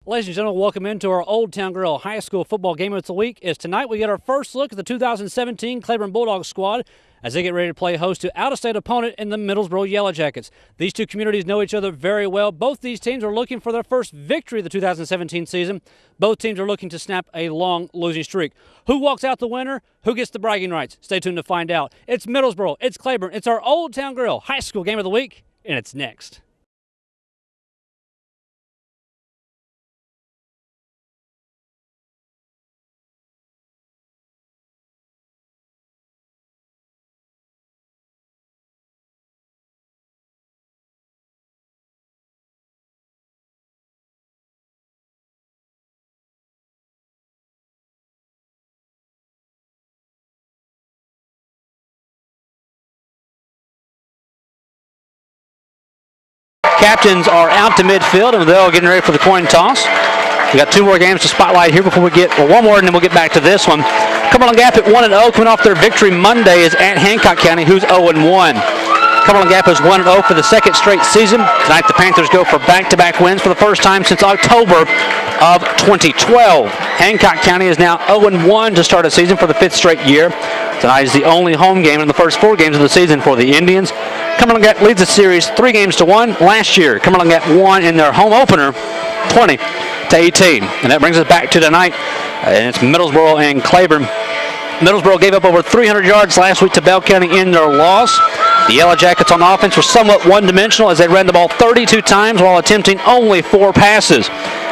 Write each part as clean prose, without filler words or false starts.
Ladies and gentlemen, welcome into our Old Town Grill High School football game of the week. As tonight we get our first look at the 2017 Claiborne Bulldogs squad as they get ready to play host to out-of-state opponent in the Middlesboro Yellow Jackets. These two communities know each other very well. Both these teams are looking for their first victory of the 2017 season. Both teams are looking to snap a long losing streak. Who walks out the winner? Who gets the bragging rights? Stay tuned to find out. It's Middlesboro, it's Claiborne, it's our Old Town Grill High School game of the week, and it's next. Captains are out to midfield, and they're getting ready for the coin toss. We got two more games to spotlight here before we get, one more, and then we'll get back to this one. Cumberland Gap at 1-0, coming off their victory Monday, is at Hancock County, who's 0-1. Cumberland Gap is 1-0 for the second straight season. Tonight the Panthers go for back-to-back wins for the first time since October of 2012. Hancock County is now 0-1 to start a season for the fifth straight year. Tonight is the only home game in the first four games of the season for the Indians. Cumberland Gap leads the series 3-1. Last year, Cumberland Gap won in their home opener 20-18. And that brings us back to tonight. And it's Middlesboro and Claiborne. Middlesboro gave up over 300 yards last week to Bell County in their loss. The Yellow Jackets on offense were somewhat one-dimensional as they ran the ball 32 times while attempting only 4 passes.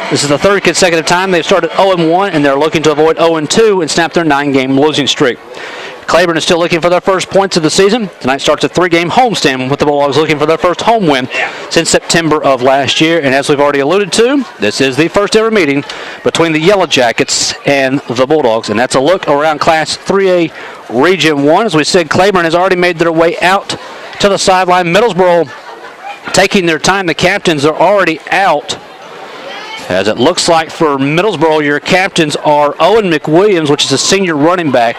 This is the third consecutive time they've started 0-1, and they're looking to avoid 0-2 and snap their 9-game losing streak. Claiborne is still looking for their first points of the season. Tonight starts a 3-game homestand with the Bulldogs looking for their first home win since September of last year. And as we've already alluded to, this is the first ever meeting between the Yellow Jackets and the Bulldogs. And that's a look around Class 3A Region 1. As we said, Claiborne has already made their way out to the sideline. Middlesboro taking their time. The captains are already out. As it looks like for Middlesboro, your captains are Owen McWilliams, which is a senior running back.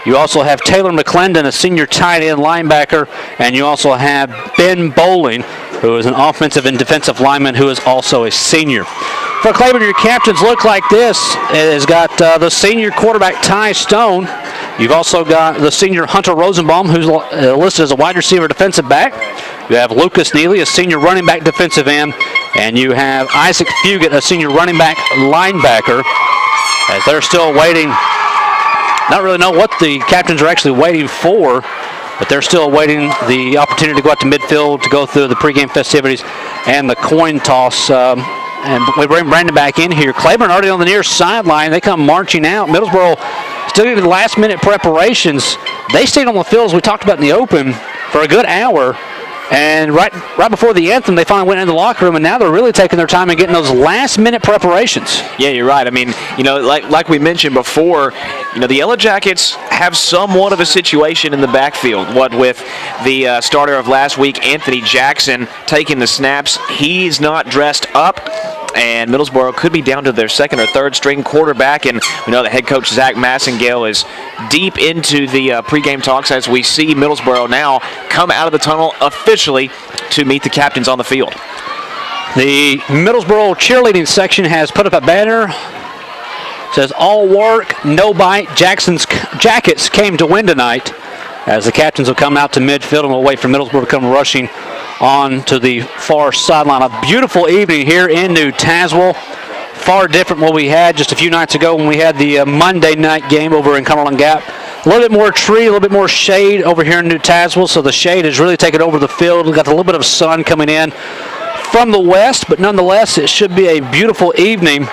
You also have Taylor McClendon, a senior tight end linebacker, and you also have Ben Bowling, who is an offensive and defensive lineman who is also a senior. For Claiborne, your captains look like this. It has got the senior quarterback Ty Stone. You've also got the senior Hunter Rosenbaum, who's listed as a wide receiver defensive back. You have Lucas Neely, a senior running back defensive end, and you have Isaac Fugit, a senior running back linebacker, as they're still waiting. Not really know what the captains are actually waiting for, but they're still awaiting the opportunity to go out to midfield to go through the pregame festivities and the coin toss. And we bring Brandon back in here. Claiborne already on the near sideline. They come marching out. Middlesboro still getting the last-minute preparations. They stayed on the field, as we talked about in the open, for a good hour. And right before the anthem, they finally went into the locker room, and now they're really taking their time and getting those last-minute preparations. Yeah, you're right. I mean, like we mentioned before, the Yellow Jackets have somewhat of a situation in the backfield. What with the starter of last week, Anthony Jackson, taking the snaps, he's not dressed up. And Middlesboro could be down to their second or third string quarterback. And we know that head coach Zach Massengale is deep into the pregame talks as we see Middlesboro now come out of the tunnel officially to meet the captains on the field. The Middlesboro cheerleading section has put up a banner. It says, "All work, no bite. Jackson's Jackets came to win tonight." As the captains will come out to midfield and we'll wait for Middlesboro to come rushing on to the far sideline. A beautiful evening here in New Tazewell. Far different what we had just a few nights ago when we had the Monday night game over in Cumberland Gap. A little bit more tree, a little bit more shade over here in New Tazewell, so the shade has really taken over the field. We've got a little bit of sun coming in from the west, but nonetheless, it should be a beautiful evening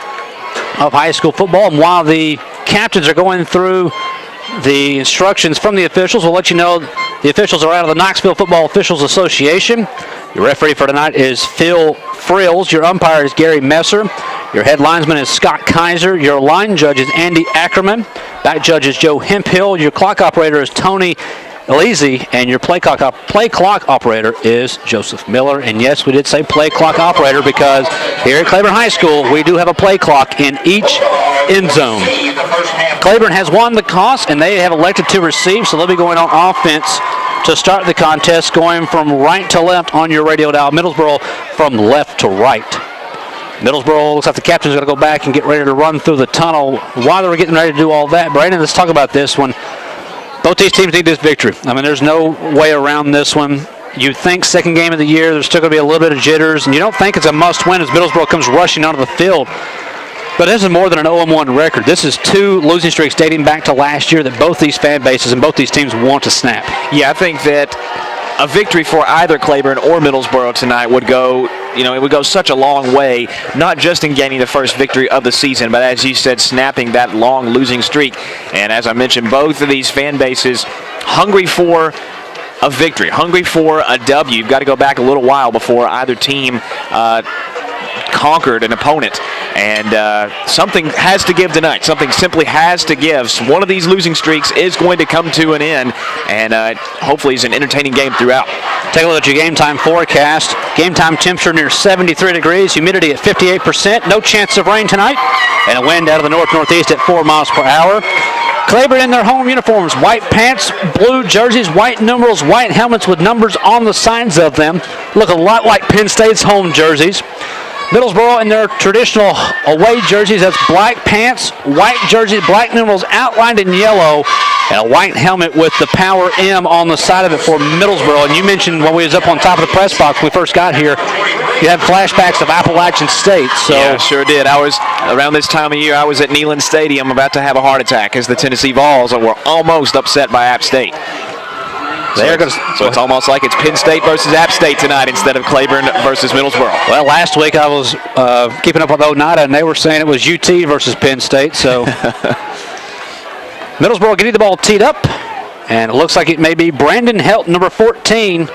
of high school football. And while the captains are going through the instructions from the officials, we'll let you know the officials are out of the Knoxville Football Officials Association. Your referee for tonight is Phil Frills. Your umpire is Gary Messer. Your head linesman is Scott Kaiser. Your line judge is Andy Ackerman. Back judge is Joe Hemphill. Your clock operator is Tony Elise, and your play clock operator is Joseph Miller. And yes, we did say play clock operator because here at Claiborne High School, we do have a play clock in each end zone. Claiborne has won the toss, and they have elected to receive, so they'll be going on offense to start the contest, going from right to left on your radio dial. Middlesboro from left to right. Middlesboro looks like the captain's going to go back and get ready to run through the tunnel. While they were getting ready to do all that, Brandon, let's talk about this one. Both these teams need this victory. I mean, there's no way around this one. You think second game of the year, there's still going to be a little bit of jitters, and you don't think it's a must-win as Middlesboro comes rushing onto the field. But this is more than an 0-1 record. This is 2 losing streaks dating back to last year that both these fan bases and both these teams want to snap. Yeah, I think that a victory for either Claiborne or Middlesboro tonight would go, it would go such a long way, not just in gaining the first victory of the season, but as you said, snapping that long losing streak. And as I mentioned, both of these fan bases hungry for a victory, hungry for a W. You've got to go back a little while before either team conquered an opponent. And something has to give tonight. Something simply has to give. One of these losing streaks is going to come to an end, and hopefully it's an entertaining game throughout. Take a look at your game time forecast. Game time temperature near 73 degrees, humidity at 58%, no chance of rain tonight, and a wind out of the north-northeast at 4 miles per hour. Claiborne in their home uniforms, white pants, blue jerseys, white numerals, white helmets with numbers on the sides of them. Look a lot like Penn State's home jerseys. Middlesboro in their traditional away jerseys, that's black pants, white jerseys, black numerals outlined in yellow, and a white helmet with the Power M on the side of it for Middlesboro. And you mentioned when we was up on top of the press box when we first got here, you had flashbacks of Appalachian State. So yeah, sure did. Around this time of year, I was at Neyland Stadium about to have a heart attack as the Tennessee Vols were almost upset by App State. So it's almost like it's Penn State versus App State tonight instead of Claiborne versus Middlesboro. Well, last week I was keeping up with Oneida, and they were saying it was UT versus Penn State. So Middlesboro getting the ball teed up, and it looks like it may be Brandon Helt, number 14.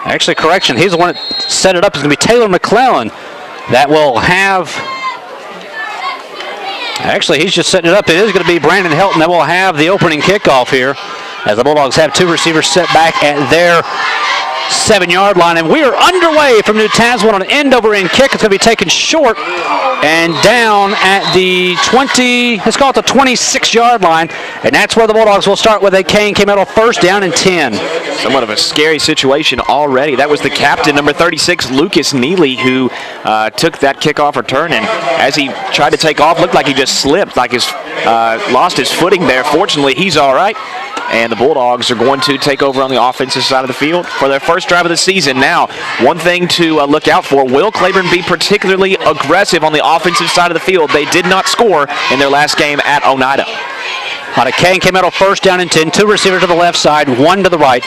Actually, correction, he's the one that set it up. It's going to be Taylor McClellan that will have... Actually, he's just setting it up. It is going to be Brandon Helt, and that will have the opening kickoff here, as the Bulldogs have 2 receivers set back at their 7-yard line. And we are underway from New Tazewell on an end-over-end kick. It's going to be taken short and down at the let's call it the 26-yard line. And that's where the Bulldogs will start with a Kane came out on first down and 10. Somewhat of a scary situation already. That was the captain, number 36, Lucas Neely, who took that kickoff return. And as he tried to take off, looked like he just slipped, like lost his footing there. Fortunately, he's all right. And the Bulldogs are going to take over on the offensive side of the field for their first drive of the season. Now, one thing to look out for, will Claiborne be particularly aggressive on the offensive side of the field? They did not score in their last game at Oneida. Kane came out on first down and 10. 2 receivers to the left side, 1 to the right.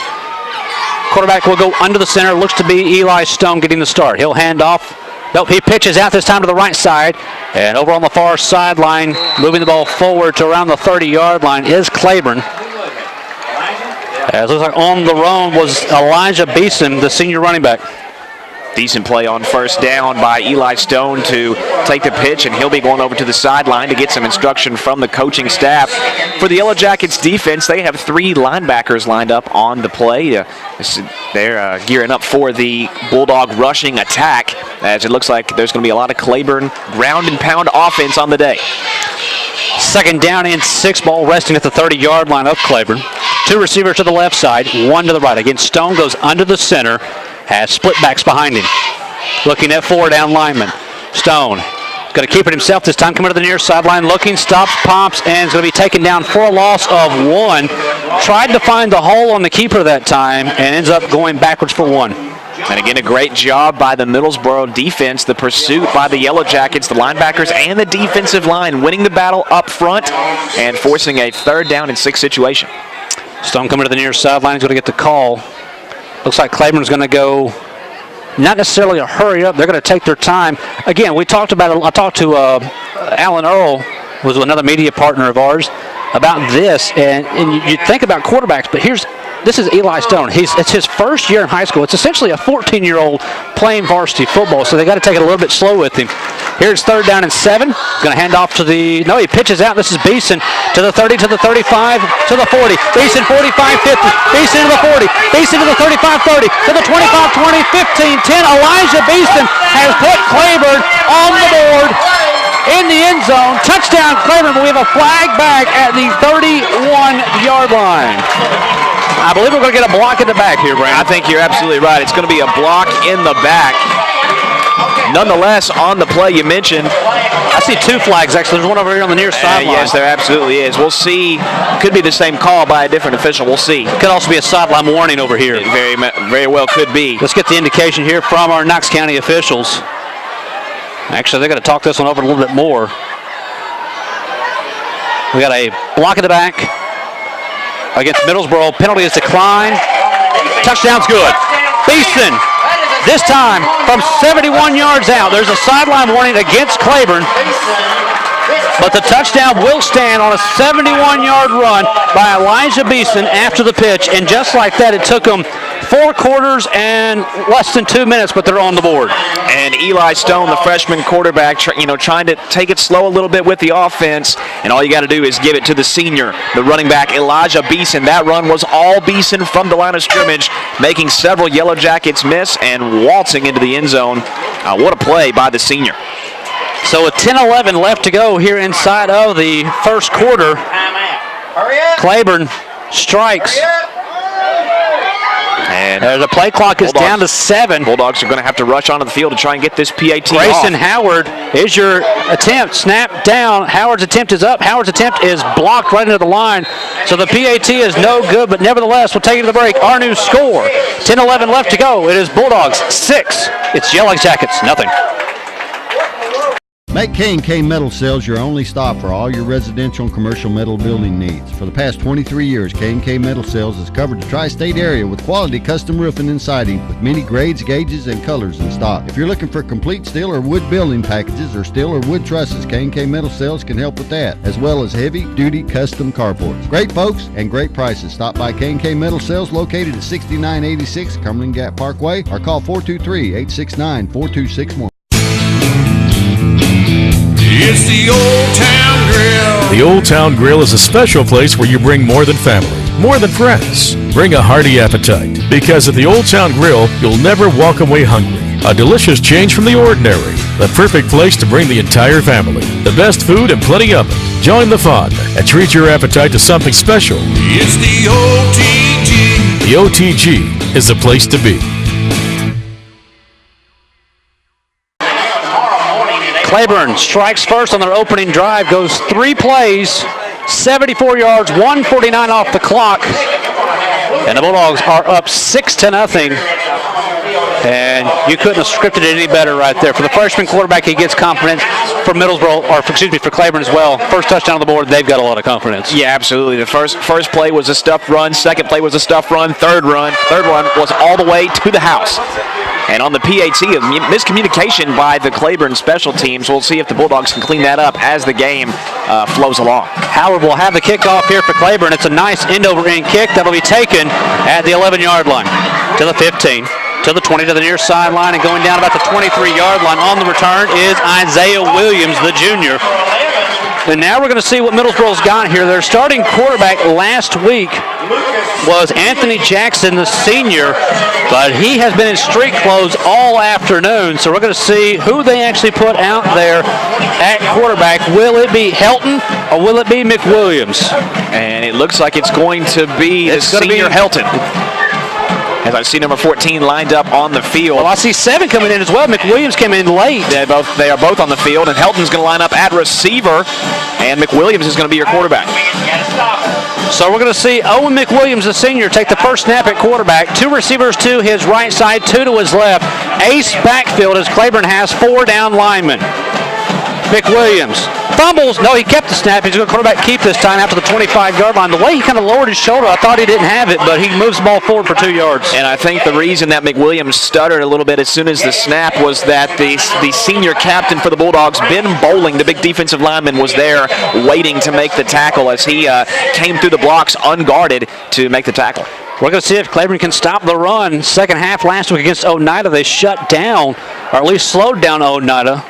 Quarterback will go under the center. Looks to be Eli Stone getting the start. He'll hand off. Nope, he pitches out this time to the right side. And over on the far sideline, moving the ball forward to around the 30-yard line is Claiborne. It looks like on the run was Elijah Beeson, the senior running back. Decent play on first down by Eli Stone to take the pitch, and he'll be going over to the sideline to get some instruction from the coaching staff. For the Yellow Jackets defense, they have 3 linebackers lined up on the play. They're gearing up for the Bulldog rushing attack, as it looks like there's going to be a lot of Claiborne ground and pound offense on the day. Second down and 6, ball resting at the 30-yard line of Claiborne. 2 receivers to the left side, 1 to the right. Again, Stone goes under the center, has split backs behind him. Looking at 4 down linemen. Stone going to keep it himself this time, coming to the near sideline, looking, stops, pops, and is going to be taken down for a loss of 1. Tried to find the hole on the keeper that time and ends up going backwards for 1. And again, a great job by the Middlesboro defense. The pursuit by the Yellow Jackets, the linebackers, and the defensive line, winning the battle up front and forcing a 3rd down and 6 situation. Stone coming to the near sideline. He's going to get the call. Looks like Claiborne's going to go, not necessarily a hurry up. They're going to take their time. Again, we talked about it. I talked to Alan Earl, who was another media partner of ours, about this. And you think about quarterbacks, but this is Eli Stone. It's his first year in high school. It's essentially a 14-year-old playing varsity football, so they got to take it a little bit slow with him. Here's 3rd down and 7. Going to hand off to he pitches out. This is Beeson to the 30, to the 35, to the 40. Beeson 45, 50. Beeson to the 40. Beeson to the 35, 30, to the 25, 20, 15, 10. Elijah Beeson has put Claiborne on the board in the end zone. Touchdown Claiborne, but we have a flag back at the 31-yard line. I believe we're going to get a block in the back here, Brandon. I think you're absolutely right. It's going to be a block in the back. nonetheless, on the play you mentioned. I see 2 flags, actually. There's one over here on the near sideline. Yes, there absolutely is. We'll see. Could be the same call by a different official. We'll see. Could also be a sideline warning over here. It very well could be. Let's get the indication here from our Knox County officials. Actually, they're going to talk this one over a little bit more. We got a block in the back against Middlesboro. Penalty is declined. Touchdown's good. Beeson, this time from 71 yards out. There's a sideline warning against Claiborne, but the touchdown will stand on a 71-yard run by Elijah Beeson after the pitch. And just like that, it took them 4 quarters and less than 2 minutes, but they're on the board. And Eli Stone, the freshman quarterback, trying to take it slow a little bit with the offense. And all you got to do is give it to the senior, the running back, Elijah Beeson. That run was all Beeson from the line of scrimmage, making several Yellow Jackets miss and waltzing into the end zone. What a play by the senior. So with 10-11 left to go here inside of the first quarter, Claiborne strikes. And the play clock is down to 7. Bulldogs are going to have to rush onto the field to try and get this PAT Grayson off. Howard is your attempt. Snap down. Howard's attempt is up. Howard's attempt is blocked right into the line. So the PAT is no good, but nevertheless, we'll take it to the break. Our new score, 10-11 left to go. It is Bulldogs 6. It's Yellow Jackets, nothing. Make K&K Metal Sales your only stop for all your residential and commercial metal building needs. For the past 23 years, K&K Metal Sales has covered the tri-state area with quality custom roofing and siding with many grades, gauges, and colors in stock. If you're looking for complete steel or wood building packages or steel or wood trusses, K&K Metal Sales can help with that, as well as heavy-duty custom carports. Great folks and great prices. Stop by K&K Metal Sales located at 6986 Cumberland Gap Parkway or call 423-869-4261. It's the Old Town Grill. The Old Town Grill is a special place where you bring more than family, more than friends. Bring a hearty appetite, because at the Old Town Grill, you'll never walk away hungry. A delicious change from the ordinary. The perfect place to bring the entire family. The best food and plenty of it. Join the fun and treat your appetite to something special. It's the OTG. The OTG is the place to be. Claiborne strikes first on their opening drive, goes 3 plays, 74 yards, 1:49 off the clock. And the Bulldogs are up 6-0. And you couldn't have scripted it any better right there. For the freshman quarterback, he gets confidence. For Middlesboro, or for Claiborne as well. First touchdown on the board, they've got a lot of confidence. Yeah, absolutely. The first play was a stuffed run. Second play was a stuffed run. Third run was all the way to the house. And on the PAT, a miscommunication by the Claiborne special teams. We'll see if the Bulldogs can clean that up as the game flows along. Howard will have the kickoff here for Claiborne. It's a nice end-over-end kick that'll be taken at the 11-yard line to the 15. To the 20, to the near sideline, and going down about the 23-yard line. On the return is Isaiah Williams, the junior. And now we're going to see what Middlesboro's got here. Their starting quarterback last week was Anthony Jackson, the senior, but he has been in street clothes all afternoon. So we're going to see who they actually put out there at quarterback. Will it be Helton or will it be McWilliams? And it looks like it's going to be the senior Helton. As I see number 14 lined up on the field. Well, I see 7 coming in as well. McWilliams came in late. They are both on the field, and Helton's going to line up at receiver, and McWilliams is going to be your quarterback. So we're going to see Owen McWilliams, the senior, take the first snap at quarterback. 2 receivers to his right side, 2 to his left. Ace backfield as Claiborne has 4 down linemen. McWilliams fumbles. No, he kept the snap. He's going to quarterback keep this time after the 25-yard line. The way he kind of lowered his shoulder, I thought he didn't have it, but he moves the ball forward for 2 yards. And I think the reason that McWilliams stuttered a little bit as soon as the snap was that the senior captain for the Bulldogs, Ben Bowling, the big defensive lineman, was there waiting to make the tackle as he came through the blocks unguarded to make the tackle. We're going to see if Claiborne can stop the run. Second half last week against Oneida, they shut down, or at least slowed down Oneida.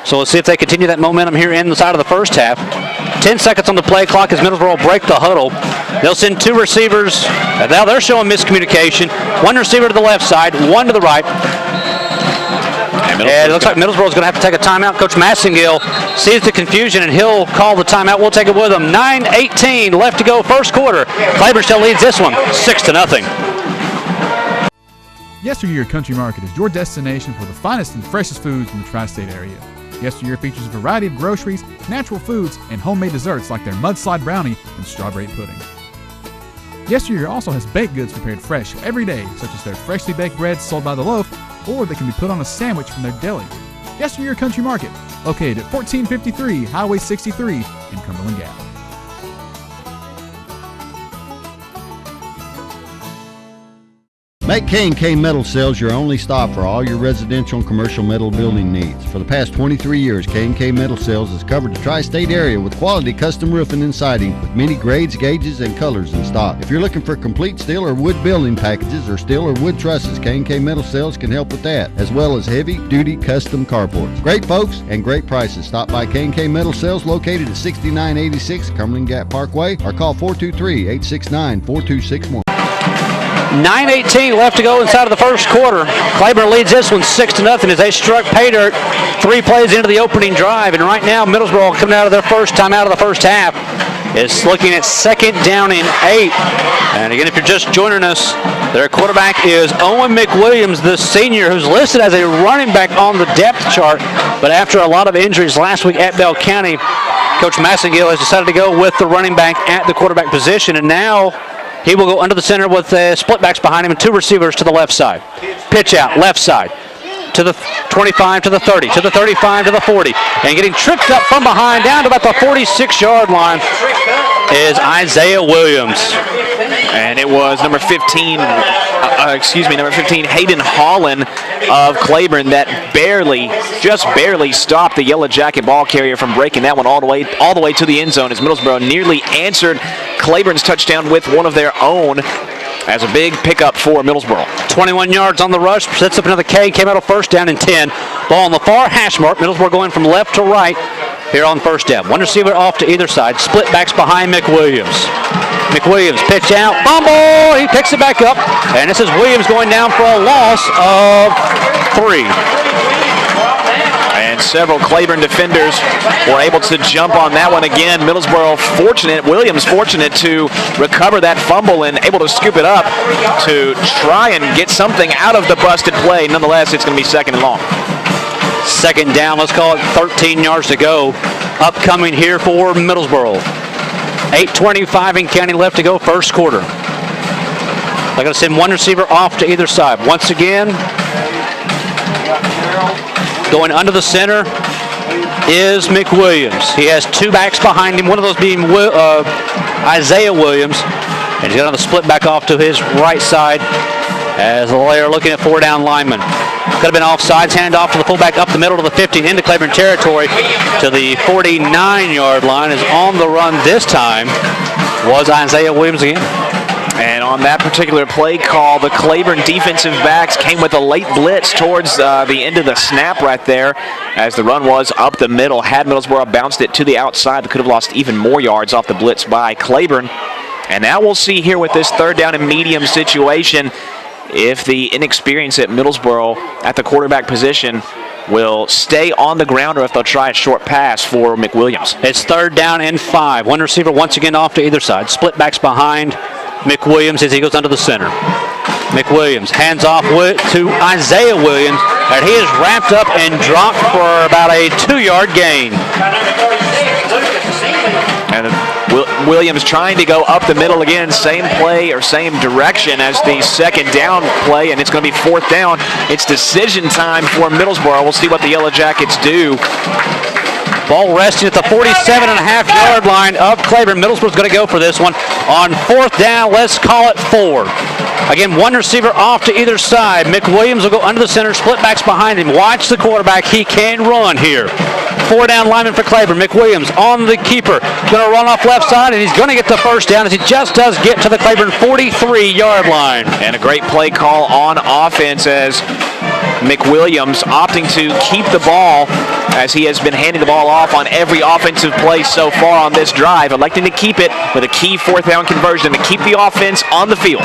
So let's see if they continue that momentum here inside of the first half. 10 seconds on the play clock as Middlesboro break the huddle. They'll send 2 receivers. Now they're showing miscommunication. 1 receiver to the left side, 1 to the right. And it looks like Middlesboro's going to have to take a timeout. Coach Massengill sees the confusion, and he'll call the timeout. We'll take it with him. 9:18 left to go first quarter. Claiborne still leads this one 6-0. Yesteryear Country Market is your destination for the finest and freshest foods in the tri-state area. Yesteryear features a variety of groceries, natural foods, and homemade desserts like their mudslide brownie and strawberry pudding. Yesteryear also has baked goods prepared fresh every day, such as their freshly baked breads sold by the loaf, or they can be put on a sandwich from their deli. Yesteryear Country Market, located at 1453 Highway 63 in Cumberland Gap. Make K&K Metal Sales your only stop for all your residential and commercial metal building needs. For the past 23 years, K&K Metal Sales has covered the tri-state area with quality custom roofing and siding with many grades, gauges, and colors in stock. If you're looking for complete steel or wood building packages or steel or wood trusses, K&K Metal Sales can help with that, as well as heavy-duty custom carports. Great folks and great prices. Stop by K&K Metal Sales located at 6986 Cumberland Gap Parkway or call 423-869-4261. 9:18 left to go inside of the first quarter. Claiborne leads this one 6-0 as they struck pay dirt 3 plays into the opening drive. And right now, Middlesboro coming out of their first time out of the first half is looking at 2nd down and 8. And again, if you're just joining us, their quarterback is Owen McWilliams, the senior, who's listed as a running back on the depth chart. But after a lot of injuries last week at Bell County, Coach Massengill has decided to go with the running back at the quarterback position. And now he will go under the center with split backs behind him and 2 receivers to the left side. Pitch out, left side, to the 25, to the 30, to the 35, to the 40. And getting tripped up from behind down to about the 46-yard line is Isaiah Williams. And it was number 15, Hayden Holland of Claiborne that just barely stopped the Yellow Jacket ball carrier from breaking that one all the way to the end zone as Middlesboro nearly answered Claiborne's touchdown with one of their own as a big pickup for Middlesboro. 21 yards on the rush, sets up another K, came out of first down and 10. Ball on the far hash mark, Middlesboro going from left to right here on first down. One receiver off to either side, split backs behind McWilliams. McWilliams, pitch out, fumble, he picks it back up, and this is Williams going down for a loss of 3. And several Claiborne defenders were able to jump on that one again. Williams fortunate to recover that fumble and able to scoop it up to try and get something out of the busted play. Nonetheless, it's going to be 2nd and long. 2nd down, let's call it 13 yards to go. Upcoming here for Middlesboro. 8:25 in county left to go, first quarter. They're going to send one receiver off to either side. Once again, going under the center is McWilliams. He has 2 backs behind him, one of those being Isaiah Williams. And he's going to split back off to his right side as they're looking at 4 down linemen. Could have been offsides, hand off to the fullback up the middle to the 15 into Claiborne territory to the 49-yard line. Is on the run this time was Isaiah Williams again. And on that particular play call, the Claiborne defensive backs came with a late blitz towards the end of the snap right there as the run was up the middle. Had Middlesboro bounced it to the outside, they could have lost even more yards off the blitz by Claiborne. And now we'll see here with this 3rd down and medium situation if the inexperience at Middlesboro at the quarterback position will stay on the ground or if they'll try a short pass for McWilliams. It's 3rd down and 5. One receiver once again off to either side. Split backs behind McWilliams as he goes under the center. McWilliams hands off to Isaiah Williams, and he is wrapped up and dropped for about a 2-yard gain. And Williams trying to go up the middle again, same play or same direction as the 2nd down play, and it's going to be 4th down. It's decision time for Middlesboro. We'll see what the Yellow Jackets do. Ball resting at the 47.5-yard line of Claiborne. Middlesboro's going to go for this one. On 4th down, let's call it 4. Again, one receiver off to either side. McWilliams will go under the center, split backs behind him. Watch the quarterback. He can run here. 4 down lineman for Claiborne. McWilliams on the keeper. Going to run off left side, and he's going to get the first down as he just does get to the Claiborne 43-yard line. And a great play call on offense as McWilliams opting to keep the ball as he has been handing the ball off on every offensive play so far on this drive, electing to keep it with a key 4th down conversion to keep the offense on the field.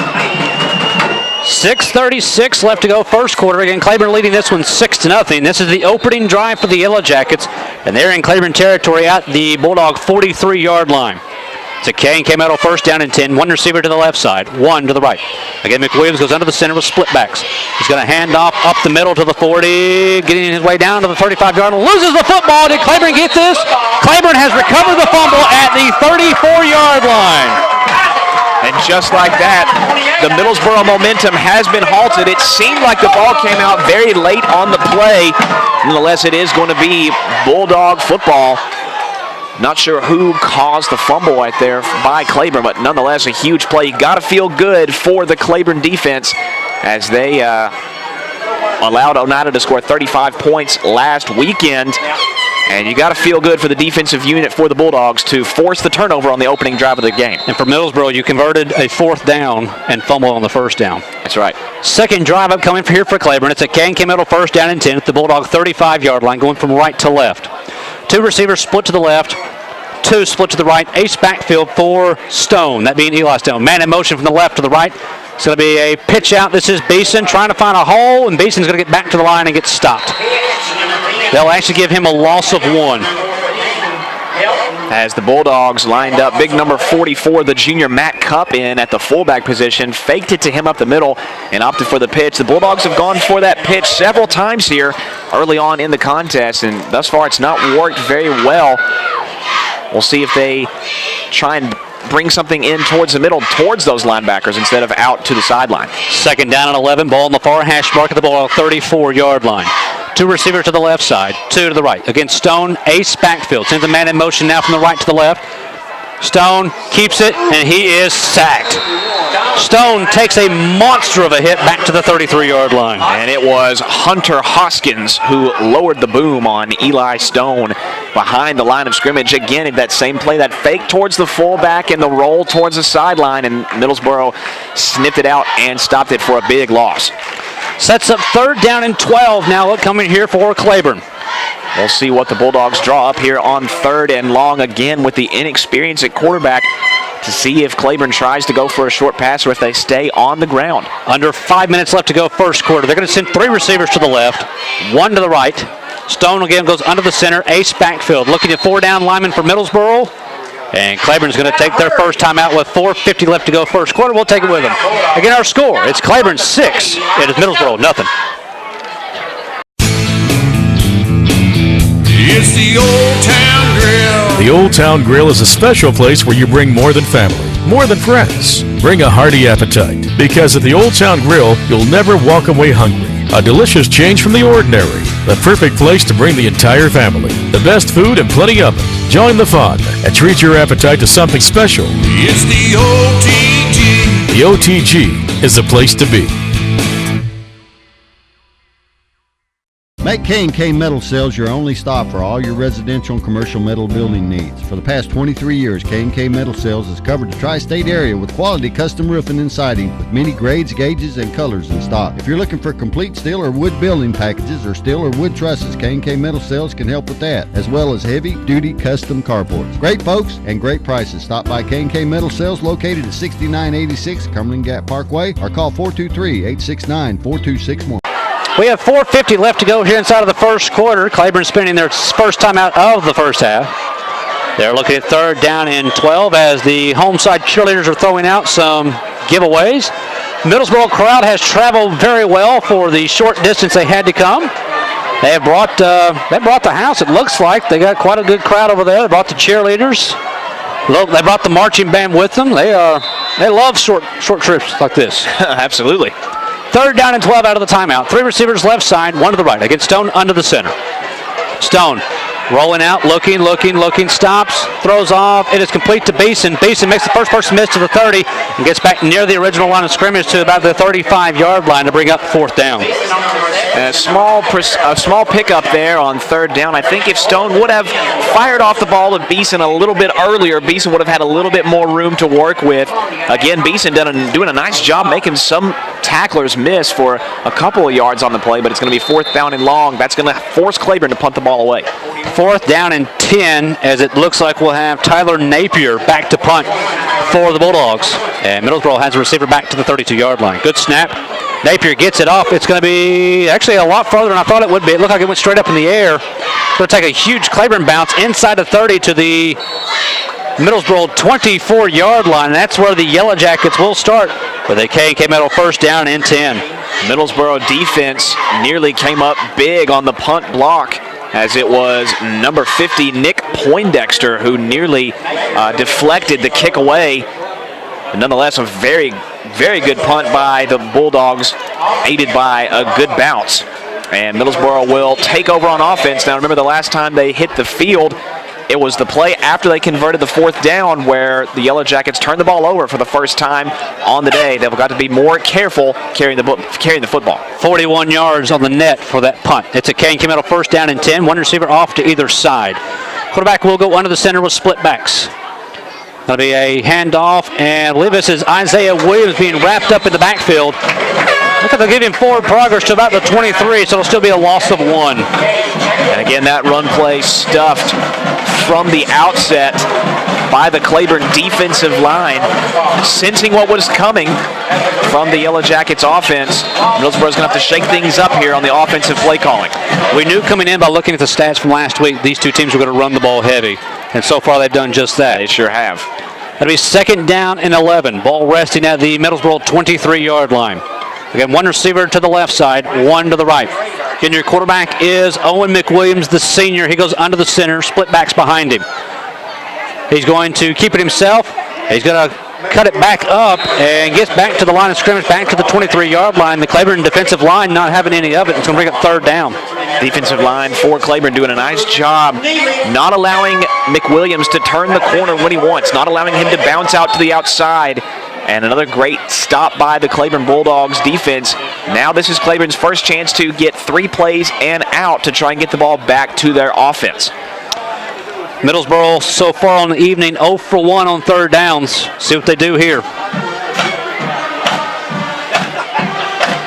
6:36 left to go, first quarter. Again, Claiborne leading this one 6-0. This is the opening drive for the Yellow Jackets, and they're in Claiborne territory at the Bulldog 43-yard line. It's a K&K Metal first down and 10. One receiver to the left side, one to the right. Again, McWilliams goes under the center with split backs. He's going to hand off up the middle to the 40, getting his way down to the 35-yard line. Loses the football. Did Claiborne get this? Claiborne has recovered the fumble at the 34-yard line. And just like that, the Middlesboro momentum has been halted. It seemed like the ball came out very late on the play. Nonetheless, it is going to be Bulldog football. Not sure who caused the fumble right there by Claiborne, but nonetheless a huge play. You got to feel good for the Claiborne defense as they allowed Oneida to score 35 points last weekend. And you got to feel good for the defensive unit for the Bulldogs to force the turnover on the opening drive of the game. And for Middlesboro, you converted a fourth down and fumbled on the first down. That's right. Second drive upcoming for here for Claiborne. It's a K&K Middle first down and 10 at the Bulldog 35-yard line, going from right to left. Two receivers split to the left, two split to the right. Ace backfield for Stone, that being Eli Stone. Man in motion from the left to the right. It's going to be a pitch out. This is Beeson trying to find a hole, and Beeson's going to get back to the line and get stopped. They'll actually give him a loss of one. As the Bulldogs lined up big number 44, the junior Matt Cupp, in at the fullback position, faked it to him up the middle and opted for the pitch. The Bulldogs have gone for that pitch several times here early on in the contest, and thus far it's not worked very well. We'll see if they try and bring something in towards the middle, towards those linebackers instead of out to the sideline. Second down and 11, ball in the far hash mark of the ball, 34-yard line. Two receivers to the left side, two to the right. Against Stone, ace backfield. Sends a man in motion now from the right to the left. Stone keeps it, and he is sacked. Stone takes a monster of a hit back to the 33-yard line. And it was Hunter Hoskins who lowered the boom on Eli Stone behind the line of scrimmage. Again, that same play, that fake towards the fullback and the roll towards the sideline, and Middlesboro sniffed it out and stopped it for a big loss. Sets up third down and 12 now coming here for Claiborne. We'll see what the Bulldogs draw up here on third and long, again with the inexperience at quarterback, to see if Claiborne tries to go for a short pass or if they stay on the ground. Under 5 minutes left to go first quarter. They're going to send three receivers to the left, one to the right. Stone again goes under the center, ace backfield. Looking at four down linemen for Middlesboro. And Claiborne's going to take their first time out with 4:50 left to go first quarter. We'll take it with them. Again, our score, it's Claiborne 6. It is Middlesboro nothing. It's the Old Town Grill. The Old Town Grill is a special place where you bring more than family, more than friends. Bring a hearty appetite, because at the Old Town Grill, you'll never walk away hungry. A delicious change from the ordinary. The perfect place to bring the entire family. The best food and plenty of it. Join the fun and treat your appetite to something special. It's the OTG. The OTG is the place to be. Make K&K Metal Sales your only stop for all your residential and commercial metal building needs. For the past 23 years, K&K Metal Sales has covered the tri-state area with quality custom roofing and siding with many grades, gauges, and colors in stock. If you're looking for complete steel or wood building packages or steel or wood trusses, K&K Metal Sales can help with that, as well as heavy-duty custom carports. Great folks and great prices. Stop by K&K Metal Sales located at 6986 Cumberland Gap Parkway or call 423-869-4261. We have 4:50 left to go here inside of the first quarter. Claiborne spending their first time out of the first half. They're looking at third down and 12 as the home side cheerleaders are throwing out some giveaways. Middlesboro crowd has traveled very well for the short distance they had to come. They have brought the house, it looks like. They got quite a good crowd over there. They brought the cheerleaders. They brought the marching band with them. They love short trips like this. Absolutely. Third down and 12 out of the timeout. Three receivers left side, one to the right. Against Stone under the center. Stone rolling out, looking, stops, throws off. It is complete to Beeson. Beeson makes the first person miss to the 30 and gets back near the original line of scrimmage to about the 35-yard line to bring up fourth down. A small pickup there on third down. I think if Stone would have fired off the ball to Beeson a little bit earlier, Beeson would have had a little bit more room to work with. Again, Beeson doing a nice job making some tacklers miss for a couple of yards on the play, but it's going to be fourth down and long. That's going to force Claiborne to punt the ball away. Fourth down and 10, as it looks like we'll have Tyler Napier back to punt for the Bulldogs. And Middlesboro has a receiver back to the 32-yard line. Good snap. Napier gets it off. It's going to be actually a lot farther than I thought it would be. It looked like it went straight up in the air. It's going to take a huge Claiborne bounce inside the 30 to the Middlesboro 24-yard line. That's where the Yellow Jackets will start with a K&K Metal first down and 10. Middlesboro defense nearly came up big on the punt block, as it was number 50, Nick Poindexter, who nearly deflected the kick away. But nonetheless, a very, very good punt by the Bulldogs, aided by a good bounce. And Middlesboro will take over on offense. Now, remember the last time they hit the field, it was the play after they converted the fourth down where the Yellow Jackets turned the ball over for the first time on the day. They've got to be more careful carrying the football. 41 yards on the net for that punt. It's a K&K Metal first down and 10. One receiver off to either side. Quarterback will go under the center with split backs. That'll be a handoff, and I believe this is Isaiah Williams being wrapped up in the backfield. Look at they'll give him forward progress to about the 23, so it'll still be a loss of 1. And again, that run play stuffed from the outset by the Claiborne defensive line, sensing what was coming from the Yellow Jackets offense. Middlesboro's going to have to shake things up here on the offensive play calling. We knew coming in by looking at the stats from last week, these two teams were going to run the ball heavy, and so far they've done just that. They sure have. That'll be second down and 11. Ball resting at the Middlesboro 23-yard line. Again, one receiver to the left side, one to the right. Again, your quarterback is Owen McWilliams, the senior. He goes under the center, split backs behind him. He's going to keep it himself. He's going to cut it back up and gets back to the line of scrimmage, back to the 23-yard line. The Claiborne defensive line not having any of it. It's going to bring up third down. Defensive line for Claiborne doing a nice job not allowing McWilliams to turn the corner when he wants, not allowing him to bounce out to the outside. And another great stop by the Claiborne Bulldogs defense. Now this is Claiborne's first chance to get 3 plays and out to try and get the ball back to their offense. Middlesboro so far on the evening 0 for 1 on third downs. See what they do here.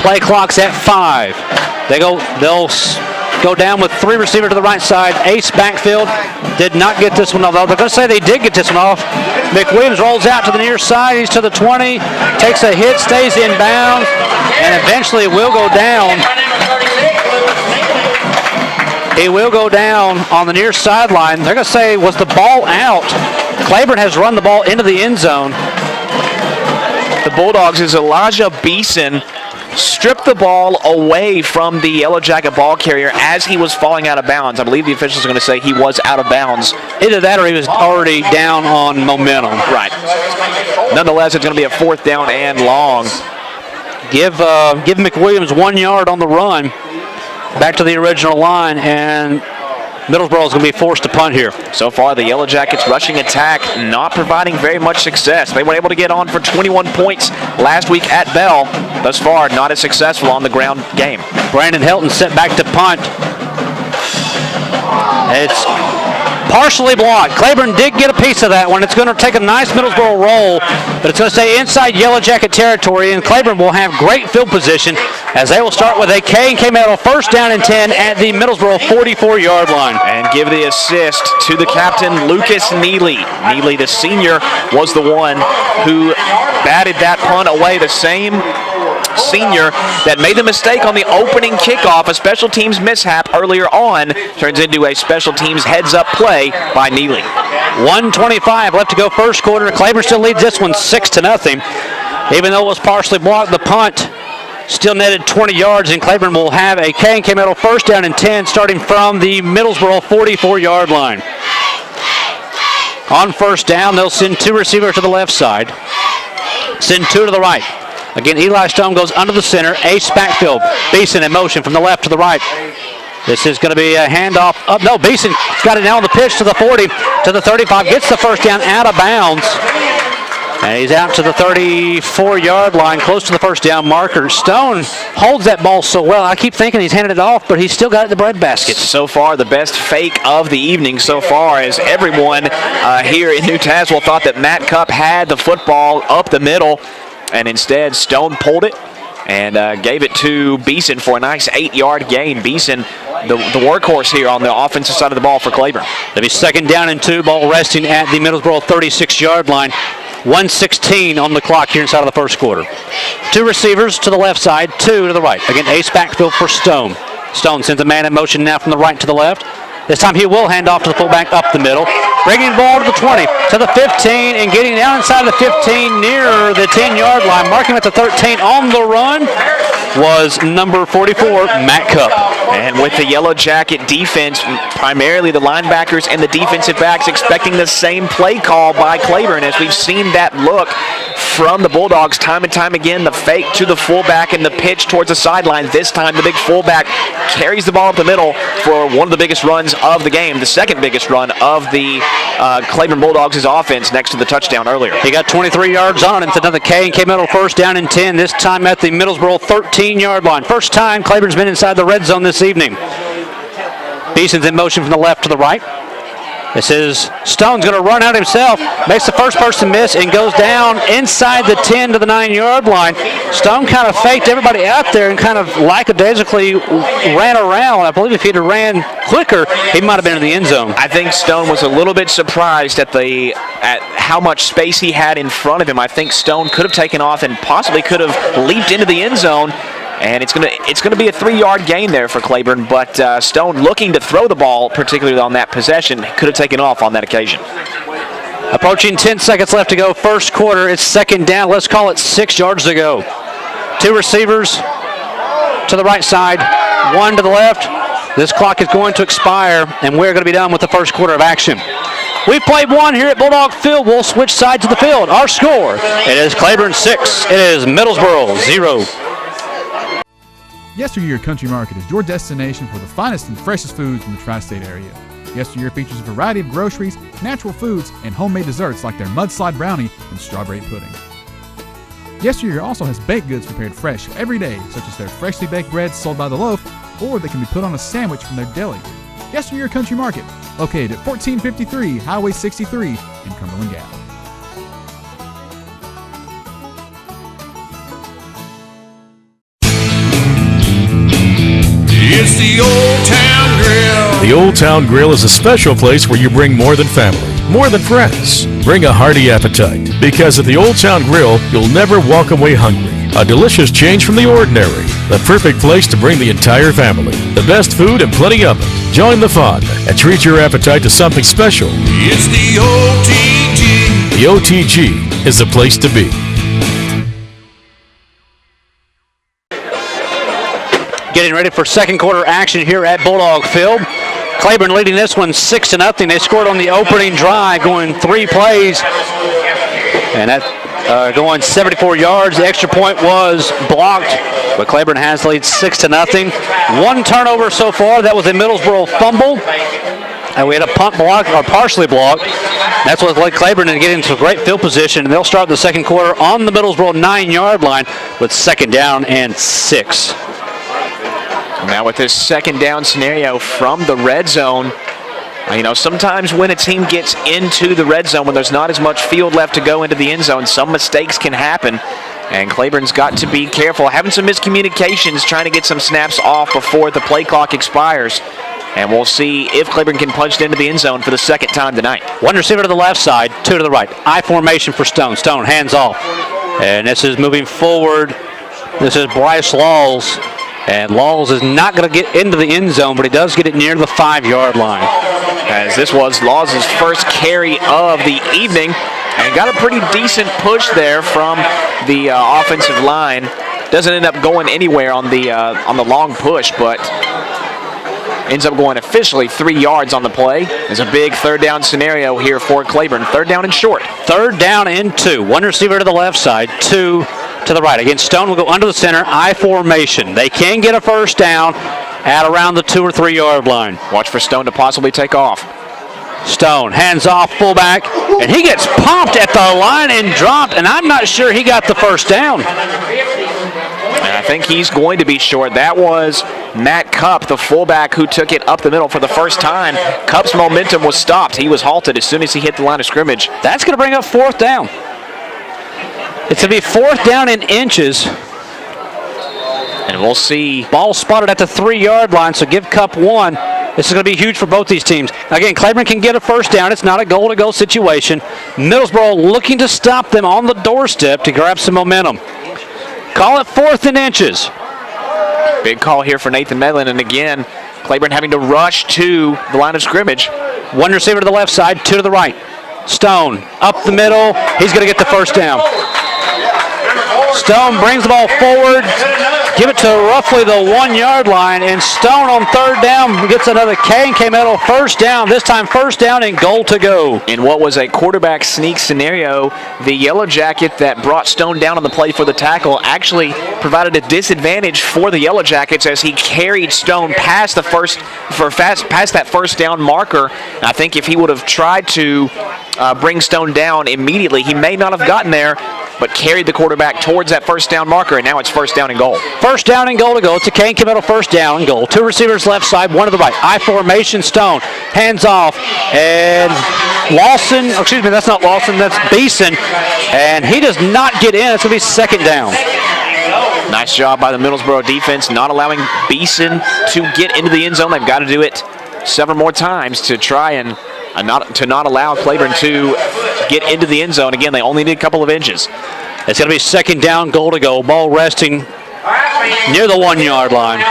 Play clock's at 5. They'll go down with 3 receivers to the right side. Ace backfield. Did not get this one off. They're going to say they did get this one off. McWilliams rolls out to the near side. He's to the 20. Takes a hit, stays in bounds, and eventually will go down. He will go down on the near sideline. They're going to say, was the ball out? Claiborne has run the ball into the end zone. The Bulldogs is Elijah Beeson stripped the ball away from the Yellow Jacket ball carrier as he was falling out of bounds. I believe the officials are going to say he was out of bounds. Either that or he was already down on momentum. Right. Nonetheless, it's going to be a fourth down and long. Give McWilliams 1 yard on the run back to the original line, and Middlesboro is going to be forced to punt here. So far, the Yellow Jackets rushing attack not providing very much success. They were able to get on for 21 points last week at Bell. Thus far, not as successful on the ground game. Brandon Helton set back to punt. It's partially blocked. Claiborne did get a piece of that one. It's going to take a nice Middlesboro roll, but it's going to stay inside Yellow Jacket territory, and Claiborne will have great field position as they will start with a K&K Metal first down and 10 at the Middlesboro 44-yard line. And give the assist to the captain, Lucas Neely. Neely, the senior, was the one who batted that punt away. The same senior that made the mistake on the opening kickoff, a special teams mishap earlier on, turns into a special teams heads-up play by Neely. 1:25 left to go first quarter. Claiborne still leads this one 6-0. Even though it was partially blocked, the punt still netted 20 yards, and Claiborne will have a K&K Metal first down and 10 starting from the Middlesboro 44-yard line. On first down, they'll send 2 receivers to the left side, send 2 to the right. Again, Eli Stone goes under the center. Ace backfield. Beeson in motion from the left to the right. This is going to be a handoff up. No, Beeson's got it now on the pitch to the 40, to the 35. Gets the first down out of bounds. And he's out to the 34-yard line, close to the first down marker. Stone holds that ball so well. I keep thinking he's handed it off, but he's still got it in the breadbasket. So far, the best fake of the evening so far, as everyone here in New Tazewell thought that Matt Cupp had the football up the middle. And instead, Stone pulled it and gave it to Beeson for a nice 8-yard gain. Beeson, the workhorse here on the offensive side of the ball for Claiborne. That'll be second down and 2, ball resting at the Middlesboro 36-yard line. 1:16 on the clock here inside of the first quarter. 2 receivers to the left side, 2 to the right. Again, ace backfield for Stone. Stone sends a man in motion now from the right to the left. This time he will hand off to the fullback up the middle. bringing the ball to the 20, to the 15, and getting down inside the 15 near the 10-yard line. Marking at the 13 on the run was number 44, Matt Cup. And with the Yellow Jacket defense, primarily the linebackers and the defensive backs expecting the same play call by Claiborne, as we've seen that look from the Bulldogs time and time again, the fake to the fullback and the pitch towards the sideline. This time the big fullback carries the ball up the middle for one of the biggest runs of the game, the second biggest run of the Claiborne Bulldogs' offense next to the touchdown earlier. He got 23 yards on it. It's another K&K Middle first down and 10, this time at the Middlesboro 13-yard line. First time Claiborne's been inside the red zone this evening. Beeson's in motion from the left to the right. This is Stone's going to run out himself, makes the first person miss, and goes down inside the 10 to the 9-yard line. Stone kind of faked everybody out there and kind of lackadaisically ran around. I believe if he'd have ran quicker, he might have been in the end zone. I think Stone was a little bit surprised at how much space he had in front of him. I think Stone could have taken off and possibly could have leaped into the end zone. And it's gonna be a 3-yard gain there for Claiborne, but Stone looking to throw the ball, particularly on that possession, could have taken off on that occasion. Approaching 10 seconds left to go, first quarter. It's second down. Let's call it 6 yards to go. 2 receivers to the right side, 1 to the left. This clock is going to expire, and we're going to be done with the first quarter of action. We've played 1 here at Bulldog Field. We'll switch sides of the field. Our score, it is Claiborne 6. It is Middlesboro 0. Yesteryear Country Market is your destination for the finest and freshest foods in the tri-state area. Yesteryear features a variety of groceries, natural foods, and homemade desserts like their mudslide brownie and strawberry pudding. Yesteryear also has baked goods prepared fresh every day, such as their freshly baked breads sold by the loaf, or they can be put on a sandwich from their deli. Yesteryear Country Market, located at 1453 Highway 63 in Cumberland Gap. It's the Old Town Grill. The Old Town Grill is a special place where you bring more than family, more than friends. Bring a hearty appetite, because at the Old Town Grill, you'll never walk away hungry. A delicious change from the ordinary. The perfect place to bring the entire family. The best food and plenty of it. Join the fun and treat your appetite to something special. It's the OTG. The OTG is the place to be. Getting ready for second quarter action here at Bulldog Field. Claiborne leading this one 6-0. They scored on the opening drive, going 3 plays, and that going 74 yards. The extra point was blocked, but Claiborne has the lead 6-0. 1 turnover so far. That was a Middlesboro fumble, and we had a punt block, or partially blocked. That's what led Claiborne to get into a great field position, and they'll start the second quarter on the Middlesboro 9-yard line with second down and 6. Now with this second down scenario from the red zone, sometimes when a team gets into the red zone, when there's not as much field left to go into the end zone, some mistakes can happen. And Claiborne's got to be careful, having some miscommunications, trying to get some snaps off before the play clock expires. And we'll see if Claiborne can punch it into the end zone for the second time tonight. 1 receiver to the left side, 2 to the right. I formation for Stone. Stone hands off. And this is moving forward. This is Bryce Laws. And Laws is not going to get into the end zone, but he does get it near the 5-yard line. As this was Laws' first carry of the evening, and got a pretty decent push there from the offensive line. Doesn't end up going anywhere on the long push, but ends up going officially 3 yards on the play. There's a big third down scenario here for Claiborne. Third down and short. Third down and 2. 1 receiver to the left side, 2 to the right. Again, Stone will go under the center, I formation. They can get a first down at around the 2 or 3 yard line. Watch for Stone to possibly take off. Stone hands off fullback, and he gets popped at the line and dropped, and I'm not sure he got the first down. And I think he's going to be short. That was Matt Cup, the fullback, who took it up the middle for the first time. Cup's momentum was stopped. He was halted as soon as he hit the line of scrimmage. That's going to bring up fourth down. It's going to be fourth down in inches. And we'll see. Ball spotted at the 3 yard line, so give Cup 1. This is going to be huge for both these teams. Again, Claiborne can get a first down. It's not a goal-to-go situation. Middlesboro looking to stop them on the doorstep to grab some momentum. Call it 4th and inches. Big call here for Nathan Medlin, and again, Claiborne having to rush to the line of scrimmage. One receiver to the left side, two to the right. Stone up the middle. He's going to get the first down. Stone brings the ball forward, give it to roughly the 1 yard line, and Stone on third down gets another K&K Metal first down, this time first down and goal to go. In what was a quarterback sneak scenario, the Yellow Jacket that brought Stone down on the play for the tackle actually provided a disadvantage for the Yellow Jackets as he carried Stone past the past that first down marker. And I think if he would have tried to bring Stone down immediately, he may not have gotten there, but carried the quarterback towards that first down marker, and now it's first down and goal. First down and goal to go. It's a K&K Metal first down and goal. Two receivers left side, one to the right. I formation, Stone. Hands off. And Lawson, excuse me, that's not Lawson, that's Beeson. And he does not get in. It's going to be second down. Nice job by the Middlesboro defense, not allowing Beeson to get into the end zone. They've got to do it several more times to try and not allow Claiborne to get into the end zone. Again, they only need a couple of inches. It's going to be second down, goal to go. Ball resting near the 1 yard line.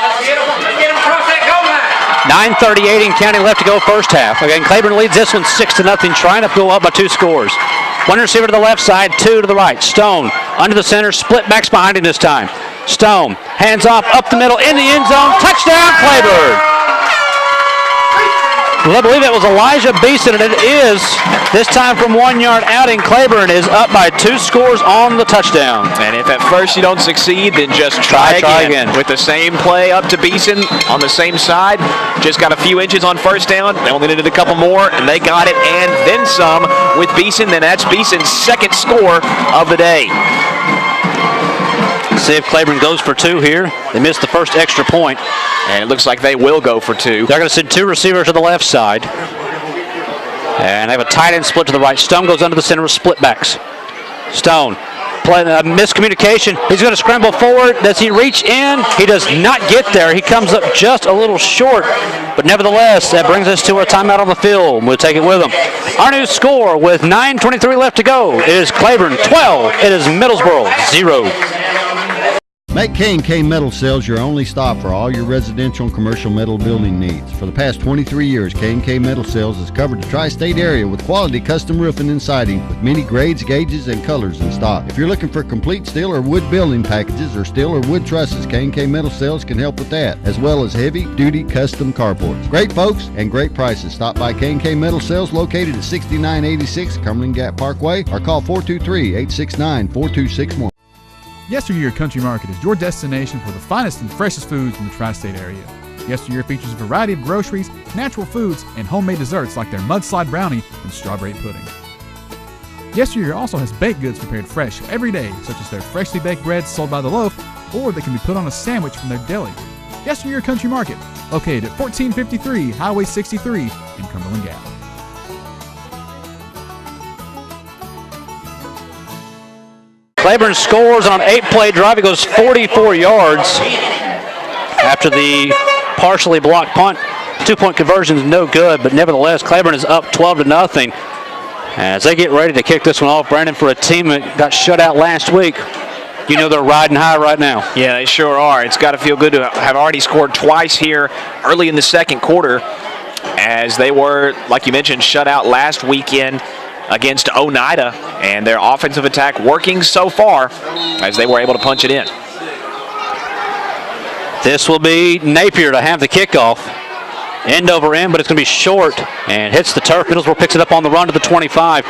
9:38 in counting left to go first half. Again, Claiborne leads this one 6-0, trying to go up by 2 scores. One receiver to the left side, two to the right. Stone under the center, split backs behind him this time. Stone, hands off, up the middle, in the end zone. Touchdown, Claiborne! Well, I believe it was Elijah Beeson, and it is this time from 1 yard out, and Claiborne is up by 2 scores on the touchdown. And if at first you don't succeed, then just try again. With the same play up to Beeson on the same side. Just got a few inches on first down. They only needed a couple more, and they got it, and then some with Beeson. Then that's Beeson's second score of the day. See if Claiborne goes for 2 here. They missed the first extra point. And it looks like they will go for 2. They're going to send 2 receivers to the left side. And they have a tight end split to the right. Stone goes under the center with split backs. Stone, miscommunication. He's going to scramble forward. Does he reach in? He does not get there. He comes up just a little short. But nevertheless, that brings us to a timeout on the field. We'll take it with them. Our new score with 9:23 left to go is Claiborne 12. It is Middlesboro 0. Make K&K Metal Sales your only stop for all your residential and commercial metal building needs. For the past 23 years, K&K Metal Sales has covered the tri-state area with quality custom roofing and siding with many grades, gauges, and colors in stock. If you're looking for complete steel or wood building packages or steel or wood trusses, K&K Metal Sales can help with that, as well as heavy-duty custom carports. Great folks and great prices. Stop by K&K Metal Sales located at 6986 Cumberland Gap Parkway or call 423-869-4261. Yesteryear Country Market is your destination for the finest and freshest foods in the tri-state area. Yesteryear features a variety of groceries, natural foods, and homemade desserts like their mudslide brownie and strawberry pudding. Yesteryear also has baked goods prepared fresh every day, such as their freshly baked breads sold by the loaf, or they can be put on a sandwich from their deli. Yesteryear Country Market, located at 1453 Highway 63 in Cumberland Gap. Claiborne scores on an 8-play drive. It goes 44 yards after the partially blocked punt. 2-point conversion is no good, but nevertheless, Claiborne is up 12-0 as they get ready to kick this one off. Brandon, for a team that got shut out last week, you know they're riding high right now. Yeah, they sure are. It's got to feel good to have already scored twice here early in the second quarter, as they were, like you mentioned, shut out last weekend against Oneida, and their offensive attack working so far as they were able to punch it in. This will be Napier to have the kickoff. End over end, but it's going to be short and hits the turf. Middlesboro picks it up on the run to the 25.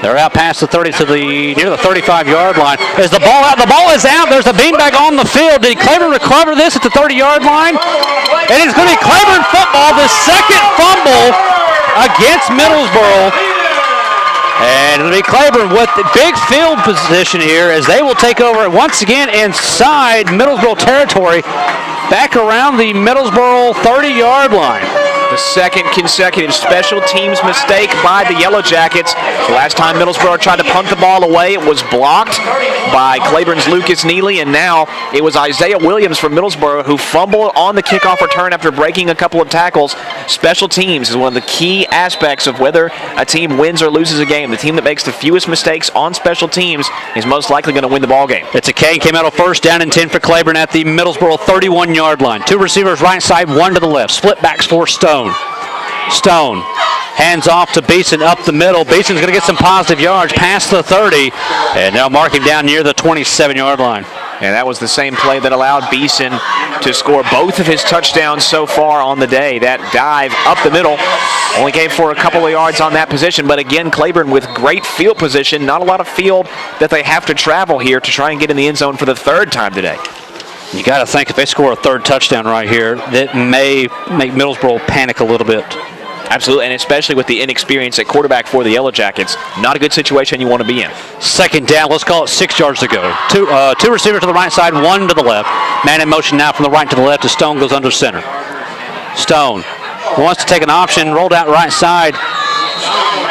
They're out past the 30 to near the 35-yard line. Is the ball out? The ball is out. There's a beanbag on the field. Did Claiborne recover this at the 30-yard line? And it's going to be Claiborne football, the second fumble against Middlesboro. And it'll be Claiborne with the big field position here as they will take over once again inside Middlesboro territory, back around the Middlesboro 30-yard line. The second consecutive special teams mistake by the Yellow Jackets. The last time Middlesboro tried to punt the ball away, it was blocked by Claiborne's Lucas Neely, and now it was Isaiah Williams from Middlesboro who fumbled on the kickoff return after breaking a couple of tackles. Special teams is one of the key aspects of whether a team wins or loses a game. The team that makes the fewest mistakes on special teams is most likely going to win the ball game. It's a K&K Metal first down and 10 for Claiborne at the Middlesboro 31-yard line. Two receivers right side, one to the left. Split backs for Stone. Stone Hands off to Beeson up the middle. Beeson's going to get some positive yards past the 30, and they'll mark him down near the 27-yard line. And that was the same play that allowed Beeson to score both of his touchdowns so far on the day. That dive up the middle only gave for a couple of yards on that position. But again, Claiborne with great field position. Not a lot of field that they have to travel here to try and get in the end zone for the third time today. You got to think if they score a third touchdown right here, that may make Middlesboro panic a little bit. Absolutely, and especially with the inexperience at quarterback for the Yellow Jackets. Not a good situation you want to be in. Second down, let's call it 6 yards to go. Two receivers to the right side, one to the left. Man in motion now from the right to the left as Stone goes under center. Stone wants to take an option, rolled out right side.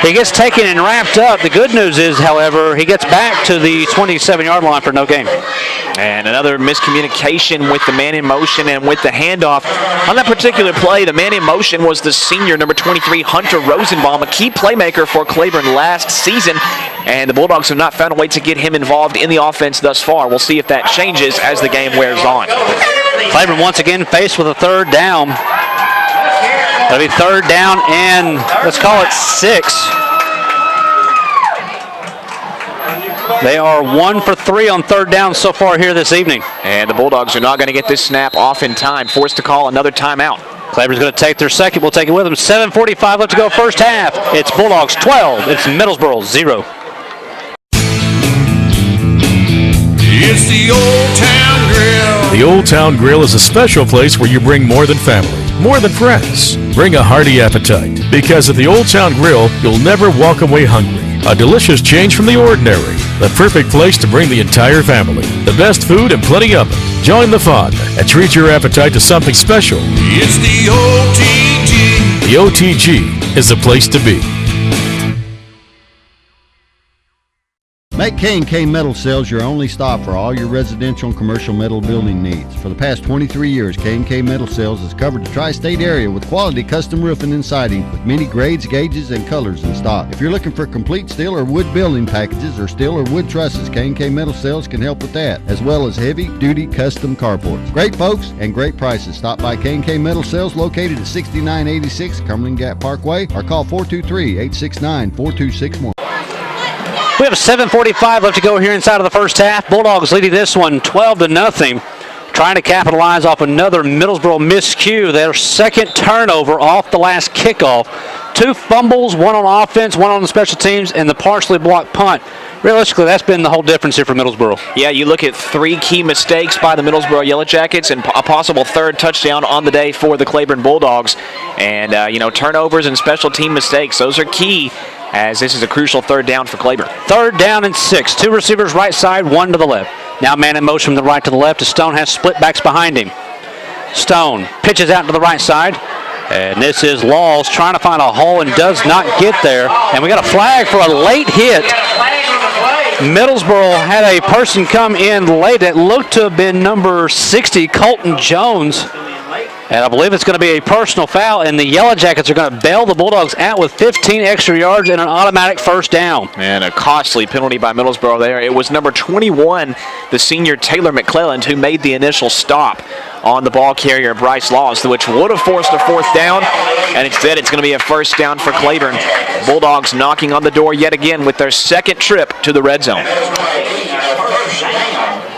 He gets taken and wrapped up. The good news is, however, he gets back to the 27-yard line for no gain. And another miscommunication with the man in motion and with the handoff. On that particular play, the man in motion was the senior, number 23, Hunter Rosenbaum, a key playmaker for Claiborne last season. And the Bulldogs have not found a way to get him involved in the offense thus far. We'll see if that changes as the game wears on. Claiborne once again faced with a third down. That'll be third down and let's call it 6. They are 1 for 3 on third down so far here this evening. And the Bulldogs are not going to get this snap off in time. Forced to call another timeout. Claiborne's going to take their second. We'll take it with them. 7:45 left to go first half. It's Bulldogs 12. It's Middlesboro 0. It's the Old Town Grill. The Old Town Grill is a special place where you bring more than family, more than friends. Bring a hearty appetite, because at the Old Town Grill, you'll never walk away hungry. A delicious change from the ordinary. The perfect place to bring the entire family. The best food and plenty of it. Join the fun and treat your appetite to something special. It's the OTG. The OTG is the place to be. Make K&K Metal Sales your only stop for all your residential and commercial metal building needs. For the past 23 years, K&K Metal Sales has covered the tri-state area with quality custom roofing and siding with many grades, gauges, and colors in stock. If you're looking for complete steel or wood building packages or steel or wood trusses, K&K Metal Sales can help with that, as well as heavy-duty custom carports. Great folks and great prices. Stop by K&K Metal Sales located at 6986 Cumberland Gap Parkway or call 423-869-4261. We have 7:45 left to go here inside of the first half. Bulldogs leading this one 12-0. Trying to capitalize off another Middlesboro miscue. Their second turnover off the last kickoff. 2 fumbles, one on offense, one on the special teams, and the partially blocked punt. Realistically, that's been the whole difference here for Middlesboro. Yeah, you look at 3 key mistakes by the Middlesboro Yellow Jackets and a possible third touchdown on the day for the Claiborne Bulldogs. And, turnovers and special team mistakes, those are key, as this is a crucial third down for Claiborne. Third down and 6. 2 receivers right side, 1 to the left. Now man in motion from the right to the left as Stone has split backs behind him. Stone pitches out to the right side. And this is Laws trying to find a hole and does not get there. And we got a flag for a late hit. Middlesboro had a person come in late that looked to have been number 60, Colton Jones. And I believe it's going to be a personal foul, and the Yellow Jackets are going to bail the Bulldogs out with 15 extra yards and an automatic first down. And a costly penalty by Middlesboro there. It was number 21, the senior Taylor McClelland, who made the initial stop on the ball carrier, Bryce Laws, which would have forced a fourth down, and instead it's going to be a first down for Claiborne. Bulldogs knocking on the door yet again with their second trip to the red zone.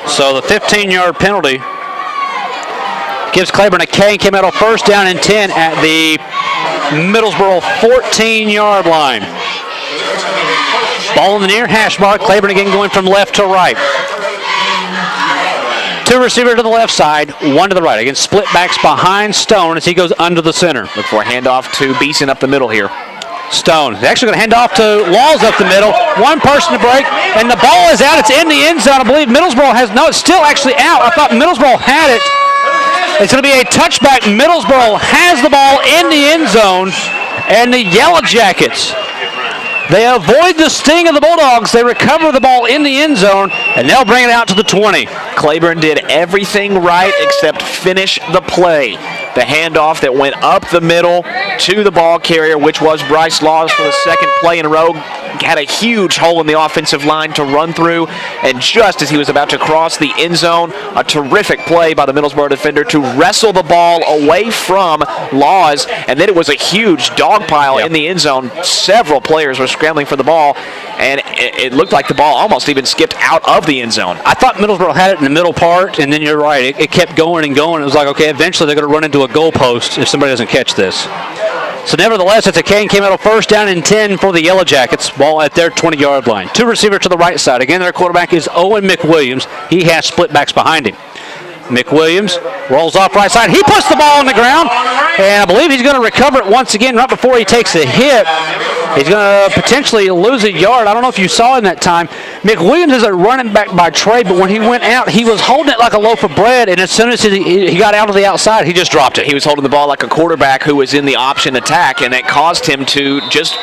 So the 15-yard penalty gives Claiborne a K&K Metal first down and 10 at the Middlesboro 14-yard line. Ball in the near hash mark. Claiborne again going from left to right. 2 receivers to the left side, 1 to the right. Again, split backs behind Stone as he goes under the center. Look for a handoff to Beeson up the middle here. Stone is actually going to hand off to Laws up the middle. 1 person to break, and the ball is out. It's in the end zone. I believe Middlesboro has, no, it's still actually out. I thought Middlesboro had it. It's going to be a touchback. Middlesboro has the ball in the end zone, and the Yellow Jackets, they avoid the sting of the Bulldogs. They recover the ball in the end zone, and they'll bring it out to the 20. Claiborne did everything right except finish the play. The handoff that went up the middle to the ball carrier, which was Bryce Laws for the second play in a row. Had a huge hole in the offensive line to run through, and just as he was about to cross the end zone, a terrific play by the Middlesboro defender to wrestle the ball away from Laws, and then it was a huge dog pile in the end zone. Several players were scrambling for the ball, and it looked like the ball almost even skipped out of the end zone. I thought Middlesboro had it in the middle part, and then you're right. It kept going and going. It was like, okay, eventually they're going to run into a goalpost if somebody doesn't catch this. So nevertheless, it's a Kane came out of first down and 10 for the Yellow Jackets. Ball at their 20-yard line. Two receivers to the right side. Again, their quarterback is Owen McWilliams. He has split backs behind him. McWilliams rolls off right side. He puts the ball on the ground, and I believe he's going to recover it once again right before he takes a hit. He's going to potentially lose a yard. I don't know if you saw him that time. McWilliams is a running back by trade, but when he went out, he was holding it like a loaf of bread, and as soon as he got out of the outside, he just dropped it. He was holding the ball like a quarterback who was in the option attack, and it caused him to just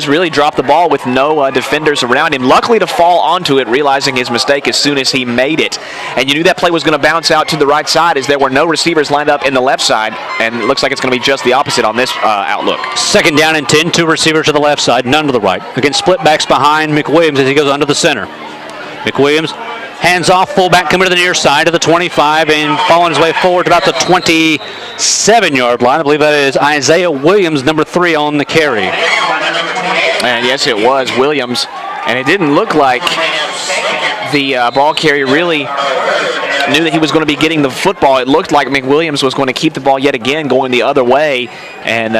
really drop the ball with no defenders around him. Luckily to fall onto it, realizing his mistake as soon as he made it. And you knew that play was going to bounce out to the right side as there were no receivers lined up in the left side, and it looks like it's going to be just the opposite on this outlook. Second down and 10, two receivers to the left side, none to the right. Again, split backs behind McWilliams as he goes under the center. McWilliams hands off, fullback coming to the near side to the 25 and following his way forward to about the 27-yard line. I believe that is Isaiah Williams, number 3 on the carry. And yes, it was Williams, and it didn't look like the ball carrier really knew that he was going to be getting the football. It looked like McWilliams was going to keep the ball yet again going the other way, and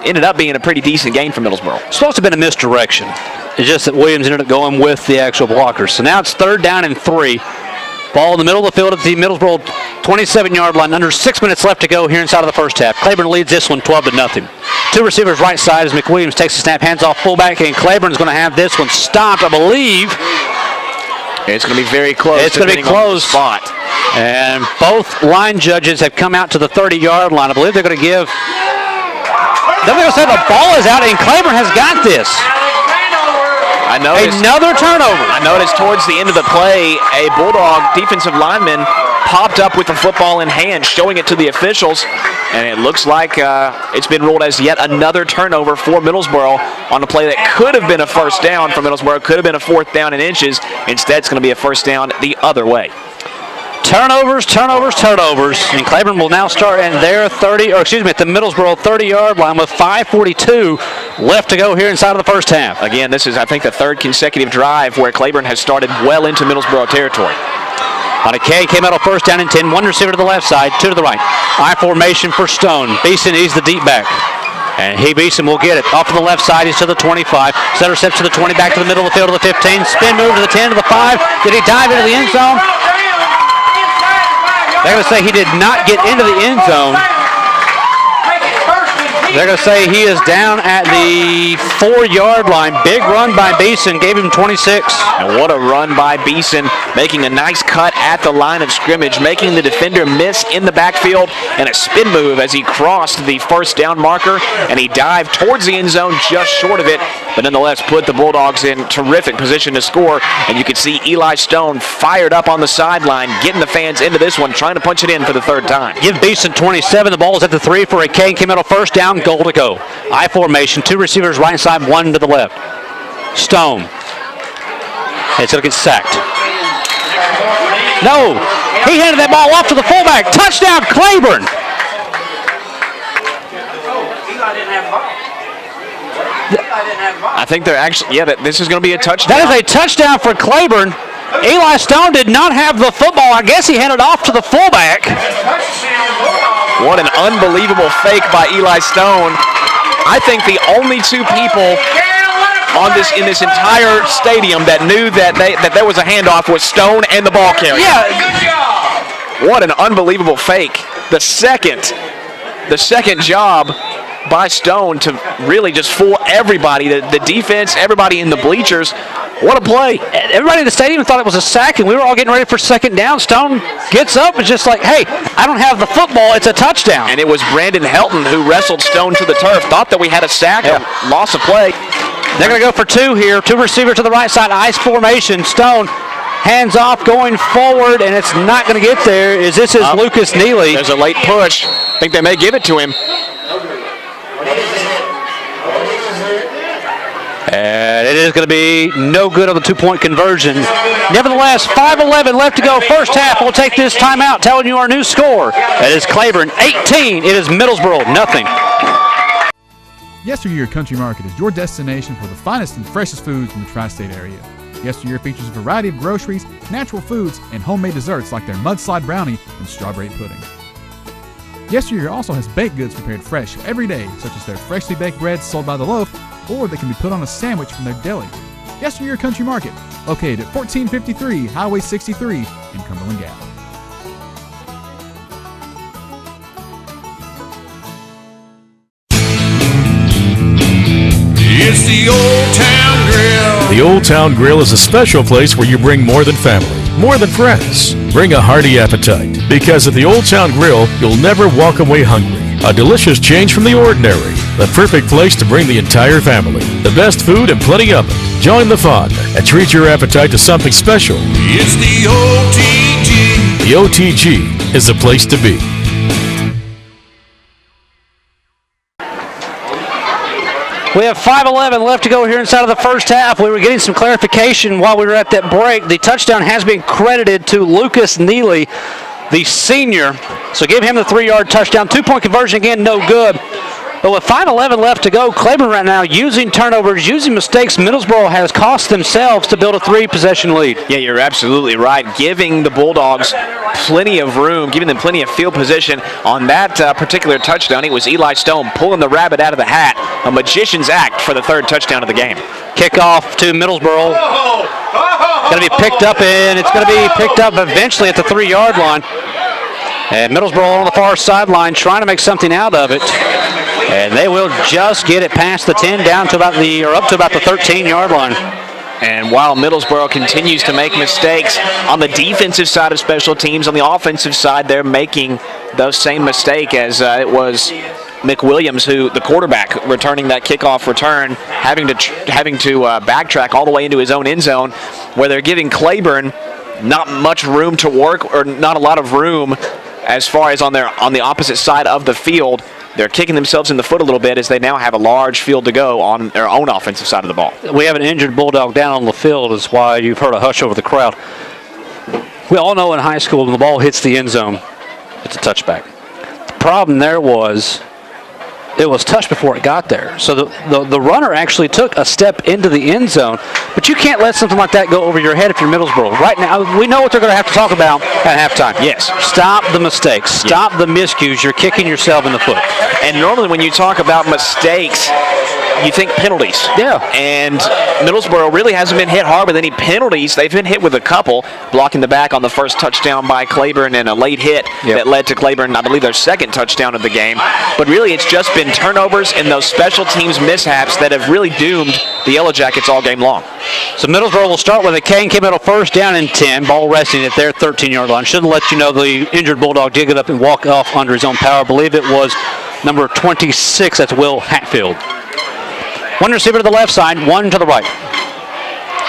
ended up being a pretty decent gain for Middlesboro. It's supposed to have been a misdirection. It's just that Williams ended up going with the actual blockers. So now it's third down and 3. Ball in the middle of the field at the Middlesboro 27-yard line. Under 6 minutes left to go here inside of the first half. Claiborne leads this one 12-0. Two receivers right side as McWilliams takes the snap, hands off fullback, and Claiborne's going to have this one stopped, I believe. It's going to be very close. It's going to be close. Spot. And both line judges have come out to the 30-yard line. I believe they're going to give. They're going to say the ball is out, and Claiborne has got this. I noticed another turnover. I noticed towards the end of the play, a Bulldog defensive lineman popped up with the football in hand, showing it to the officials, and it looks like it's been ruled as yet another turnover for Middlesboro on a play that could have been a first down for Middlesboro, could have been a fourth down in inches. Instead, it's going to be a first down the other way. Turnovers, and Claiborne will now start at their at the Middlesboro 30-yard line with 5:42 left to go here inside of the first half. Again, this is, I think, the third consecutive drive where Claiborne has started well into Middlesboro territory. On a K, came out of first down and 10, one receiver to the left side, two to the right. I formation for Stone. Beeson is the deep back. And Beeson will get it. Off to the left side, he's to the 25. Center steps to the 20, back to the middle of the field to the 15. Spin move to the 10 to the 5. Did he dive into the end zone? They're going to say he did not get into the end zone. They're going to say he is down at the 4-yard line. Big run by Beeson, gave him 26. And what a run by Beeson, making a nice cut at the line of scrimmage, making the defender miss in the backfield, and a spin move as he crossed the first down marker, and he dived towards the end zone just short of it, but nonetheless put the Bulldogs in terrific position to score. And you can see Eli Stone fired up on the sideline, getting the fans into this one, trying to punch it in for the third time. Give Beeson 27. The ball is at the 3 for a K. Came out of first down, goal to go. I formation, two receivers right side, one to the left. Stone. It's going to get sacked. No, he handed that ball off to the fullback. Touchdown, Claiborne. I think they're actually, this is going to be a touchdown. That is a touchdown for Claiborne. Eli Stone did not have the football. I guess he handed off to the fullback. What an unbelievable fake by Eli Stone. I think the only two people in this entire stadium that knew that there was a handoff was Stone and the ball carrier. Yeah. What an unbelievable fake. The second job by Stone to really just fool everybody, the defense, everybody in the bleachers. What a play. Everybody in the stadium thought it was a sack, and we were all getting ready for second down. Stone gets up and just like, hey, I don't have the football. It's a touchdown. And it was Brandon Helton who wrestled Stone to the turf, thought that we had a sack, loss of play. They're going to go for two here. Two receivers to the right side, ice formation. Stone hands off, going forward, and it's not going to get there. This is Lucas Neely. There's a late push. think they may give it to him. And it is going to be no good on the two-point conversion. Nevertheless, 5:11 left to go. First half. We'll take this timeout, telling you our new score. That is Claiborne 18. It is Middlesboro nothing. Yesteryear Country Market is your destination for the finest and freshest foods in the tri-state area. Yesteryear features a variety of groceries, natural foods, and homemade desserts like their mudslide brownie and strawberry pudding. Yesteryear also has baked goods prepared fresh every day, such as their freshly baked breads sold by the loaf, or they can be put on a sandwich from their deli. Yesteryear Country Market, located at 1453 Highway 63 in Cumberland Gap. It's the Old Town Grill. The Old Town Grill is a special place where you bring more than family, more than friends. Bring a hearty appetite, because at the Old Town Grill, you'll never walk away hungry. A delicious change from the ordinary. The perfect place to bring the entire family. The best food and plenty of it. Join the fun and treat your appetite to something special. It's the OTG. The OTG is the place to be. We have 5:11 left to go here inside of the first half. We were getting some clarification while we were at that break. The touchdown has been credited to Lucas Neely, the senior. So give him the 3-yard touchdown. Two-point conversion again, no good. But with 5:11 left to go, Claiborne right now using turnovers, using mistakes Middlesboro has cost themselves to build a 3-possession lead. Yeah, you're absolutely right. Giving the Bulldogs plenty of room, giving them plenty of field position on that particular touchdown. It was Eli Stone pulling the rabbit out of the hat. A magician's act for the 3rd touchdown of the game. Kickoff to Middlesboro. Going to be picked up, and it's going to be picked up eventually at the 3-yard line. And Middlesboro on the far sideline trying to make something out of it. And they will just get it past the 10 down to about the, or up to about the 13-yard line. And while Middlesboro continues to make mistakes on the defensive side of special teams, on the offensive side, they're making those same mistake as it was McWilliams, who the quarterback returning that kickoff return, having to backtrack all the way into his own end zone, where they're giving Claiborne not much room to work, or not a lot of room as far as on the opposite side of the field. They're kicking themselves in the foot a little bit as they now have a large field to go on their own offensive side of the ball. We have an injured Bulldog down on the field, is why you've heard a hush over the crowd. We all know in high school when the ball hits the end zone, it's a touchback. The problem there was it was touched before it got there. So the runner actually took a step into the end zone, but you can't let something like that go over your head if you're Middlesboro. Right now, we know what they're going to have to talk about at halftime. Yes. Stop the mistakes. Stop the miscues. You're kicking yourself in the foot. And normally when you talk about mistakes, you think penalties. Yeah. And Middlesboro really hasn't been hit hard with any penalties. They've been hit with a couple, blocking the back on the first touchdown by Claiborne and a late hit that led to Claiborne, I believe, their 2nd touchdown of the game. But really, it's just been turnovers and those special teams mishaps that have really doomed the Yellow Jackets all game long. So Middlesboro will start with a Kane came out of 1st down and 10, ball resting at their 13-yard line. Shouldn't let you know the injured Bulldog did get up and walk off under his own power. I believe it was number 26, that's Will Hatfield. One receiver to the left side, one to the right.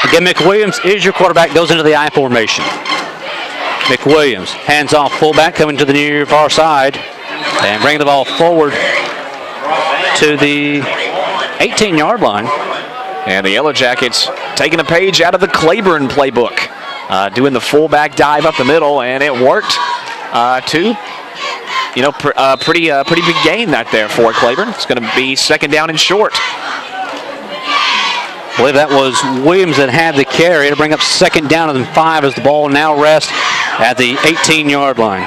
Again, McWilliams is your quarterback, goes into the I formation. McWilliams, hands off fullback, coming to the near far side, and bringing the ball forward to the 18-yard line. And the Yellow Jackets taking a page out of the Claiborne playbook, doing the fullback dive up the middle, and it worked pretty big gain that there for Claiborne. It's going to be 2nd down and short. I believe that was Williams that had the carry to bring up 2nd down and 5 as the ball now rests at the 18-yard line.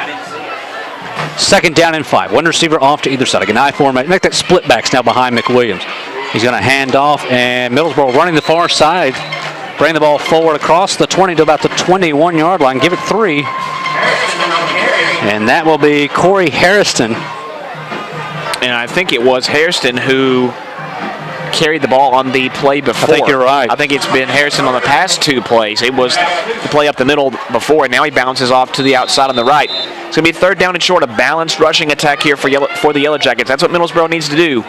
2nd down and 5. One receiver off to either side. Again, I formation. Make that split backs now behind McWilliams. He's going to hand off, and Middlesboro running the far side. Bring the ball forward across the 20 to about the 21-yard line. Give it 3. And that will be Corey Harrison. And I think it was Harrison who carried the ball on the play before. I think you're right. I think it's been Harrison on the past 2 plays. It was the play up the middle before, and now he bounces off to the outside on the right. It's going to be 3rd down and short, a balanced rushing attack here for the Yellow Jackets. That's what Middlesboro needs to do.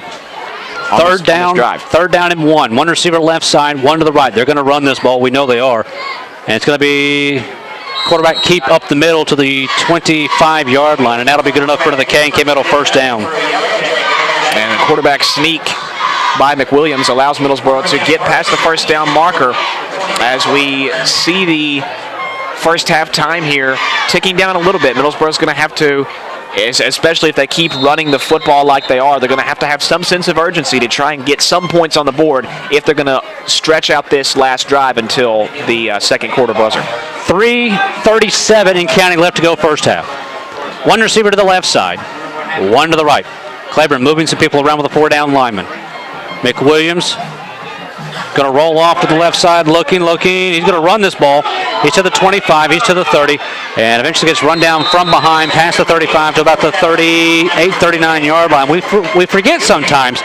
Third down and 1. One receiver left side, one to the right. They're going to run this ball. We know they are. And it's going to be Quarterback keep up the middle to the 25-yard line, and that'll be good enough for the K&K Middle first down. And a quarterback sneak by McWilliams allows Middlesboro to get past the first down marker as we see the first half time here ticking down a little bit. Middlesboro's going to have to, especially if they keep running the football like they are, they're going to have some sense of urgency to try and get some points on the board if they're going to stretch out this last drive until the second quarter buzzer. 3:37 in counting left to go first half. One receiver to the left side, one to the right. Claiborne moving some people around with a 4-down lineman. McWilliams going to roll off to the left side, looking. He's going to run this ball. He's to the 25, he's to the 30, and eventually gets run down from behind past the 35 to about the 38, 39-yard line. We forget sometimes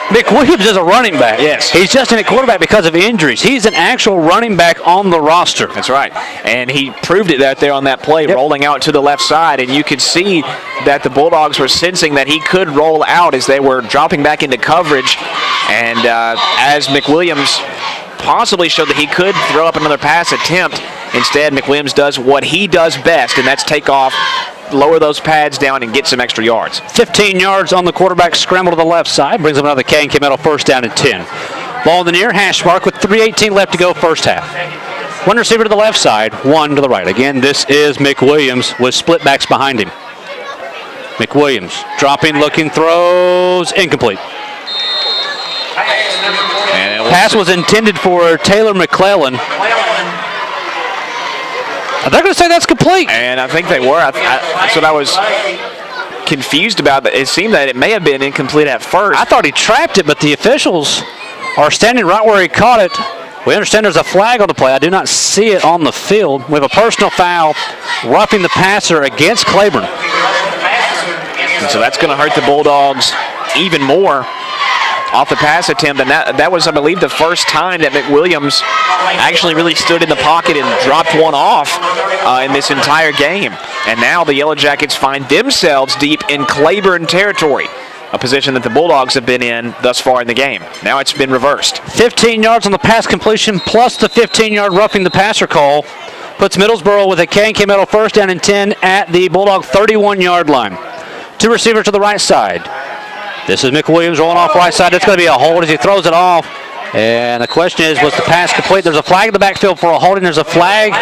McWilliams is a running back. Yes. He's just in at quarterback because of injuries. He's an actual running back on the roster. That's right. And he proved it out there on that play, rolling out to the left side. And you could see that the Bulldogs were sensing that he could roll out as they were dropping back into coverage. And as McWilliams possibly showed that he could throw up another pass attempt, instead McWilliams does what he does best, and that's take off, lower those pads down, and get some extra yards. 15 yards on the quarterback scramble to the left side. Brings up another K&K Middle first down and 10. Ball in the near hash mark with 3:18 left to go first half. One receiver to the left side, one to the right. Again, this is McWilliams with split backs behind him. McWilliams dropping, looking, throws, incomplete. Pass was intended for Taylor McClellan. They're going to say that's complete. And I think they were. That's what I was confused about. It seemed that it may have been incomplete at first. I thought he trapped it, but the officials are standing right where he caught it. We understand there's a flag on the play. I do not see it on the field. We have a personal foul, roughing the passer against Claiborne. And so that's going to hurt the Bulldogs even more off the pass attempt, and that was, I believe, the first time that McWilliams actually really stood in the pocket and dropped one off in this entire game. And now the Yellow Jackets find themselves deep in Claiborne territory, a position that the Bulldogs have been in thus far in the game. Now it's been reversed. 15 yards on the pass completion plus the 15-yard roughing the passer call puts Middlesboro with a K&K Middle first down and 10 at the Bulldog 31-yard line. Two receivers to the right side. This is McWilliams rolling off right side. It's going to be a hold as he throws it off. And the question is, was the pass complete? There's a flag in the backfield for a holding. There's a flag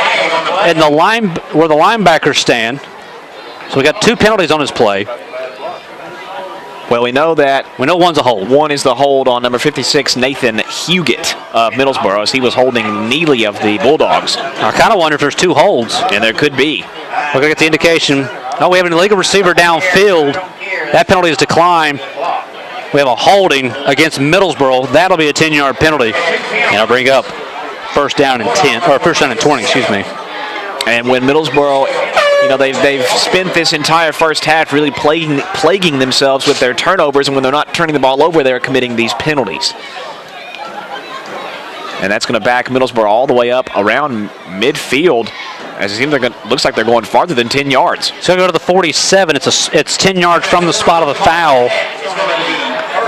in the line where the linebackers stand. So we got two penalties on this play. Well, we know one's a hold. One is the hold on number 56, Nathan Huguet of Middlesboro, as he was holding Neely of the Bulldogs. I kind of wonder if there's two holds. And there could be. We're going to get the indication. Oh, we have an illegal receiver downfield. That penalty is declined. We have a holding against Middlesboro. That'll be a 10-yard penalty. And I'll bring up first down and 20, excuse me. And when Middlesboro, they've spent this entire first half really plaguing themselves with their turnovers, and when they're not turning the ball over, they're committing these penalties. And that's going to back Middlesboro all the way up around midfield, as it seems looks like they're going farther than 10 yards. So go to the 47. It's 10 yards from the spot of the foul.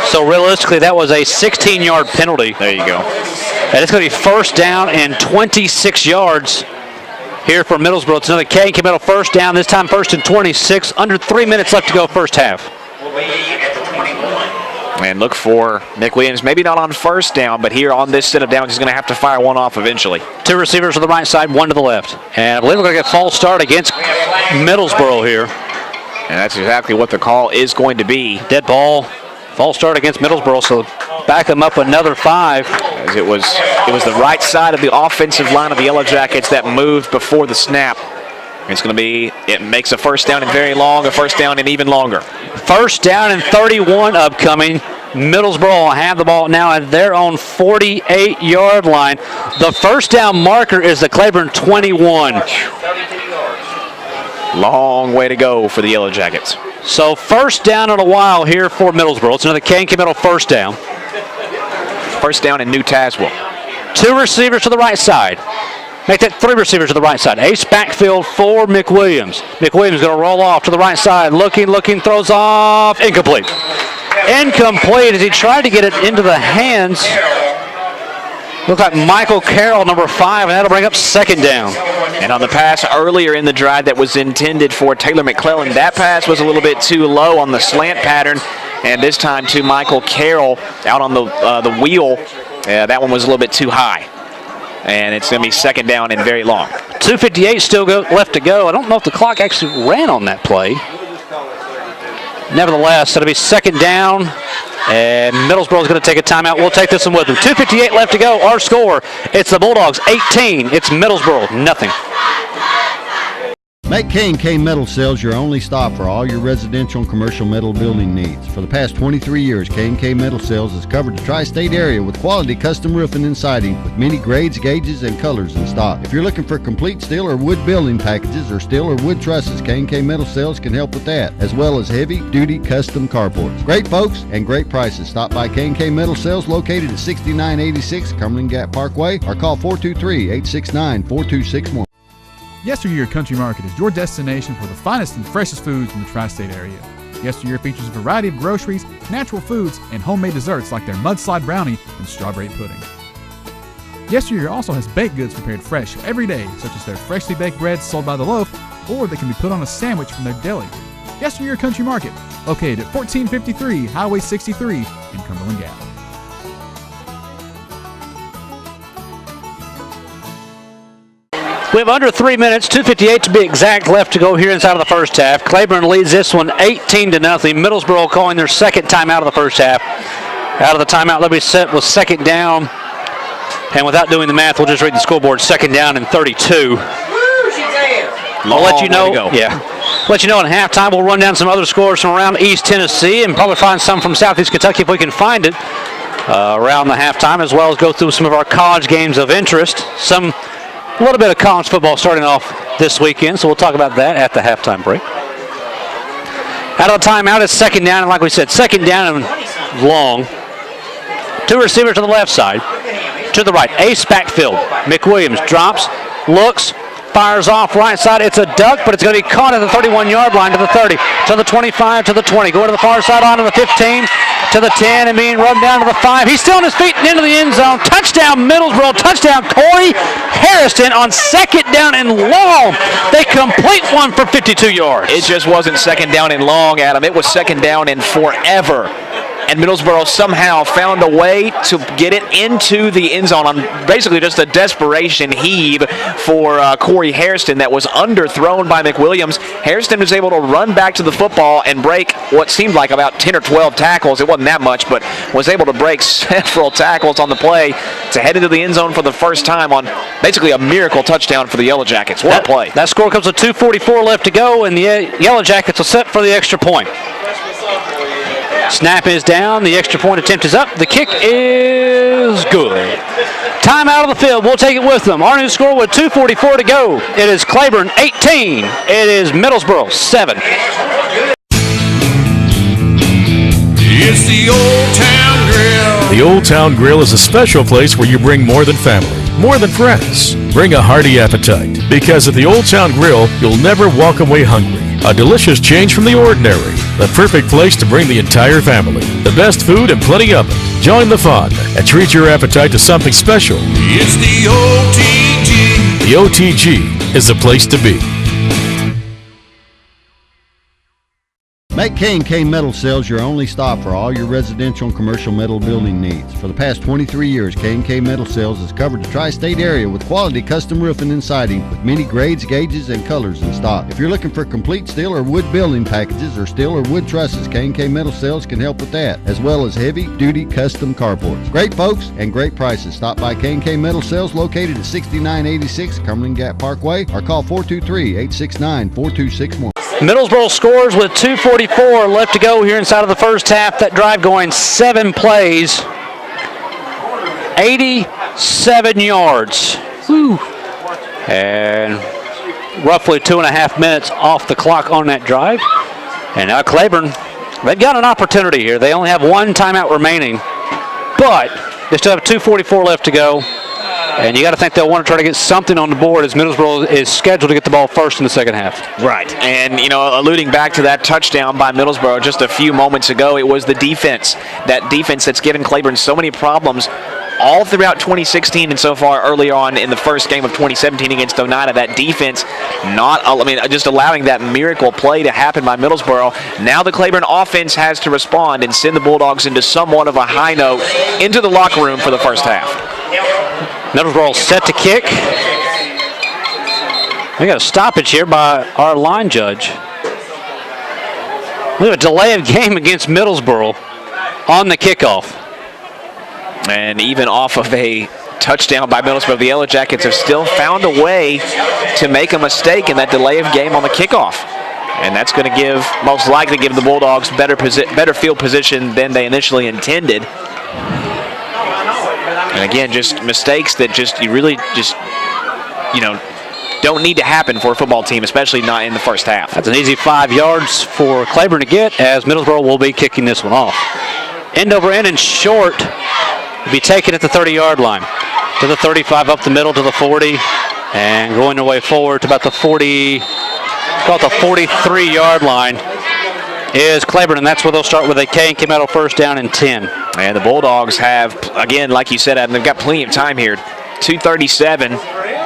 So realistically, that was a 16-yard penalty. There you go. And it's going to be first down and 26 yards here for Middlesboro. It's another K&K Middle first down, this time first and 26. Under 3 minutes left to go first half. And look for McWilliams, maybe not on first down, but here on this set of downs, he's going to have to fire one off eventually. Two receivers to the right side, one to the left. And I believe we're going to get false start against Middlesboro here. And that's exactly what the call is going to be. Dead ball, false start against Middlesboro, so back them up another 5. As it was the right side of the offensive line of the Yellow Jackets that moved before the snap. It's going to be, it makes a first down and very long, a first down and even longer. First down and 31 upcoming. Middlesboro will have the ball now at their own 48-yard line. The first down marker is the Claiborne 21. Long way to go for the Yellow Jackets. So first down in a while here for Middlesboro. It's another K&K Middle first down. First down in New Tazewell. Two receivers to the right side. Make that three receivers to the right side. Ace backfield for McWilliams. McWilliams going to roll off to the right side. Looking, throws off. Incomplete. Incomplete as he tried to get it into the hands Looks like Michael Carroll, number 5, and that'll bring up second down. And on the pass earlier in the drive that was intended for Taylor McClellan, that pass was a little bit too low on the slant pattern. And this time to Michael Carroll out on the wheel. That one was a little bit too high. And it's going to be second down and very long. 2:58 still left to go. I don't know if the clock actually ran on that play. Nevertheless, it'll be second down. And Middlesboro is going to take a timeout. We'll take this one with them. 2:58 left to go. Our score, it's the Bulldogs 18. It's Middlesboro nothing. Make K&K Metal Sales your only stop for all your residential and commercial metal building needs. For the past 23 years, K&K Metal Sales has covered the tri-state area with quality custom roofing and siding with many grades, gauges, and colors in stock. If you're looking for complete steel or wood building packages or steel or wood trusses, K&K Metal Sales can help with that, as well as heavy-duty custom carports. Great folks and great prices. Stop by K&K Metal Sales located at 6986 Cumberland Gap Parkway or call 423-869-4261. Yesteryear Country Market is your destination for the finest and freshest foods in the tri-state area. Yesteryear features a variety of groceries, natural foods, and homemade desserts like their mudslide brownie and strawberry pudding. Yesteryear also has baked goods prepared fresh every day, such as their freshly baked breads sold by the loaf, or they can be put on a sandwich from their deli. Yesteryear Country Market, located at 1453 Highway 63 in Cumberland Gap. We have under 3 minutes, 2:58 to be exact, left to go here inside of the first half. Claiborne leads this one 18-0. Middlesboro calling their second timeout of the first half. Out of the timeout, they'll be set with second down. And without doing the math, we'll just read the scoreboard. Second down and 32. I'll let you know. Yeah. Let you know in halftime. We'll run down some other scores from around East Tennessee and probably find some from Southeast Kentucky if we can find it around the halftime, as well as go through some of our college games of interest. A little bit of college football starting off this weekend, so we'll talk about that at the halftime break. Out of the timeout, it's second down, and like we said, second down and long. 2 receivers to the left side. To the right, ace backfield. McWilliams drops, looks, fires off right side. It's a duck, but it's going to be caught at the 31-yard line, to the 30, to the 25, to the 20. Going to the far side, on to the 15, to the 10, and being run down to the 5. He's still on his feet and into the end zone. Touchdown, Middlesboro. Touchdown, Corey Harrison on second down and long. They complete one for 52 yards. It just wasn't second down and long, Adam. It was second down and forever. And Middlesboro somehow found a way to get it into the end zone on basically just a desperation heave for Corey Hairston that was underthrown by McWilliams. Hairston was able to run back to the football and break what seemed like about 10 or 12 tackles. It wasn't that much, but was able to break several tackles on the play to head into the end zone for the first time on basically a miracle touchdown for the Yellow Jackets. What a play. That score comes with 2:44 left to go, and the Yellow Jackets will set for the extra point. Snap is down. The extra point attempt is up. The kick is good. Time out of the field. We'll take it with them. Our new score with 2:44 to go. It is Claiborne 18. It is Middlesboro 7. It's the Old Town Grill. The Old Town Grill is a special place where you bring more than family, more than friends. Bring a hearty appetite, because at the Old Town Grill, you'll never walk away hungry. A delicious change from the ordinary. The perfect place to bring the entire family. The best food and plenty of it. Join the fun and treat your appetite to something special. It's the OTG. The OTG is the place to be. Make K&K Metal Sales your only stop for all your residential and commercial metal building needs. For the past 23 years, K&K Metal Sales has covered the tri-state area with quality custom roofing and siding with many grades, gauges, and colors in stock. If you're looking for complete steel or wood building packages or steel or wood trusses, K&K Metal Sales can help with that, as well as heavy-duty custom carports. Great folks and great prices. Stop by K&K Metal Sales located at 6986 Cumberland Gap Parkway or call 423-869-4261. Middlesboro scores with 2:44 left to go here inside of the first half. That drive going 7 plays, 87 yards. Whew. And roughly 2.5 minutes off the clock on that drive. And now Claiborne, they've got an opportunity here. They only have 1 timeout remaining, but they still have 2:44 left to go. And you got to think they'll want to try to get something on the board as Middlesboro is scheduled to get the ball first in the second half. Right. And, you know, alluding back to that touchdown by Middlesboro just a few moments ago, it was the defense. That defense that's given Claiborne so many problems all throughout 2016 and so far early on in the first game of 2017 against Oneida. That defense just allowing that miracle play to happen by Middlesboro. Now the Claiborne offense has to respond and send the Bulldogs into somewhat of a high note into the locker room for the first half. Middlesboro set to kick. We got a stoppage here by our line judge. We have a delay of game against Middlesboro on the kickoff. And even off of a touchdown by Middlesboro, the Yellow Jackets have still found a way to make a mistake in that delay of game on the kickoff. And that's going to most likely give the Bulldogs better field position than they initially intended. And again, just mistakes that don't need to happen for a football team, especially not in the first half. That's an easy 5 yards for Claiborne to get, as Middlesboro will be kicking this one off. End over end and short will be taken at the 30-yard line. To the 35, up the middle to the 40, and going their way forward to about the 43-yard line is Claiborne, and that's where they'll start with a K metal first down and 10. And the Bulldogs have, again, like you said, Adam, they've got plenty of time here. 2:37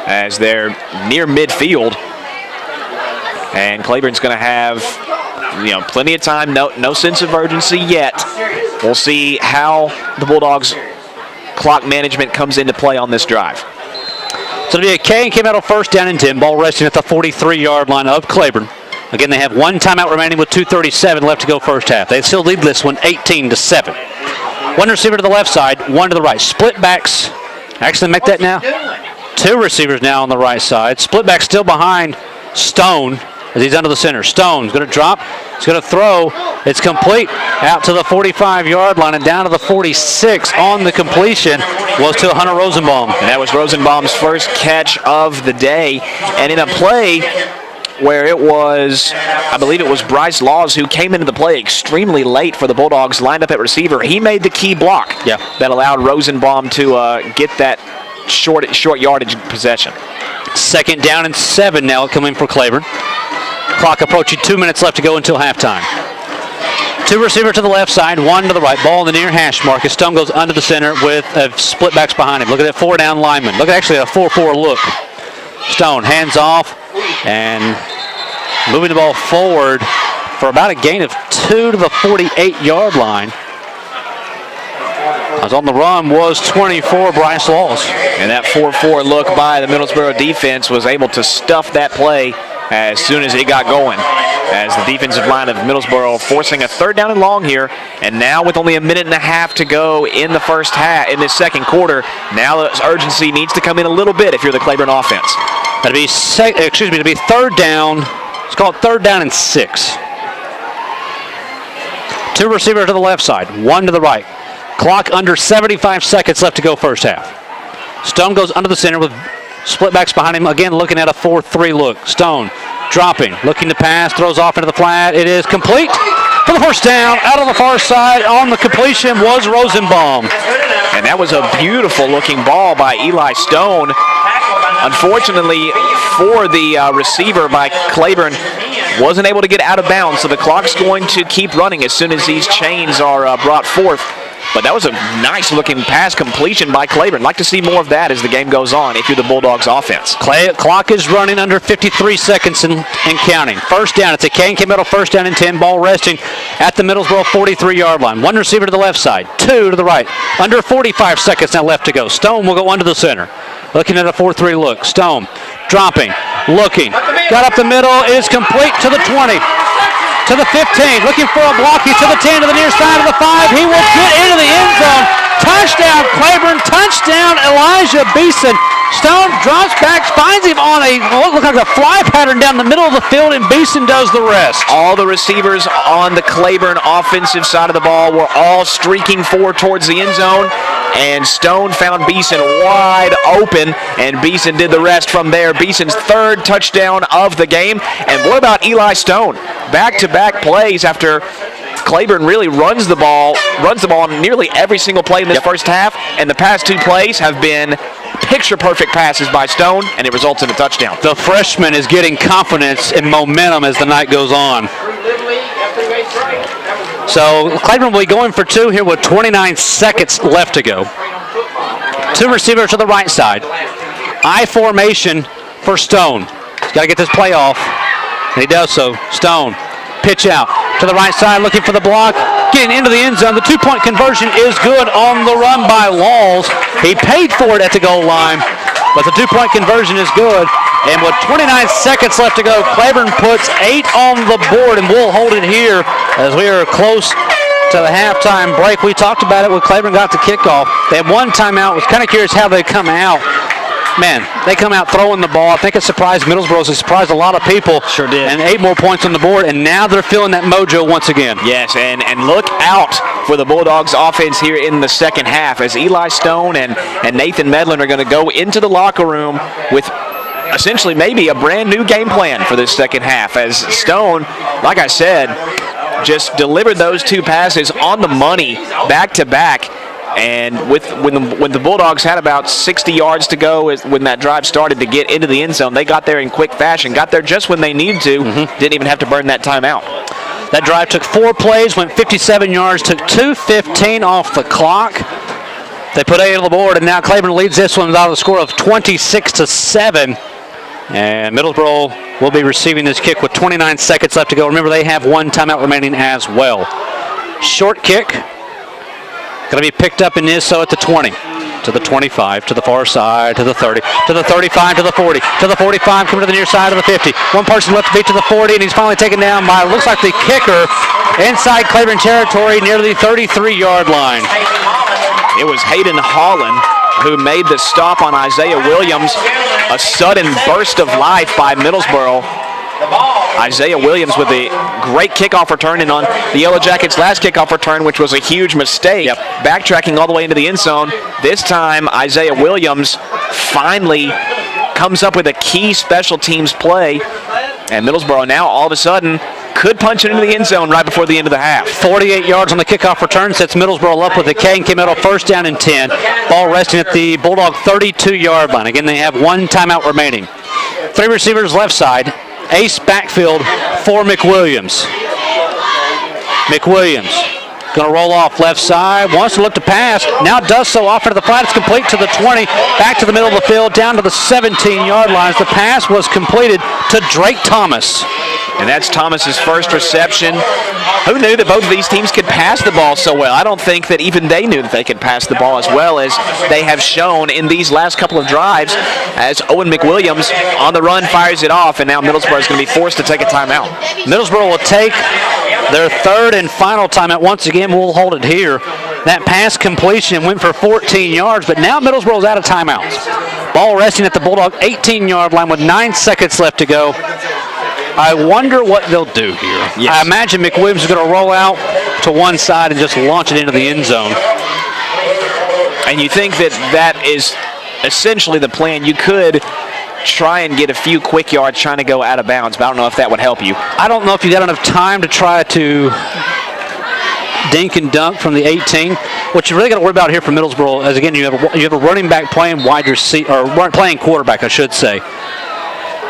as they're near midfield. And Claiborne's going to have, plenty of time. No sense of urgency yet. We'll see how the Bulldogs' clock management comes into play on this drive. So it'll be a K metal first down and 10. Ball resting at the 43-yard line of Claiborne. Again, they have one timeout remaining with 2:37 left to go first half. They still lead this one 18-7. One receiver to the left side, one to the right. Split backs. Actually make that now. Two receivers now on the right side. Split back still behind Stone as he's under the center. Stone's going to drop. He's going to throw. It's complete out to the 45-yard line and down to the 46 on the completion was to Hunter Rosenbaum. And that was Rosenbaum's first catch of the day. And in a play where it was, I believe it was Bryce Laws who came into the play extremely late for the Bulldogs, lined up at receiver. He made the key block that allowed Rosenbaum to get that short yardage possession. Second down and 7 now coming for Claiborne. Clock approaching 2 minutes left to go until halftime. Two receiver to the left side, one to the right. Ball in the near hash mark as Stone goes under the center with split backs behind him. Look at that 4-down lineman. Look at actually a 4-4 look. Stone hands off and moving the ball forward for about a gain of 2 to the 48-yard line. As on the run was 24, Bryce Laws. And that 4-4 look by the Middlesboro defense was able to stuff that play as soon as it got going. As the defensive line of Middlesboro forcing a third down and long here. And now with only a minute and a half to go in the first half, in this second quarter, now the urgency needs to come in a little bit if you're the Claiborne offense. That'll be third down. Let's call it third down and 6. Two receivers to the left side, one to the right. Clock under 75 seconds left to go first half. Stone goes under the center with split backs behind him. Again, looking at a 4-3 look. Stone dropping, looking to pass, throws off into the flat. It is complete for the first down. Out of the far side on the completion was Rosenbaum. And that was a beautiful looking ball by Eli Stone. Unfortunately for the receiver by Claiborne, wasn't able to get out of bounds, so the clock's going to keep running as soon as these chains are brought forth. But that was a nice-looking pass completion by Claiborne. Like to see more of that as the game goes on if you're the Bulldogs offense. Clock is running under 53 seconds and counting. First down. It's a K metal first down and 10. Ball resting at the Middlesboro 43-yard line. One receiver to the left side. Two to the right. Under 45 seconds now left to go. Stone will go under the center. Looking at a 4-3 look. Stone dropping, looking. Got up the middle. Is complete to the 20. To the 15, looking for a block. He's to the 10, to the near side of the 5. He will get into the end zone. Touchdown, Claiborne. Touchdown, Elijah Beeson. Stone drops back, finds him on what looks like a fly pattern down the middle of the field, and Beeson does the rest. All the receivers on the Claiborne offensive side of the ball were all streaking forward towards the end zone, and Stone found Beeson wide open, and Beeson did the rest from there. Beeson's third touchdown of the game. And what about Eli Stone? Back-to-back plays after Claiborne really runs the ball on nearly every single play in this first half, and the past two plays have been picture-perfect passes by Stone, and it results in a touchdown. The freshman is getting confidence and momentum as the night goes on. So Claiborne will be going for two here with 29 seconds left to go. Two receivers to the right side. I formation for Stone. He's got to get this play off, and he does so. Stone, pitch out to the right side, looking for the block, getting into the end zone. The two-point conversion is good on the run by Walls. He paid for it at the goal line, but the two-point conversion is good. And with 29 seconds left to go, Claiborne puts 8 on the board, and we'll hold it here as we are close to the halftime break. We talked about it when Claiborne got the kickoff. They had one timeout. Was kind of curious how they come out. Man, they come out throwing the ball. I think it surprised Middlesboro. It surprised a lot of people. Sure did. And 8 more points on the board, and now they're feeling that mojo once again. Yes, and look out for the Bulldogs offense here in the second half as Eli Stone and Nathan Medlin are going to go into the locker room with essentially maybe a brand new game plan for this second half, as Stone, like I said, just delivered those 2 passes on the money back to back. And when the Bulldogs had about 60 yards to go when that drive started to get into the end zone, they got there in quick fashion, got there just when they needed to, didn't even have to burn that timeout. That drive took 4 plays, went 57 yards, took 2:15 off the clock. They put 8 on the board, and now Claiborne leads this one without a score of 26-7. And Middlesboro will be receiving this kick with 29 seconds left to go. Remember, they have 1 timeout remaining as well. Short kick. Going to be picked up and is so at the 20, to the 25, to the far side, to the 30, to the 35, to the 40, to the 45, coming to the near side of the 50. One person left to beat to the 40, and he's finally taken down by, looks like the kicker, inside Claiborne territory near the 33-yard line. It was Hayden Holland who made the stop on Isaiah Williams. A sudden burst of life by Middlesboro. Isaiah Williams with a great kickoff return, and on the Yellow Jackets' last kickoff return, which was a huge mistake, backtracking all the way into the end zone. This time, Isaiah Williams finally comes up with a key special teams play, and Middlesboro now all of a sudden could punch it into the end zone right before the end of the half. 48 yards on the kickoff return sets Middlesboro up with a K and came out on first down and 10. Ball resting at the Bulldog 32-yard line. Again, they have 1 timeout remaining. 3 receivers left side. Ace backfield for McWilliams. McWilliams going to roll off left side. Wants to look to pass. Now does so off into the flat. It's complete to the 20. Back to the middle of the field. Down to the 17-yard line. The pass was completed to Drake Thomas. And that's Thomas's first reception. Who knew that both of these teams could pass the ball so well? I don't think that even they knew that they could pass the ball as well as they have shown in these last couple of drives, as Owen McWilliams on the run fires it off, and now Middlesboro is going to be forced to take a timeout. Middlesboro will take their 3rd and final timeout. Once again, we'll hold it here. That pass completion went for 14 yards, but now Middlesboro's out of timeouts. Ball resting at the Bulldog 18-yard line with 9 seconds left to go. I wonder what they'll do here. Yes. I imagine McWilliams is going to roll out to one side and just launch it into the end zone. And you think that is essentially the plan. You could try and get a few quick yards trying to go out of bounds, but I don't know if that would help you. I don't know if you got enough time to try to dink and dunk from the 18. What you really got to worry about here for Middlesboro is, again, you have a running back playing wide receiver, or playing quarterback, I should say.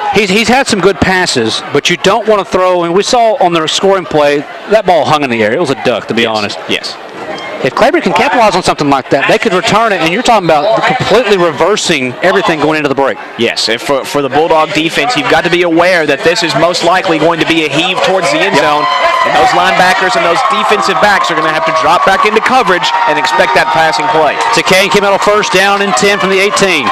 He's had some good passes, but you don't want to throw, and we saw on the scoring play, that ball hung in the air. It was a duck, to be honest. Yes. If Claiborne can capitalize on something like that, they could return it, and you're talking about completely reversing everything going into the break. Yes, and for the Bulldog defense, you've got to be aware that this is most likely going to be a heave towards the end zone, and those linebackers and those defensive backs are going to have to drop back into coverage and expect that passing play. Takane came out of first down and 10 from the 18.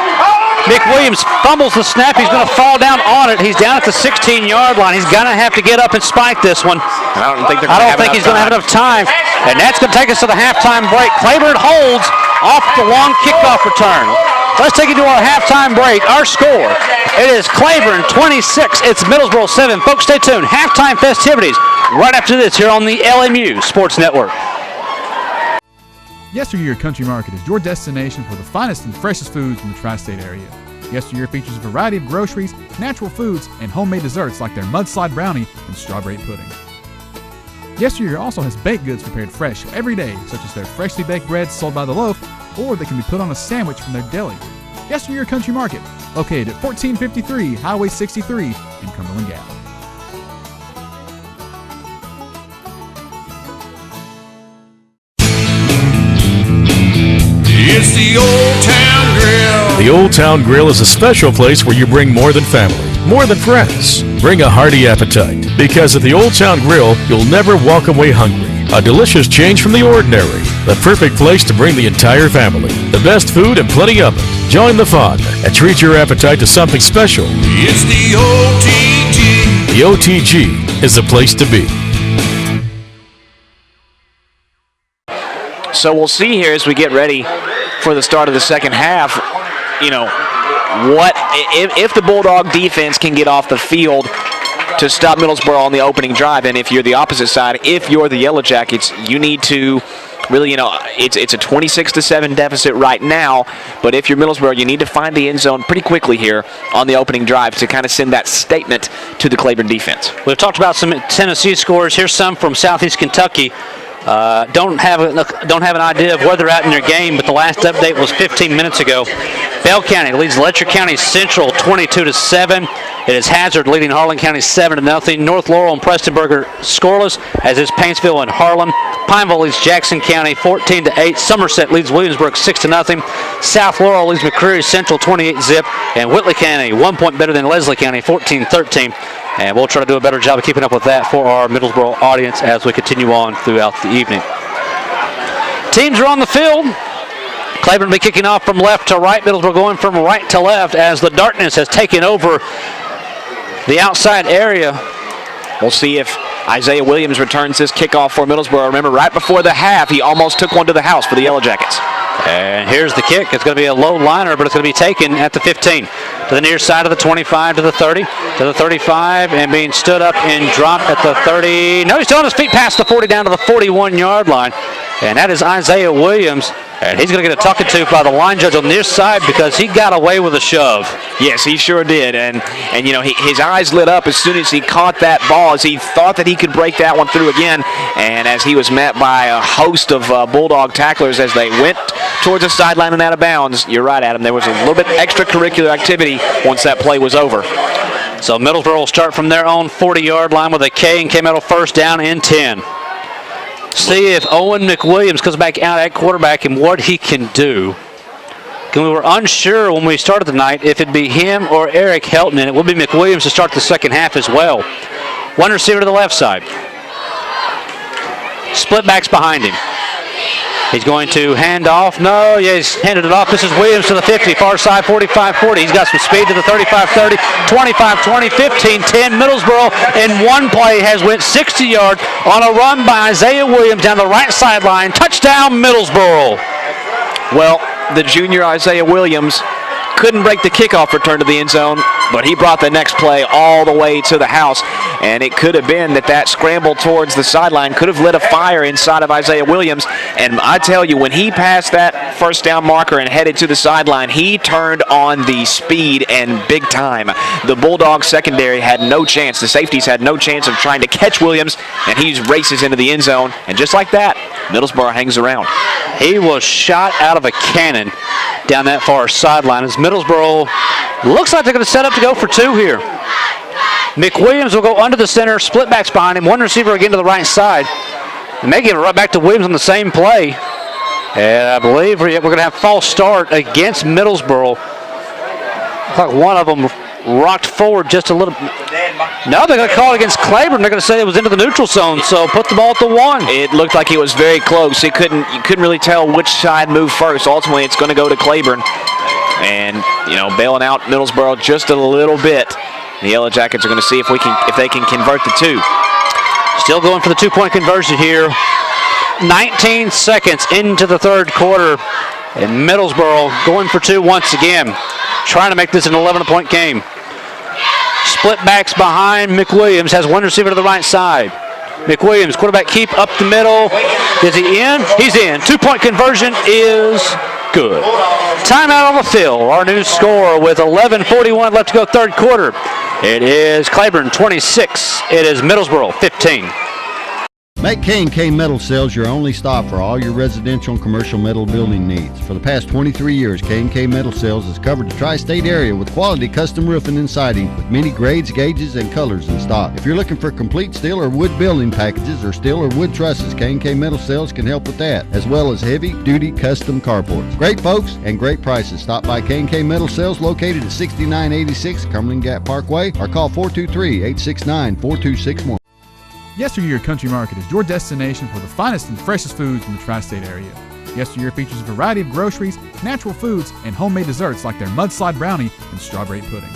McWilliams fumbles the snap. He's going to fall down on it. He's down at the 16-yard line. He's going to have to get up and spike this one. I don't think he's going to have enough time. And that's going to take us to the halftime break. Claiborne holds off the long kickoff return. Let's take it to our halftime break. Our score, it is Claiborne 26. It's Middlesboro 7. Folks, stay tuned. Halftime festivities right after this here on the LMU Sports Network. Yesteryear Country Market is your destination for the finest and freshest foods in the tri-state area. Yesteryear features a variety of groceries, natural foods, and homemade desserts like their mudslide brownie and strawberry pudding. Yesteryear also has baked goods prepared fresh every day, such as their freshly baked breads sold by the loaf, or they can be put on a sandwich from their deli. Yesteryear Country Market, located at 1453 Highway 63 in Cumberland Gap. It's the old town Grill. The Old Town Grill is a special place where you bring more than family, more than friends. Bring a hearty appetite, because at the Old Town Grill, you'll never walk away hungry. A delicious change from the ordinary. The perfect place to bring the entire family. The best food and plenty of it. Join the fun and treat your appetite to something special. It's the OTG. The OTG is the place to be. So we'll see here as we get ready for the start of the second half, what if the Bulldog defense can get off the field to stop Middlesboro on the opening drive, and if you're the opposite side, if you're the Yellow Jackets, you need to really, it's a 26-7 deficit right now, but if you're Middlesboro, you need to find the end zone pretty quickly here on the opening drive to kind of send that statement to the Claiborne defense. We've talked about some Tennessee scores. Here's some from Southeast Kentucky. Don't have an idea of where they're at in their game, but the last update was 15 minutes ago. Bell County leads Letcher County Central 22-7. It is Hazard leading Harlan County 7-0. North Laurel and Prestonburg are scoreless, as is Paintsville and Harlan. Pineville leads Jackson County 14-8. Somerset leads Williamsburg 6-0. South Laurel leads McCreary Central 28-zip, and Whitley County 1 point better than Leslie County 14-13. And we'll try to do a better job of keeping up with that for our Middlesboro audience as we continue on throughout the evening. Teams are on the field. Claiborne will be kicking off from left to right. Middlesboro going from right to left as the darkness has taken over the outside area. We'll see if Isaiah Williams returns this kickoff for Middlesboro. Remember, right before the half, he almost took one to the house for the Yellow Jackets. And here's the kick. It's going to be a low liner, but it's going to be taken at the 15. To the near side of the 25, to the 30, to the 35, and being stood up and dropped at the 30. No, he's still on his feet past the 40 down to the 41-yard line. And that is Isaiah Williams. And he's going to get a tucking to by the line judge on the near side because he got away with a shove. Yes, he sure did. And his eyes lit up as soon as he caught that ball, as he thought that he could break that one through again. And as he was met by a host of Bulldog tacklers as they went towards the sideline and out of bounds. You're right, Adam. There was a little bit extracurricular activity once that play was over. So Middlesboro will start from their own 40-yard line with a K and came out of first down and 10. See if Owen McWilliams comes back out at quarterback and what he can do. We were unsure when we started tonight if it'd be him or Eric Helton, and it will be McWilliams to start the second half as well. One receiver to the left side. Split backs behind him. He's going to hand off. No, yeah, he's handed it off. This is Williams to the 50, far side, 45-40. He's got some speed to the 35-30, 25-20, 15-10. Middlesboro in one play has went 60 yards on a run by Isaiah Williams down the right sideline. Touchdown, Middlesboro. Well, the junior Isaiah Williams couldn't break the kickoff return to the end zone, but he brought the next play all the way to the house, and it could have been that scramble towards the sideline could have lit a fire inside of Isaiah Williams. And I tell you, when he passed that first down marker and headed to the sideline, he turned on the speed and big time. The Bulldog secondary had no chance. The safeties had no chance of trying to catch Williams, and he races into the end zone. And just like that, Middlesboro hangs around. He was shot out of a cannon down that far sideline as Middlesboro looks like they're going to set up to go for two here. McWilliams will go under the center, split backs behind him, one receiver again to the right side. They may give it right back to Williams on the same play. And I believe we're going to have false start against Middlesboro. Looks like one of them rocked forward just a little. No, they're going to call it against Claiborne. They're going to say it was into the neutral zone, so put the ball at the 1. It looked like it was very close. You couldn't really tell which side moved first. Ultimately, it's going to go to Claiborne. And, bailing out Middlesboro just a little bit. The Yellow Jackets are going to see if they can convert the 2. Still going for the 2-point conversion here. 19 seconds into the third quarter. And Middlesboro going for 2 once again. Trying to make this an 11-point game. Split backs behind McWilliams. Has one receiver to the right side. McWilliams, quarterback keep up the middle. Is he in? He's in. 2-point conversion is good. Timeout on the field. Our new score with 11:41 left to go third quarter. It is Claiborne 26. It is Middlesboro 15. Make K&K Metal Sales your only stop for all your residential and commercial metal building needs. For the past 23 years, K&K Metal Sales has covered the tri-state area with quality custom roofing and siding with many grades, gauges, and colors in stock. If you're looking for complete steel or wood building packages or steel or wood trusses, K&K Metal Sales can help with that, as well as heavy-duty custom carports. Great folks and great prices. Stop by K&K Metal Sales located at 6986 Cumberland Gap Parkway or call 423-869-4261. Yesteryear Country Market is your destination for the finest and freshest foods in the tri-state area. Yesteryear features a variety of groceries, natural foods, and homemade desserts like their mudslide brownie and strawberry pudding.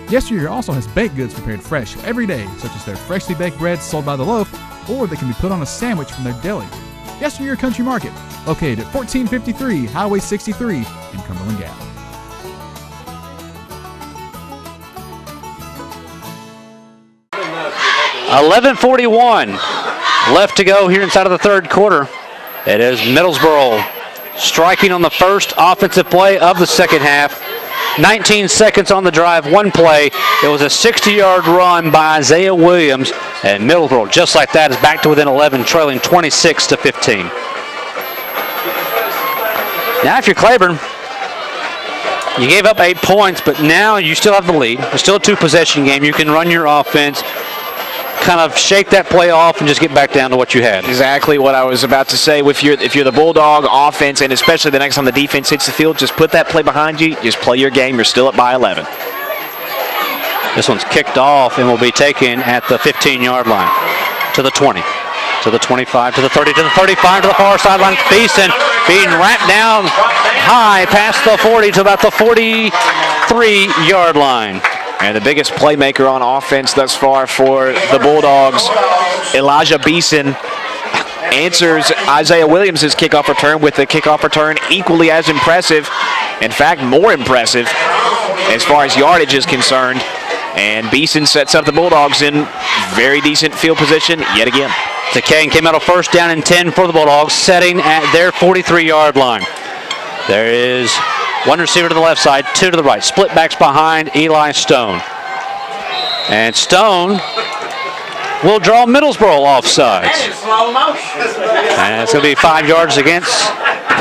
Yesteryear also has baked goods prepared fresh every day, such as their freshly baked breads sold by the loaf, or they can be put on a sandwich from their deli. Yesteryear Country Market, located at 1453 Highway 63 in Cumberland Gap. $11:41 left to go here inside of the third quarter. It is Middlesboro striking on the first offensive play of the second half. 19 seconds on the drive, one play. It was a 60-yard run by Isaiah Williams, and Middlesboro, just like that, is back to within 11, trailing 26-15. Now, if you're Claiborne, you gave up 8 points, but now you still have the lead. It's still a two-possession game. You can run your offense, kind of shake that play off and just get back down to what you had. Exactly what I was about to say. If you're the Bulldog offense, and especially the next time the defense hits the field, just put that play behind you. Just play your game. You're still up by 11. This one's kicked off and will be taken at the 15-yard line. To the 20, to the 25, to the 30, to the 35, to the far sideline. Beeson being wrapped down high past the 40 to about the 43-yard line. And the biggest playmaker on offense thus far for the Bulldogs, Elijah Beeson, answers Isaiah Williams' kickoff return with the kickoff return equally as impressive. In fact, more impressive as far as yardage is concerned. And Beeson sets up the Bulldogs in very decent field position yet again. The Kane came out of first down and 10 for the Bulldogs, setting at their 43-yard line. There is one receiver to the left side, two to the right. Split backs behind Eli Stone. And Stone will draw Middlesboro offsides. And it's going to be 5 yards against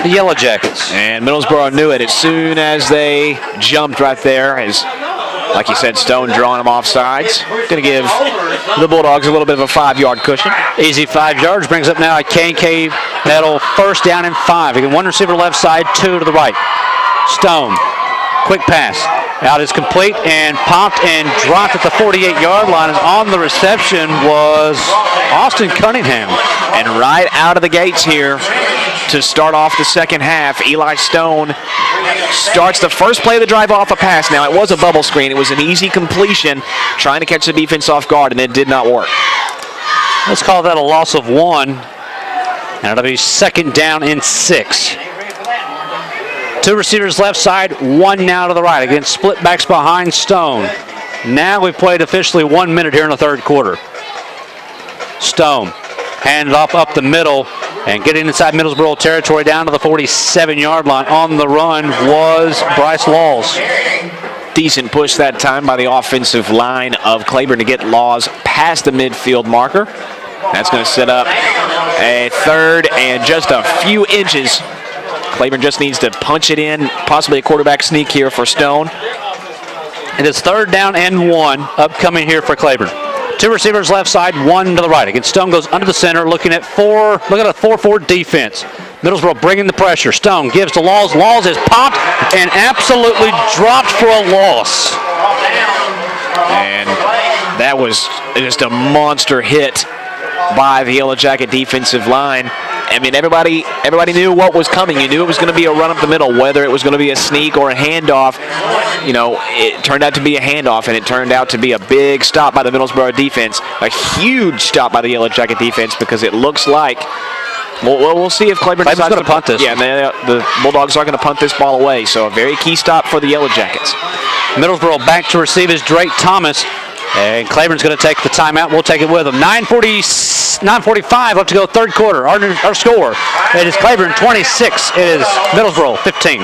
the Yellow Jackets. And Middlesboro knew it as soon as they jumped right there. As, like you said, Stone drawing them offsides. Going to give the Bulldogs a little bit of a 5-yard cushion. Easy 5 yards. Brings up now a K&K Metal first down and 5. Again, one receiver left side, two to the right. Stone, quick pass. Out is complete and popped and dropped at the 48-yard line. And on the reception was Austin Cunningham. And right out of the gates here to start off the second half, Eli Stone starts the first play of the drive off a pass. Now, it was a bubble screen. It was an easy completion, trying to catch the defense off guard, and it did not work. Let's call that a loss of 1. And it'll be second down and 6. Two receivers left side, one now to the right. Again, split backs behind Stone. Now we've played officially 1 minute here in the third quarter. Stone, handed off up the middle, and getting inside Middlesboro territory down to the 47-yard line. On the run was Bryce Laws. Decent push that time by the offensive line of Claiborne to get Laws past the midfield marker. That's going to set up a third and just a few inches. Claiborne just needs to punch it in, possibly a quarterback sneak here for Stone. It is third down and 1 upcoming here for Claiborne. Two receivers left side, one to the right. Again, Stone goes under the center, looking at a 4-4 defense. Middlesboro bringing the pressure. Stone gives to Laws. Laws is popped and absolutely dropped for a loss. And that was just a monster hit by the Yellow Jacket defensive line. I mean, everybody knew what was coming. You knew it was going to be a run up the middle, whether it was going to be a sneak or a handoff. You know, it turned out to be a handoff, and it turned out to be a big stop by the Middlesboro defense, a huge stop by the Yellow Jacket defense, because it looks like, we'll see if Claiborne decides going to punt this. Yeah, the Bulldogs are going to punt this ball away, so a very key stop for the Yellow Jackets. Middlesboro back to receive is Drake Thomas. And Claiborne's going to take the timeout. We'll take it with him. 9:45 left to go, third quarter. Our score, it is Claiborne 26. It is Middlesboro 15.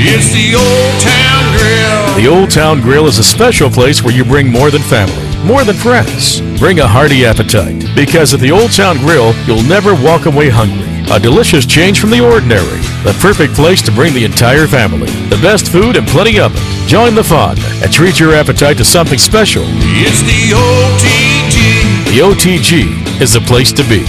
It's the Old Town Grill. The Old Town Grill is a special place where you bring more than family. more than friends. Bring a hearty appetite, because at the Old Town Grill, you'll never walk away hungry. A delicious change from the ordinary. The perfect place to bring the entire family. The best food and plenty of it. Join the fun and treat your appetite to something special. It's the OTG. The OTG is the place to be.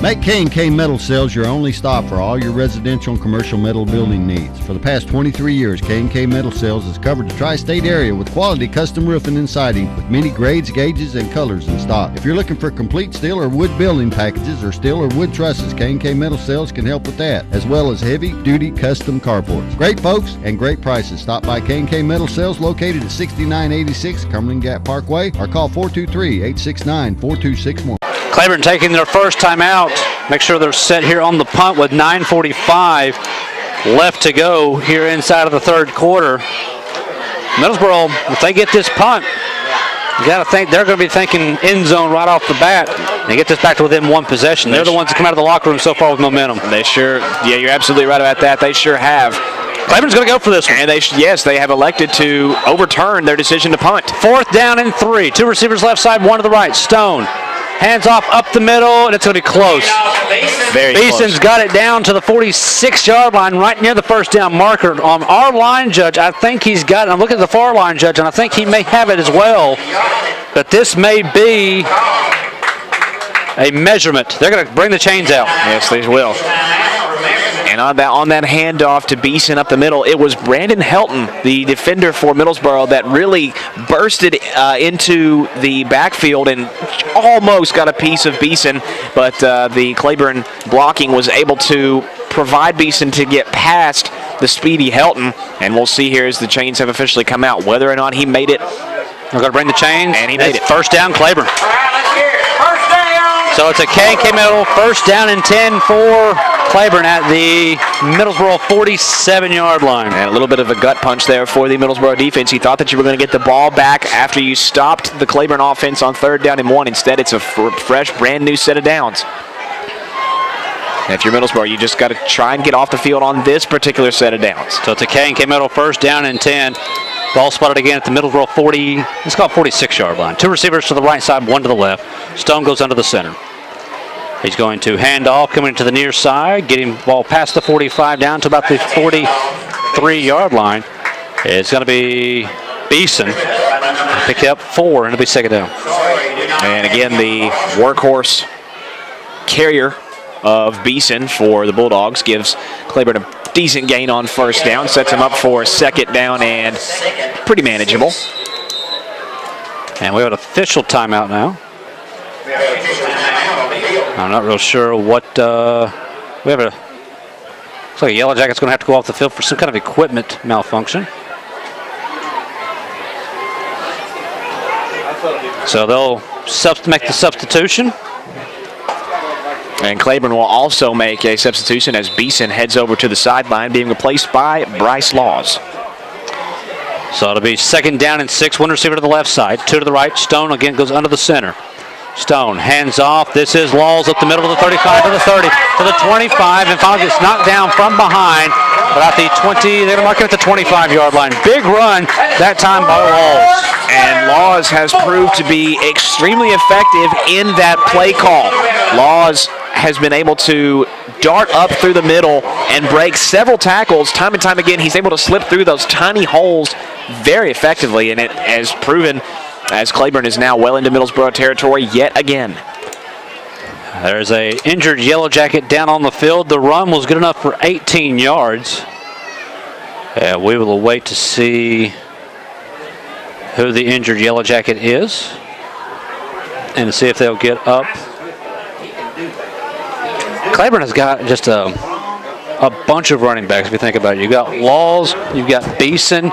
Make K&K Metal Sales your only stop for all your residential and commercial metal building needs. For the past 23 years, K&K Metal Sales has covered the tri-state area with quality custom roofing and siding with many grades, gauges, and colors in stock. If you're looking for complete steel or wood building packages or steel or wood trusses, K&K Metal Sales can help with that, as well as heavy-duty custom carports. Great folks and great prices. Stop by K&K Metal Sales located at 6986 Cumberland Gap Parkway or call 423-869-4261. Claiborne taking their first time out. Make sure they're set here on the punt with 9:45 left to go here inside of the third quarter. Middlesboro, if they get this punt, you got to think they're going to be thinking end zone right off the bat and get this back to within one possession. They're the ones that come out of the locker room so far with momentum. They sure, yeah, you're absolutely right about that. They sure have. Claiborne's going to go for this one. And yes, they have elected to overturn their decision to punt. 4th down and 3. 2 receivers left side, 1 to the right. Stone. Hands off up the middle, and it's going to be close. Very Beeson's close. got it down to the 46-yard line, right near the first down marker. On our line judge, I think he's got it. I'm looking at the far line judge, and I think he may have it as well. But this may be a measurement. They're going to bring the chains out. Yes, they will. And on that handoff to Beeson up the middle, it was Brandon Helton, the defender for Middlesboro, that really bursted into the backfield and almost got a piece of Beeson, but the Claiborne blocking was able to provide Beeson to get past the speedy Helton, and we'll see here as the chains have officially come out whether or not he made it. They're going to bring the chains. And he made it. First down, Claiborne. All right, let's hear it. First down. So it's a K&K Middle, first down and 10 for Claiborne at the Middlesboro 47-yard line. And a little bit of a gut punch there for the Middlesboro defense. He thought that you were going to get the ball back after you stopped the Claiborne offense on 3rd down and 1. Instead, it's a fresh, brand new set of downs. And if you're Middlesboro, you just got to try and get off the field on this particular set of downs. So it's a K&K Middle, first down and 10. Ball spotted again at the Middlesboro 40, let's call it 46-yard line. 2 receivers to the right side, 1 to the left. Stone goes under the center. He's going to hand off, coming to the near side, getting the ball past the 45 down to about the 43-yard line. It's going to be Beeson. Pick up 4, and it'll be 2nd down. And again, the workhorse carrier of Beeson for the Bulldogs gives Claiborne a decent gain on 1st down, sets him up for 2nd down and pretty manageable. And we have an official timeout now. I'm not real sure what we have. Looks like a Yellow Jacket's going to have to go off the field for some kind of equipment malfunction. So they'll make the substitution. And Claiborne will also make a substitution as Beeson heads over to the sideline, being replaced by Bryce Laws. So it'll be 2nd down and 6. 1 receiver to the left side, 2 to the right. Stone again goes under the center. Stone hands off. This is Laws up the middle to the 35, to the 30, to the 25, and finally gets knocked down from behind. But at the 20, they're going to mark it at the 25-yard line. Big run that time by Laws. And Laws has proved to be extremely effective in that play call. Laws has been able to dart up through the middle and break several tackles. Time and time again, he's able to slip through those tiny holes very effectively, and it has proven as Claiborne is now well into Middlesboro territory yet again. There's a injured Yellow Jacket down on the field. The run was good enough for 18 yards. And we will wait to see who the injured Yellow Jacket is and to see if they'll get up. Claiborne has got just a bunch of running backs if you think about it. You've got Laws, you've got Beeson.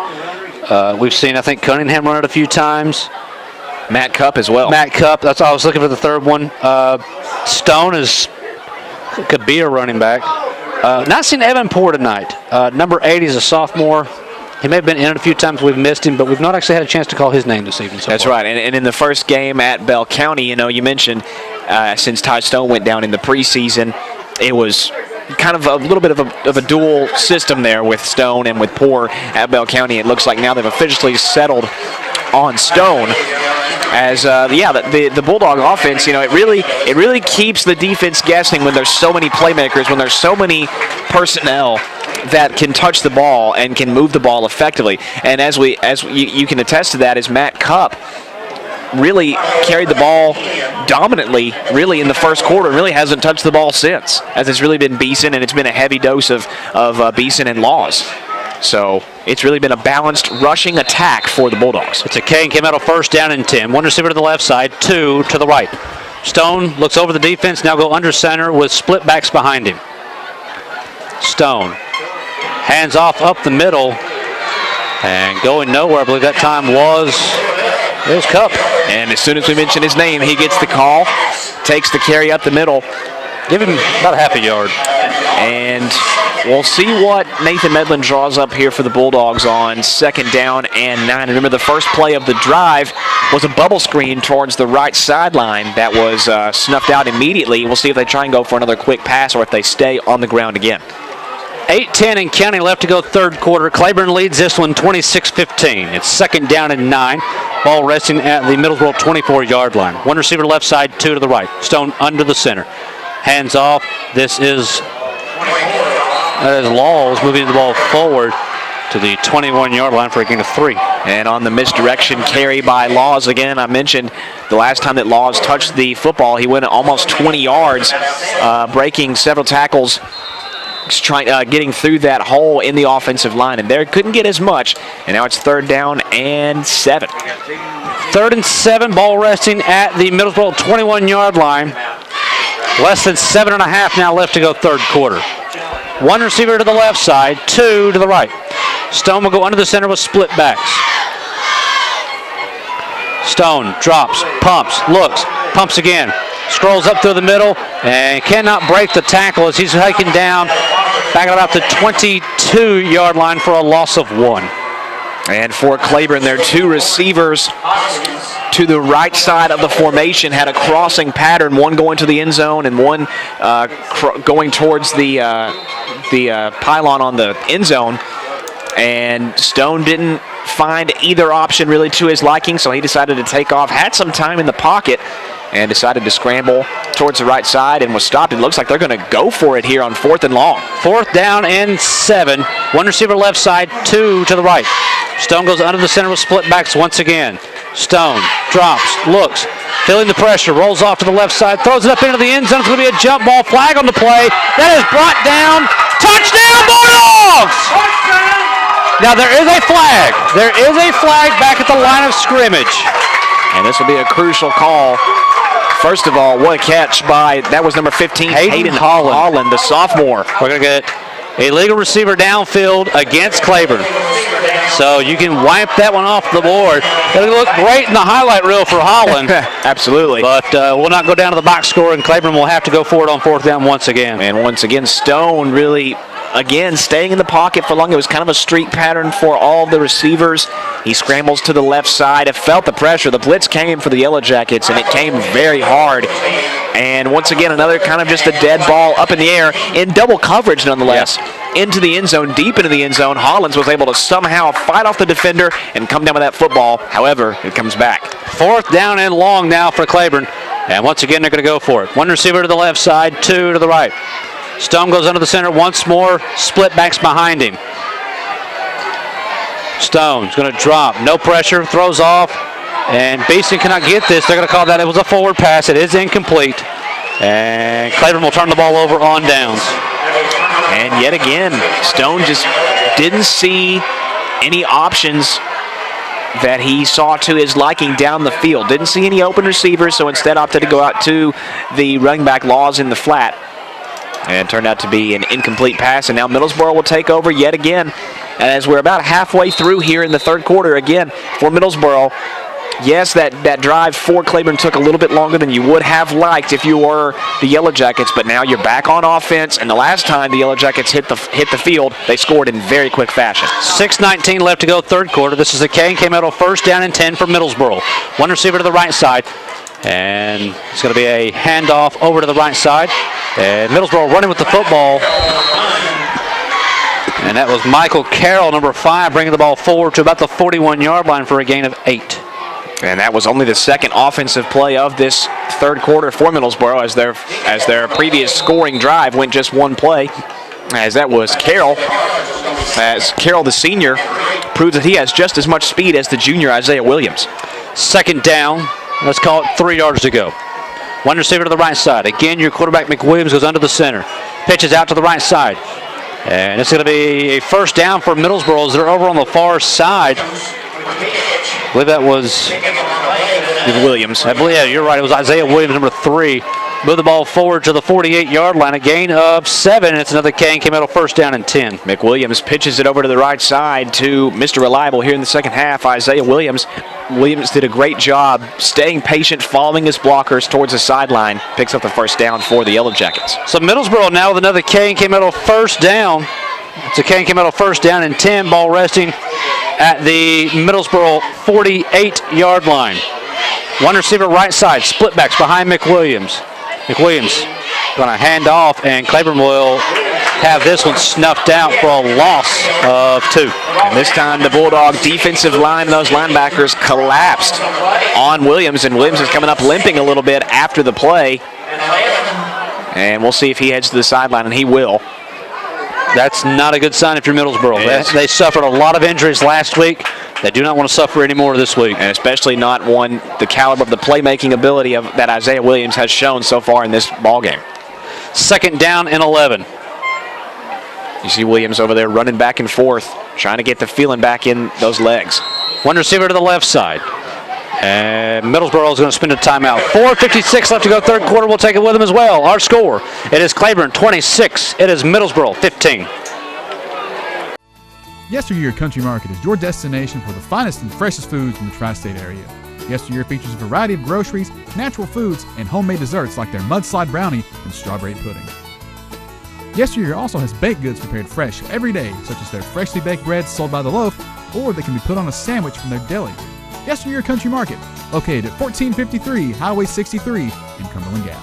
We've seen, I think, Cunningham run it a few times. Matt Cupp as well. Matt Cupp, that's all I was looking for the third one. Stone could be a running back. Not seen Evan Poor tonight. Number 80 is a sophomore. He may have been in it a few times. We've missed him, but we've not actually had a chance to call his name this evening. That's right. And in the first game at Bell County, you mentioned since Ty Stone went down in the preseason, it was kind of a little bit of a dual system there with Stone and with Poor at Bell County. It looks like now they've officially settled on Stone. As the Bulldog offense, it really keeps the defense guessing when there's so many playmakers, when there's so many personnel that can touch the ball and can move the ball effectively. And as you can attest to that, is Matt Cupp really carried the ball dominantly, really, in the first quarter, and really hasn't touched the ball since, as it's really been Beeson, and it's been a heavy dose of Beeson and Laws. So it's really been a balanced rushing attack for the Bulldogs. It's a K&K Metal first down and 10. One receiver to the left side, two to the right. Stone looks over the defense, now go under center with split backs behind him. Stone hands off up the middle and going nowhere. I believe that time was Cupp. And as soon as we mention his name, he gets the call, takes the carry up the middle. Give him about a half a yard. And we'll see what Nathan Medlin draws up here for the Bulldogs on second down and 9. And remember, the first play of the drive was a bubble screen towards the right sideline that was snuffed out immediately. We'll see if they try and go for another quick pass or if they stay on the ground again. 8:10 in counting left to go third quarter. Claiborne leads this one 26-15. It's second down and 9. Ball resting at the Middlesboro 24-yard line. One receiver left side, two to the right. Stone under the center. Hands off. This is Laws moving the ball forward to the 21-yard line for a gain of 3. And on the misdirection carry by Laws again, I mentioned the last time that Laws touched the football, he went almost 20 yards, breaking several tackles, getting through that hole in the offensive line, and there couldn't get as much. And now it's third down and 7. Third and 7, ball resting at the Middlesboro 21-yard line. Less than 7.5 now left to go third quarter. One receiver to the left side, two to the right. Stone will go under the center with split backs. Stone drops, pumps, looks, pumps again. Scrolls up through the middle and cannot break the tackle as he's hiking down back about the 22-yard line for a loss of 1. And for Claiborne, their two receivers to the right side of the formation had a crossing pattern, one going to the end zone and one going towards the pylon on the end zone. And Stone didn't find either option really to his liking, so he decided to take off, had some time in the pocket, and decided to scramble towards the right side and was stopped. It looks like they're going to go for it here on 4th and long. 4th down and 7. One receiver left side, two to the right. Stone goes under the center with split backs once again. Stone drops, looks, feeling the pressure, rolls off to the left side, throws it up into the end zone. It's going to be a jump ball, flag on the play. That is brought down. Touchdown, Bulldogs! Now there is a flag. There is a flag back at the line of scrimmage. And this will be a crucial call. First of all, what a catch by, that was number 15, Hayden Holland, the sophomore. We're going to get a legal receiver downfield against Claiborne. So you can wipe that one off the board. It'll look great in the highlight reel for Holland. Absolutely. But we'll not go down to the box score, and Claiborne will have to go for it on 4th down once again. And once again, Stone really, again, staying in the pocket for long. It was kind of a streak pattern for all of the receivers. He scrambles to the left side. It felt the pressure. The blitz came for the Yellow Jackets, and it came very hard. And once again, another kind of just a dead ball up in the air in double coverage nonetheless. Yeah. Into the end zone, deep into the end zone. Hollins was able to somehow fight off the defender and come down with that football. However, it comes back. 4th down and long now for Claiborne. And once again, they're going to go for it. One receiver to the left side, two to the right. Stone goes under the center once more, split backs behind him. Stone's going to drop, no pressure, throws off, and Beeson cannot get this. They're going to call that it was a forward pass. It is incomplete, and Claiborne will turn the ball over on downs. And yet again, Stone just didn't see any options that he saw to his liking down the field. Didn't see any open receivers, so instead opted to go out to the running back Laws in the flat. And it turned out to be an incomplete pass, and now Middlesboro will take over yet again. As we're about halfway through here in the third quarter again for Middlesboro. Yes, that drive for Claiborne took a little bit longer than you would have liked if you were the Yellow Jackets, but now you're back on offense, and the last time the Yellow Jackets hit the field, they scored in very quick fashion. 6:19 left to go third quarter. This is a K&K Metal 1st down and 10 for Middlesboro. One receiver to the right side, and it's going to be a handoff over to the right side. And Middlesboro running with the football. And that was Michael Carroll, number 5, bringing the ball forward to about the 41-yard line for a gain of 8. And that was only the second offensive play of this third quarter for Middlesboro, as their previous scoring drive went just one play, as that was Carroll. As Carroll, the senior, proves that he has just as much speed as the junior Isaiah Williams. Second down. Let's call it 3 yards to go. One receiver to the right side. Again, your quarterback McWilliams goes under the center. Pitches out to the right side. And it's going to be a first down for Middlesboro as they're over on the far side. I believe that was Williams. Yeah, you're right. It was Isaiah Williams, number 3. Move the ball forward to the 48-yard line. A gain of 7. It's another Kane came out of first down and 10. McWilliams pitches it over to the right side to Mr. Reliable here in the second half, Isaiah Williams. Williams did a great job staying patient, following his blockers towards the sideline. Picks up the first down for the Yellow Jackets. So Middlesboro now with another Kane came out of first down. It's a Kane came out of first down and 10. Ball resting at the Middlesboro 48-yard line. One receiver right side, split backs behind McWilliams. McWilliams going to hand off, and Claiborne will have this one snuffed out for a loss of 2. And this time the Bulldog defensive line and those linebackers collapsed on Williams, and Williams is coming up limping a little bit after the play. And we'll see if he heads to the sideline, and he will. That's not a good sign if you're Middlesboro. Yes. They suffered a lot of injuries last week. They do not want to suffer any more this week. And especially not one the caliber of the playmaking ability of that Isaiah Williams has shown so far in this ball game. Second down and 11. You see Williams over there running back and forth, trying to get the feeling back in those legs. One receiver to the left side. And Middlesboro is going to spend a timeout. 4:56 left to go third quarter. We'll take it with them as well. Our score, it is Claiborne 26. It is Middlesboro 15. Yesteryear Country Market is your destination for the finest and freshest foods in the tri-state area. Yesteryear features a variety of groceries, natural foods, and homemade desserts like their mudslide brownie and strawberry pudding. Yesteryear also has baked goods prepared fresh every day, such as their freshly baked breads sold by the loaf, or they can be put on a sandwich from their deli. Yesteryear Country Market, located at 1453 Highway 63 in Cumberland Gap.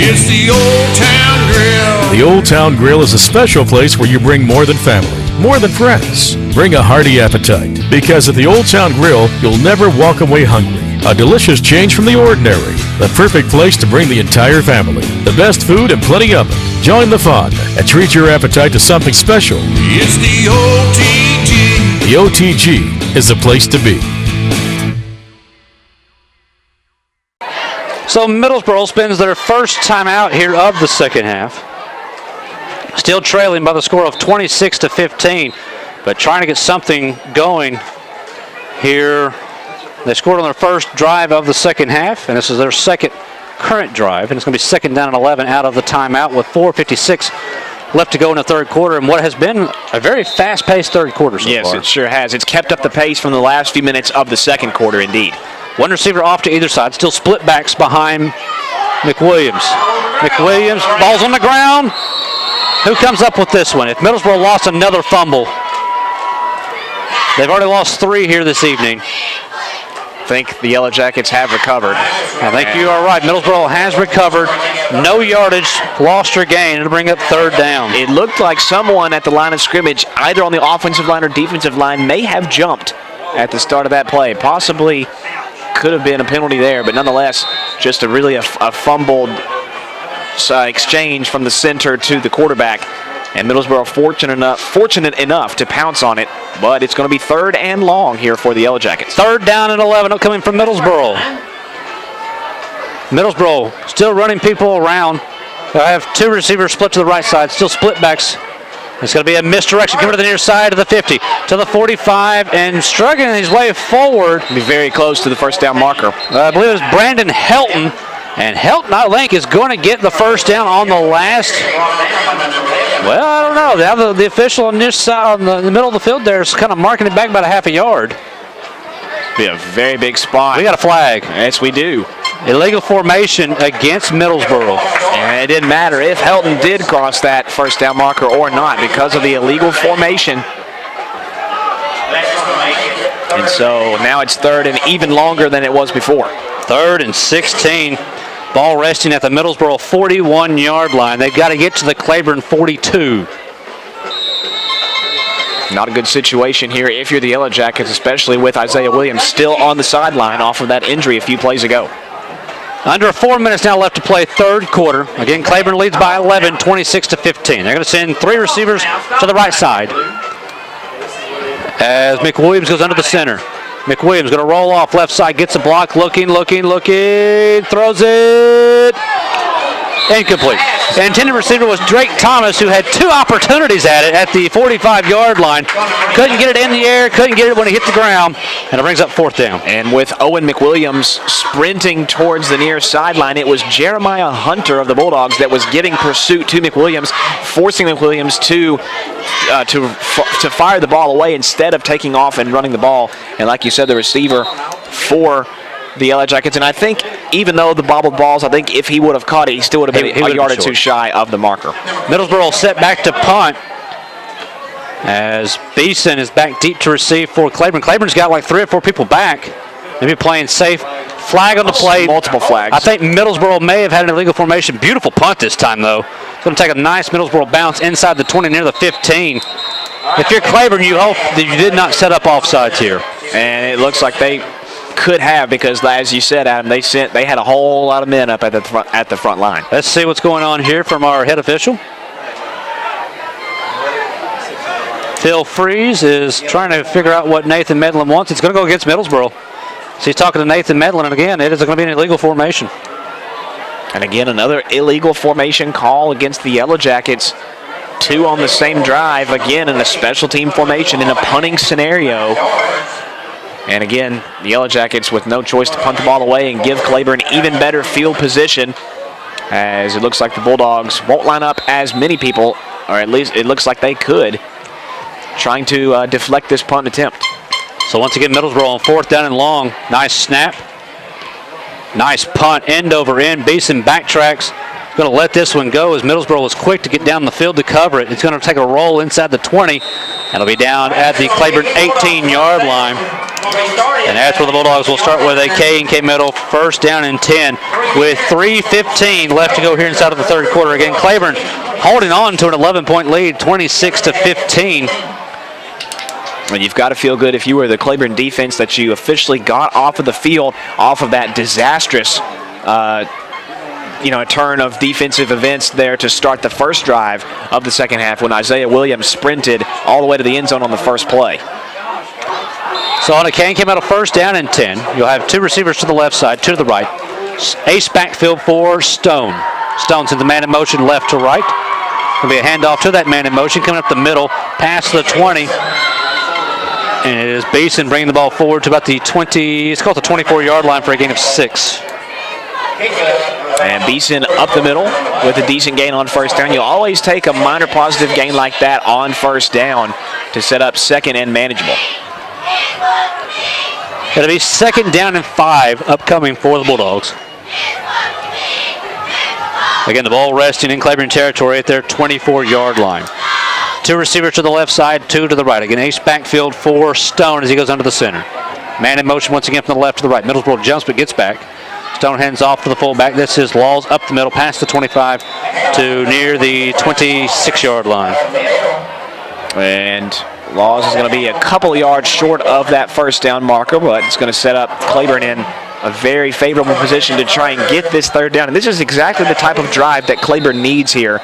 It's the Old Town Grill. The Old Town Grill is a special place where you bring more than family, more than friends. Bring a hearty appetite, because at the Old Town Grill, you'll never walk away hungry. A delicious change from the ordinary. The perfect place to bring the entire family. The best food and plenty of it. Join the fun and treat your appetite to something special. It's the OTG. The OTG is the place to be. So Middlesboro spends their first timeout here of the second half. Still trailing by the score of 26-15, but trying to get something going here. They scored on their first drive of the second half, and this is their second current drive, and it's going to be second down and 11 out of the timeout with 4:56 left to go in the third quarter, and what has been a very fast-paced third quarter so far. Yes, it sure has. It's kept up the pace from the last few minutes of the second quarter, indeed. One receiver off to either side, still split backs behind McWilliams. McWilliams, ball's on the ground. Who comes up with this one? If Middlesboro lost another fumble, they've already lost 3 here this evening. I think the Yellow Jackets have recovered. I think you are right. Middlesboro has recovered. No yardage, lost or gained. It'll bring up third down. It looked like someone at the line of scrimmage, either on the offensive line or defensive line, may have jumped at the start of that play. Possibly could have been a penalty there, but nonetheless, just a fumbled exchange from the center to the quarterback. And Middlesboro fortunate enough to pounce on it, but it's going to be third and long here for the Yellow Jackets. Third down and 11 coming from Middlesboro. Middlesboro still running people around. They have 2 receivers split to the right side, still split backs. It's going to be a misdirection coming to the near side of the 50, to the 45, and struggling his way forward. Be very close to the first down marker. I believe it was Brandon Helton. And Helton, I think, is going to get the first down on the last. Well, I don't know. They have the official on this side, on the middle of the field there, is kind of marking it back about a half a yard. Be a very big spot. We got a flag. Yes, we do. Illegal formation against Middlesboro. And it didn't matter if Helton did cross that first down marker or not because of the illegal formation. And so now it's 3rd and even longer than it was before. 3rd and 16. Ball resting at the Middlesboro 41-yard line. They've got to get to the Claiborne 42. Not a good situation here if you're the Yellow Jackets, especially with Isaiah Williams still on the sideline off of that injury a few plays ago. Under 4 minutes now left to play, 3rd quarter. Again, Claiborne leads by 11, 26-15. They're going to send 3 receivers to the right side as McWilliams goes under the center. McWilliams going to roll off left side, gets a block, looking, throws it. Incomplete. The intended receiver was Drake Thomas, who had 2 opportunities at it at the 45-yard line. Couldn't get it in the air, couldn't get it when it hit the ground, and it brings up 4th down. And with Owen McWilliams sprinting towards the near sideline, it was Jeremiah Hunter of the Bulldogs that was giving pursuit to McWilliams, forcing McWilliams to fire the ball away instead of taking off and running the ball. And like you said, the receiver for the Yellow Jackets, and I think even though the bobbled balls, I think if he would have caught it, he still would have been a yard or two shy of the marker. Middlesboro set back to punt as Beeson is back deep to receive for Claiborne. Claiborne's got like 3 or 4 people back. Maybe playing safe. Flag on the play. Multiple flags. I think Middlesboro may have had an illegal formation. Beautiful punt this time, though. It's going to take a nice Middlesboro bounce inside the 20 near the 15. If you're Claiborne, you hope that you did not set up offsides here. And it looks like they could have, because as you said, Adam, they had a whole lot of men up at the front line. Let's see what's going on here from our head official. Phil Freeze is trying to figure out what Nathan Medlin wants. It's going to go against Middlesboro. So he's talking to Nathan Medlin, and again, it is going to be an illegal formation. And again, another illegal formation call against the Yellow Jackets. 2 on the same drive, again in a special team formation in a punting scenario. And again, the Yellow Jackets with no choice to punt the ball away and give Claiborne even better field position, as it looks like the Bulldogs won't line up as many people, or at least it looks like they could, trying to deflect this punt attempt. So once again, Middlesboro on 4th down and long. Nice snap. Nice punt, end over end. Beeson backtracks. Going to let this one go as Middlesboro was quick to get down the field to cover it. It's going to take a roll inside the 20. It'll be down at the Claiborne 18-yard line. And that's where the Bulldogs will start with a K&K Middle 1st down and 10 with 3:15 left to go here inside of the 3rd quarter. Again, Claiborne holding on to an 11-point lead, 26-15. And you've got to feel good if you were the Claiborne defense that you officially got off of the field off of that disastrous a turn of defensive events there to start the first drive of the second half when Isaiah Williams sprinted all the way to the end zone on the first play. So on a K&K Metal 1st down and 10, you'll have 2 receivers to the left side, 2 to the right. Ace backfield for Stone. Stone's in the man in motion left to right. Going to be a handoff to that man in motion coming up the middle, past the 20. And it is Beeson bringing the ball forward to about the 20, it's called the 24-yard line for a gain of 6. And Beeson up the middle with a decent gain on 1st down. You'll always take a minor positive gain like that on 1st down to set up 2nd and manageable. It'll be 2nd down and 5 upcoming for the Bulldogs. Again, the ball resting in Claiborne territory at their 24-yard line. 2 receivers to the left side, 2 to the right. Again, ace backfield for Stone as he goes under the center. Man in motion once again from the left to the right. Middlesboro jumps but gets back. Stone hands off to the fullback. This is Laws up the middle, past the 25 to near the 26-yard line. And Laws is going to be a couple of yards short of that 1st down marker, but it's going to set up Claiborne in a very favorable position to try and get this 3rd down. And this is exactly the type of drive that Claiborne needs here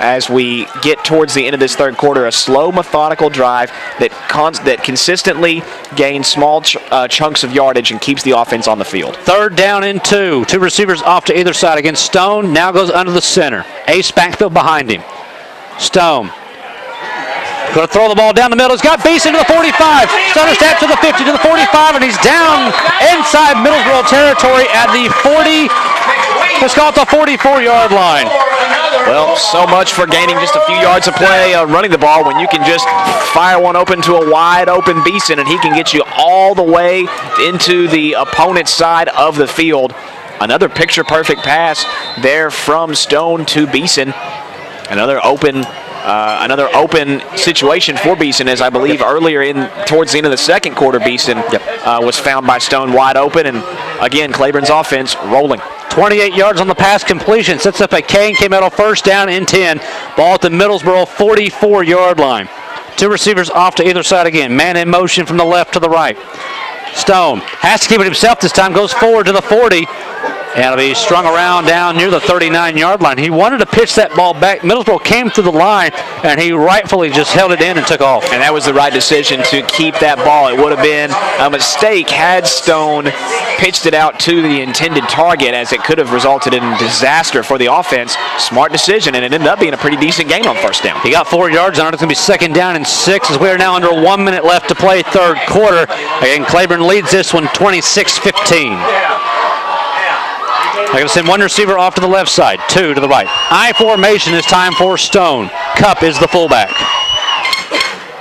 as we get towards the end of this 3rd quarter. A slow, methodical drive that consistently gains small chunks of yardage and keeps the offense on the field. 3rd down and 2. 2 receivers off to either side. Again, Stone now goes under the center. Ace backfield behind him. Stone going to throw the ball down the middle. He's got Beeson to the 45. Stone is tapped to the 50, to the 45, and he's down inside Middlesboro territory at the 40. Let's call it the 44-yard line. Well, so much for gaining just a few yards of play running the ball when you can just fire one open to a wide-open Beeson, and he can get you all the way into the opponent's side of the field. Another picture-perfect pass there from Stone to Beeson. Another open another open situation for Beeson, as I believe earlier towards the end of the second quarter, Beeson was found by Stone wide open, and again, Claiborne's offense rolling. 28 yards on the pass completion, sets up a K&K Metal first down and 10. Ball at the Middlesboro 44-yard line. Two receivers off to either side again. Man in motion from the left to the right. Stone has to keep it himself this time, goes forward to the 40. And it'll be strung around down near the 39-yard line. He wanted to pitch that ball back. Middlesboro came through the line, and he rightfully just held it in and took off. And that was the right decision to keep that ball. It would have been a mistake had Stone pitched it out to the intended target, as it could have resulted in disaster for the offense. Smart decision, and it ended up being a pretty decent game on first down. He got 4 yards on it. It's going to be second down and 6 as we are now under 1 minute left to play third quarter. Again, Claiborne leads this one 26-15. They're going to send one receiver off to the left side, two to the right. I formation is time for Stone. Cup is the fullback.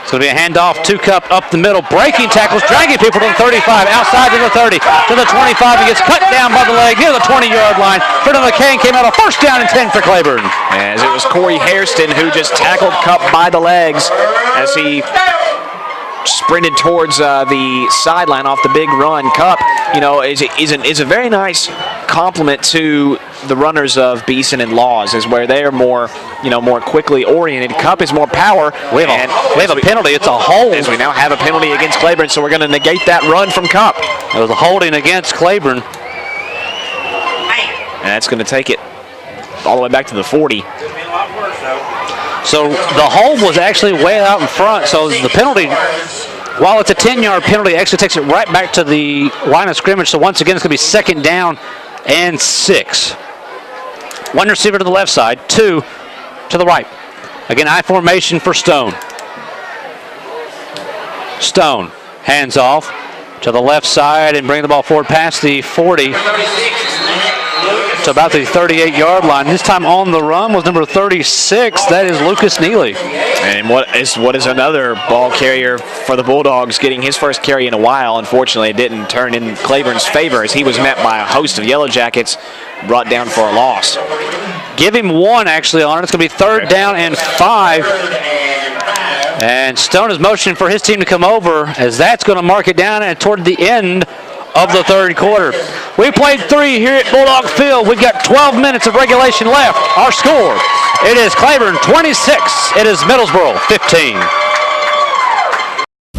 It's going to be a handoff to Cup up the middle. Breaking tackles, dragging people to the 35, outside to the 30, to the 25. He gets cut down by the leg near the 20-yard line. Front of the cane came out a first down and 10 for Claiborne. As it was Corey Hairston who just tackled Cup by the legs as he sprinted towards the sideline off the big run. Cup, is a very nice compliment to the runners of Beeson and Laws, is where they are more quickly oriented. Cup is more power. We have a penalty. It's a hold. As we now have a penalty against Claiborne, so we're going to negate that run from Cup. It was a holding against Claiborne. And that's going to take it all the way back to the 40. So the hold was actually way out in front. So the penalty, while it's a 10-yard penalty, actually takes it right back to the line of scrimmage. So once again, it's going to be second down and 6. One receiver to the left side, two to the right. Again, I formation for Stone. Stone hands off to the left side and bring the ball forward past the 40 to about the 38-yard line. This time on the run was number 36. That is Lucas Neely. And what is another ball carrier for the Bulldogs, getting his first carry in a while. Unfortunately, it didn't turn in Claiborne's favor as he was met by a host of Yellow Jackets, brought down for a loss. Give him one actually on it. It's going to be third down and 5. And Stone is motioning for his team to come over, as that's going to mark it down and toward the end of the third quarter. We played 3 here at Bulldog Field. We've got 12 minutes of regulation left. Our score, it is Claiborne 26. It is Middlesboro 15.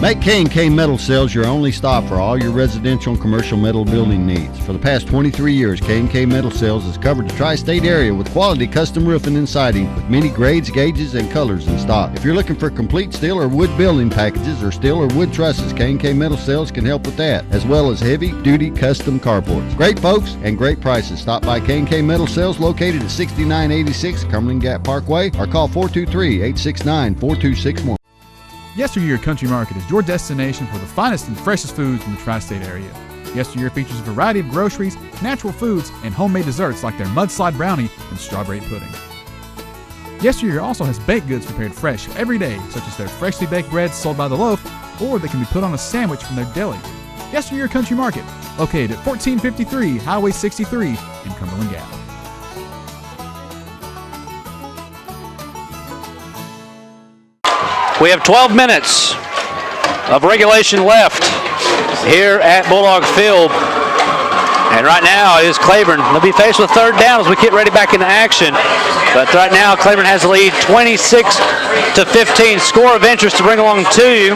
Make K&K Metal Sales your only stop for all your residential and commercial metal building needs. For the past 23 years, K&K Metal Sales has covered the tri-state area with quality custom roofing and siding with many grades, gauges, and colors in stock. If you're looking for complete steel or wood building packages or steel or wood trusses, K&K Metal Sales can help with that, as well as heavy-duty custom carports. Great folks and great prices. Stop by K&K Metal Sales located at 6986 Cumberland Gap Parkway or call 423-869-4261. Yesteryear Country Market is your destination for the finest and freshest foods in the tri-state area. Yesteryear features a variety of groceries, natural foods, and homemade desserts like their mudslide brownie and strawberry pudding. Yesteryear also has baked goods prepared fresh every day, such as their freshly baked breads sold by the loaf, or they can be put on a sandwich from their deli. Yesteryear Country Market, located at 1453 Highway 63 in Cumberland Gap. We have 12 minutes of regulation left here at Bulldog Field. And right now it is Claiborne. They'll be faced with third down as we get ready back into action. But right now Claiborne has the lead 26-15. Score of interest to bring along to you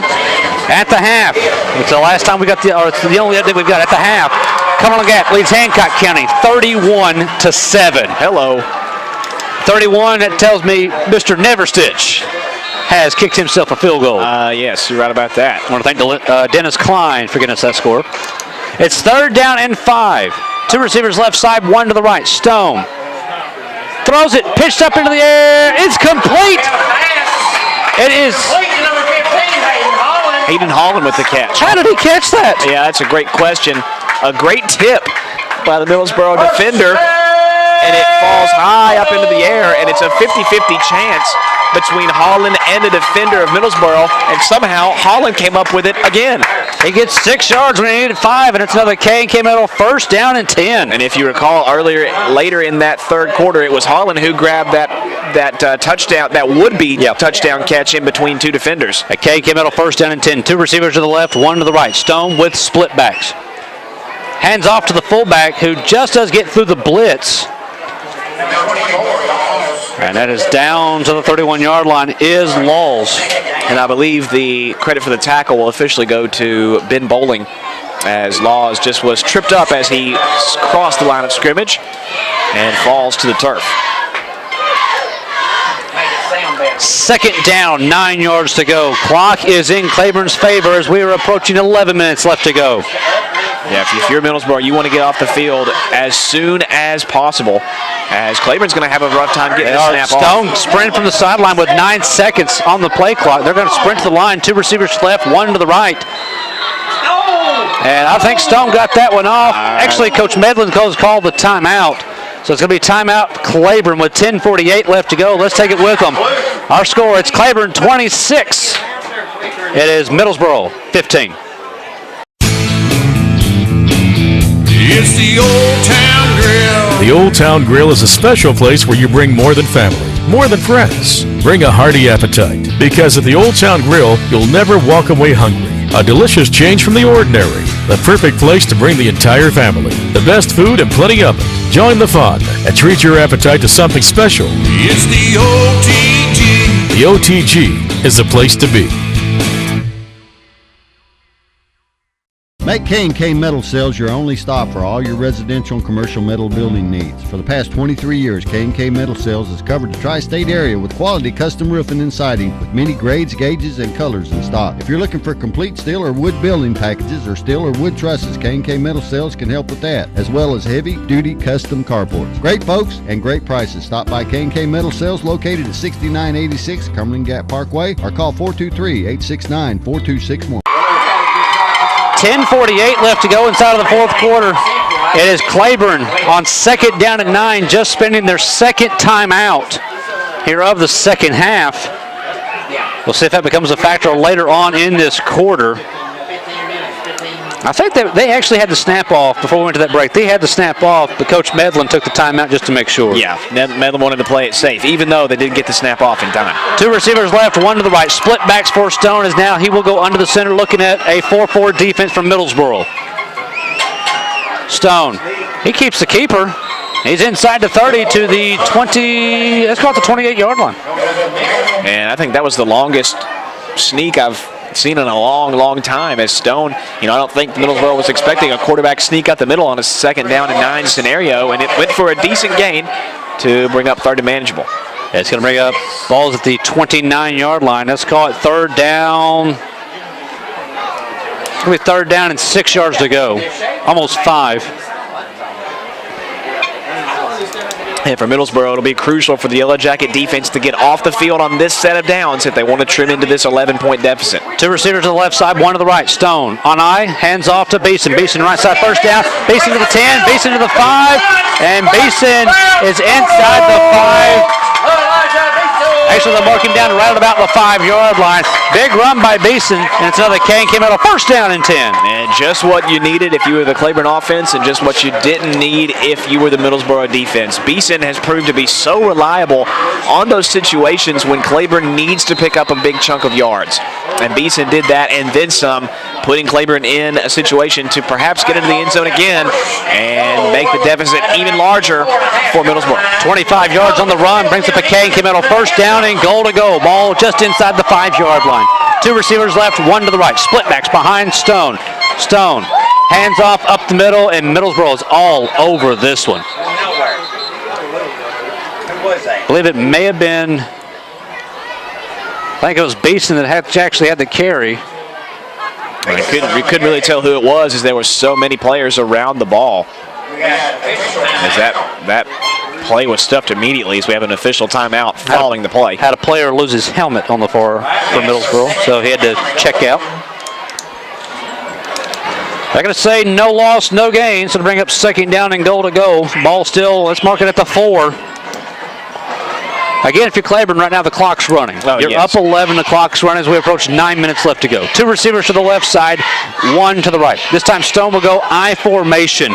at the half. It's the last time we got it's the only update we've got at the half. Cumberland Gap leads Hancock County 31-7. Hello. 31, that tells me Mr. Neverstitch has kicked himself a field goal. Yes, you're right about that. I want to thank Dennis Klein for getting us that score. It's third down and 5. Two receivers left side, one to the right. Stone throws it, pitched up into the air. It's complete. It is Hayden Holland with the catch. How did he catch that? Yeah, that's a great question. A great tip by the Middlesboro defender, and it falls high up into the air, and it's a 50-50 chance between Holland and the defender of Middlesboro, and somehow Holland came up with it again. He gets 6 yards when he needed 5, and it's another K&K Middle first down and 10. And if you recall later in that third quarter, it was Harlan who grabbed that touchdown, that would-be touchdown catch in between two defenders. A K&K Middle first down and 10. 2 receivers to the left, 1 to the right. Stone with split backs. Hands off to the fullback who just does get through the blitz. And that is down to the 31-yard line is Laws. And I believe the credit for the tackle will officially go to Ben Bowling, as Laws just was tripped up as he crossed the line of scrimmage and falls to the turf. Second down, 9 yards to go. Clock is in Claiborne's favor as we are approaching 11 minutes left to go. Yeah, if you're Middlesboro, you want to get off the field as soon as possible, as Claiborne's going to have a rough time getting the snap off. Stone sprint from the sideline with 9 seconds on the play clock. They're going to sprint to the line. 2 receivers left, 1 to the right. And I think Stone got that one off. Actually, Coach Medlin called the timeout. So it's going to be timeout Claiborne with 10:48 left to go. Let's take it with them. Our score, it's Claiborne 26. It is Middlesboro 15. It's the Old Town Grill. The Old Town Grill is a special place where you bring more than family, more than friends. Bring a hearty appetite, because at the Old Town Grill, you'll never walk away hungry. A delicious change from the ordinary. The perfect place to bring the entire family. The best food and plenty of it. Join the fun and treat your appetite to something special. It's the OTG. The OTG is the place to be. Make K&K Metal Sales your only stop for all your residential and commercial metal building needs. For the past 23 years, K&K Metal Sales has covered the tri-state area with quality custom roofing and siding with many grades, gauges, and colors in stock. If you're looking for complete steel or wood building packages or steel or wood trusses, K&K Metal Sales can help with that, as well as heavy-duty custom carports. Great folks and great prices. Stop by K&K Metal Sales located at 6986 Cumberland Gap Parkway or call 423-869-4261. 10:48 left to go inside of the fourth quarter. It is Claiborne on second down and 9, just spending their second timeout here of the second half. We'll see if that becomes a factor later on in this quarter. I think that they actually had the snap off before we went to that break. They had the snap off, but Coach Medlin took the timeout just to make sure. Yeah, Medlin wanted to play it safe, even though they didn't get the snap off in time. 2 receivers left, 1 to the right. Split backs for Stone as now he will go under the center, looking at a 4-4 defense from Middlesboro. Stone, he keeps the keeper. He's inside the 30 to the 20, let's call it the 28-yard line. And I think that was the longest sneak I've seen in a long time, as Stone, I don't think Middlesboro was expecting a quarterback sneak out the middle on a second down and 9 scenario, and it went for a decent gain to bring up third and manageable. Yeah, it's going to bring up balls at the 29-yard line. Let's call it third down. It's going to be third down and 6 yards to go, almost 5. And for Middlesboro, it'll be crucial for the Yellow Jacket defense to get off the field on this set of downs if they want to trim into this 11-point deficit. 2 receivers to the left side, 1 to the right. Stone on eye, hands off to Beeson. Beeson right side, first down. Beeson to the 10, Beeson to the 5, and Beeson is inside the 5. Actually, they'll mark him down right about the 5-yard line. Big run by Beeson, and it's another K&K Metal first down and 10. And just what you needed if you were the Claiborne offense, and just what you didn't need if you were the Middlesboro defense. Beeson has proved to be so reliable on those situations when Claiborne needs to pick up a big chunk of yards. And Beeson did that and then some, putting Claiborne in a situation to perhaps get into the end zone again and make the deficit even larger for Middlesboro. 25 yards on the run, brings up a K&K Metal first down and goal to go. Ball just inside the 5-yard line. 2 receivers left, 1 to the right. Split backs behind Stone. Stone, hands off up the middle, and Middlesboro is all over this one. I believe it may have been, I think it was Beeson that actually had the carry. We couldn't really tell who it was, as there were so many players around the ball. As that play was stuffed immediately, as we have an official timeout following the play. Had a player lose his helmet on the far for Middlesboro, so he had to check out. They're going to say no loss, no gain, so to bring up second down and goal to go. Ball still, let's mark it at the 4. Again, if you're Claiborne right now, the clock's running. You're up 11, the clock's running as we approach 9 minutes left to go. 2 receivers to the left side, 1 to the right. This time Stone will go I formation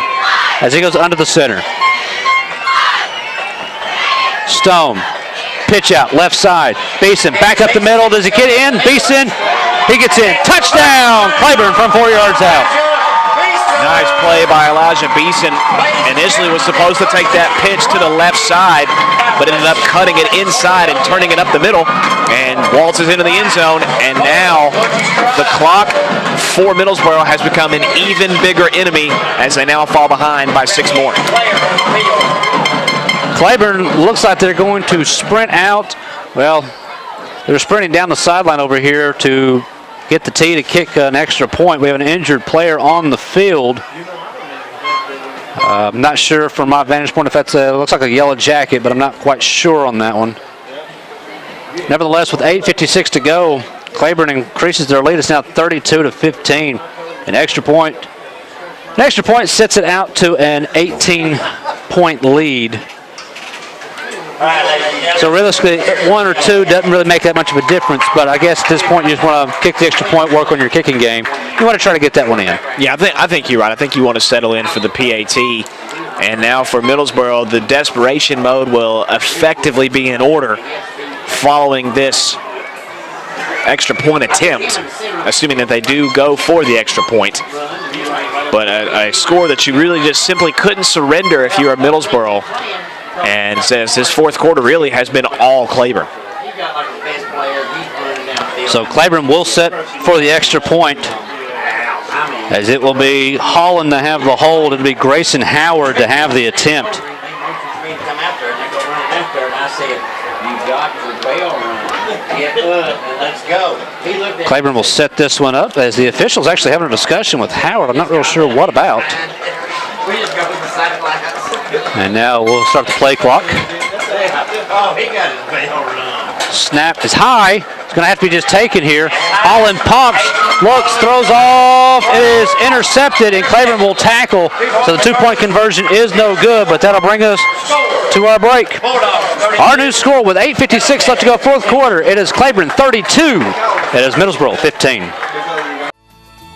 as he goes under the center. Stone, pitch out, left side. Beeson back up the middle. Does he get in? Beeson, he gets in. Touchdown! Claiborne from 4 yards out. Nice play by Elijah Beeson. Initially was supposed to take that pitch to the left side, but ended up cutting it inside and turning it up the middle, and waltzes into the end zone. And now the clock for Middlesboro has become an even bigger enemy as they now fall behind by 6 more. Claiborne looks like they're going to sprint out. Well, they're sprinting down the sideline over here to get the tee to kick an extra point. We have an injured player on the field. I'm not sure from my vantage point if that's looks like a yellow jacket, but I'm not quite sure on that one. Nevertheless, with 8:56 to go, Claiborne increases their lead. It's now 32-15. An extra point sets it out to an 18-point lead. So realistically, 1 or 2 doesn't really make that much of a difference, but I guess at this point you just want to kick the extra point, work on your kicking game. You want to try to get that one in. Yeah, I think you're right. I think you want to settle in for the PAT. And now for Middlesboro, the desperation mode will effectively be in order following this extra point attempt, assuming that they do go for the extra point. But a score that you really just simply couldn't surrender if you're a Middlesboro. And says this fourth quarter really has been all Claiborne. So Claiborne will set for the extra point, as it will be Holland to have the hold. It'll be Grayson Howard to have the attempt. Claiborne will set this one up as the officials actually having a discussion with Howard. I'm not real sure what about. And now we'll start the play clock. Snap is high. It's going to have to be just taken here. Holland pumps, looks, throws off. It is intercepted, and Claiborne will tackle. So the 2-point conversion is no good, but that'll bring us to our break. Our new score with 8:56 left to go, fourth quarter. It is Claiborne 32. It is Middlesboro 15.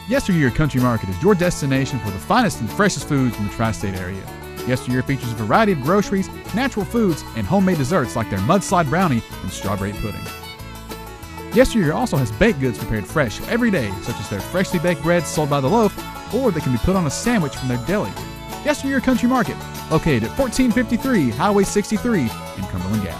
Yesteryear Country Market is your destination for the finest and freshest foods in the tri-state area. Yesteryear features a variety of groceries, natural foods, and homemade desserts like their mudslide brownie and strawberry pudding. Yesteryear also has baked goods prepared fresh every day, such as their freshly baked breads sold by the loaf, or they can be put on a sandwich from their deli. Yesteryear Country Market, located at 1453 Highway 63 in Cumberland Gap.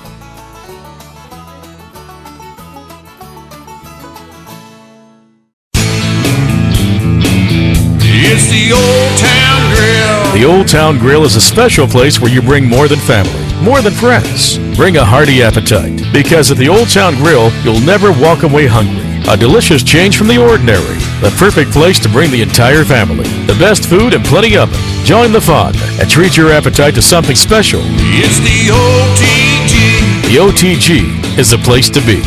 It's the Old Town Grill. The Old Town Grill is a special place where you bring more than family, more than friends. Bring a hearty appetite, because at the Old Town Grill, you'll never walk away hungry. A delicious change from the ordinary. The perfect place to bring the entire family. The best food and plenty of it. Join the fun and treat your appetite to something special. It's the OTG. The OTG is the place to be.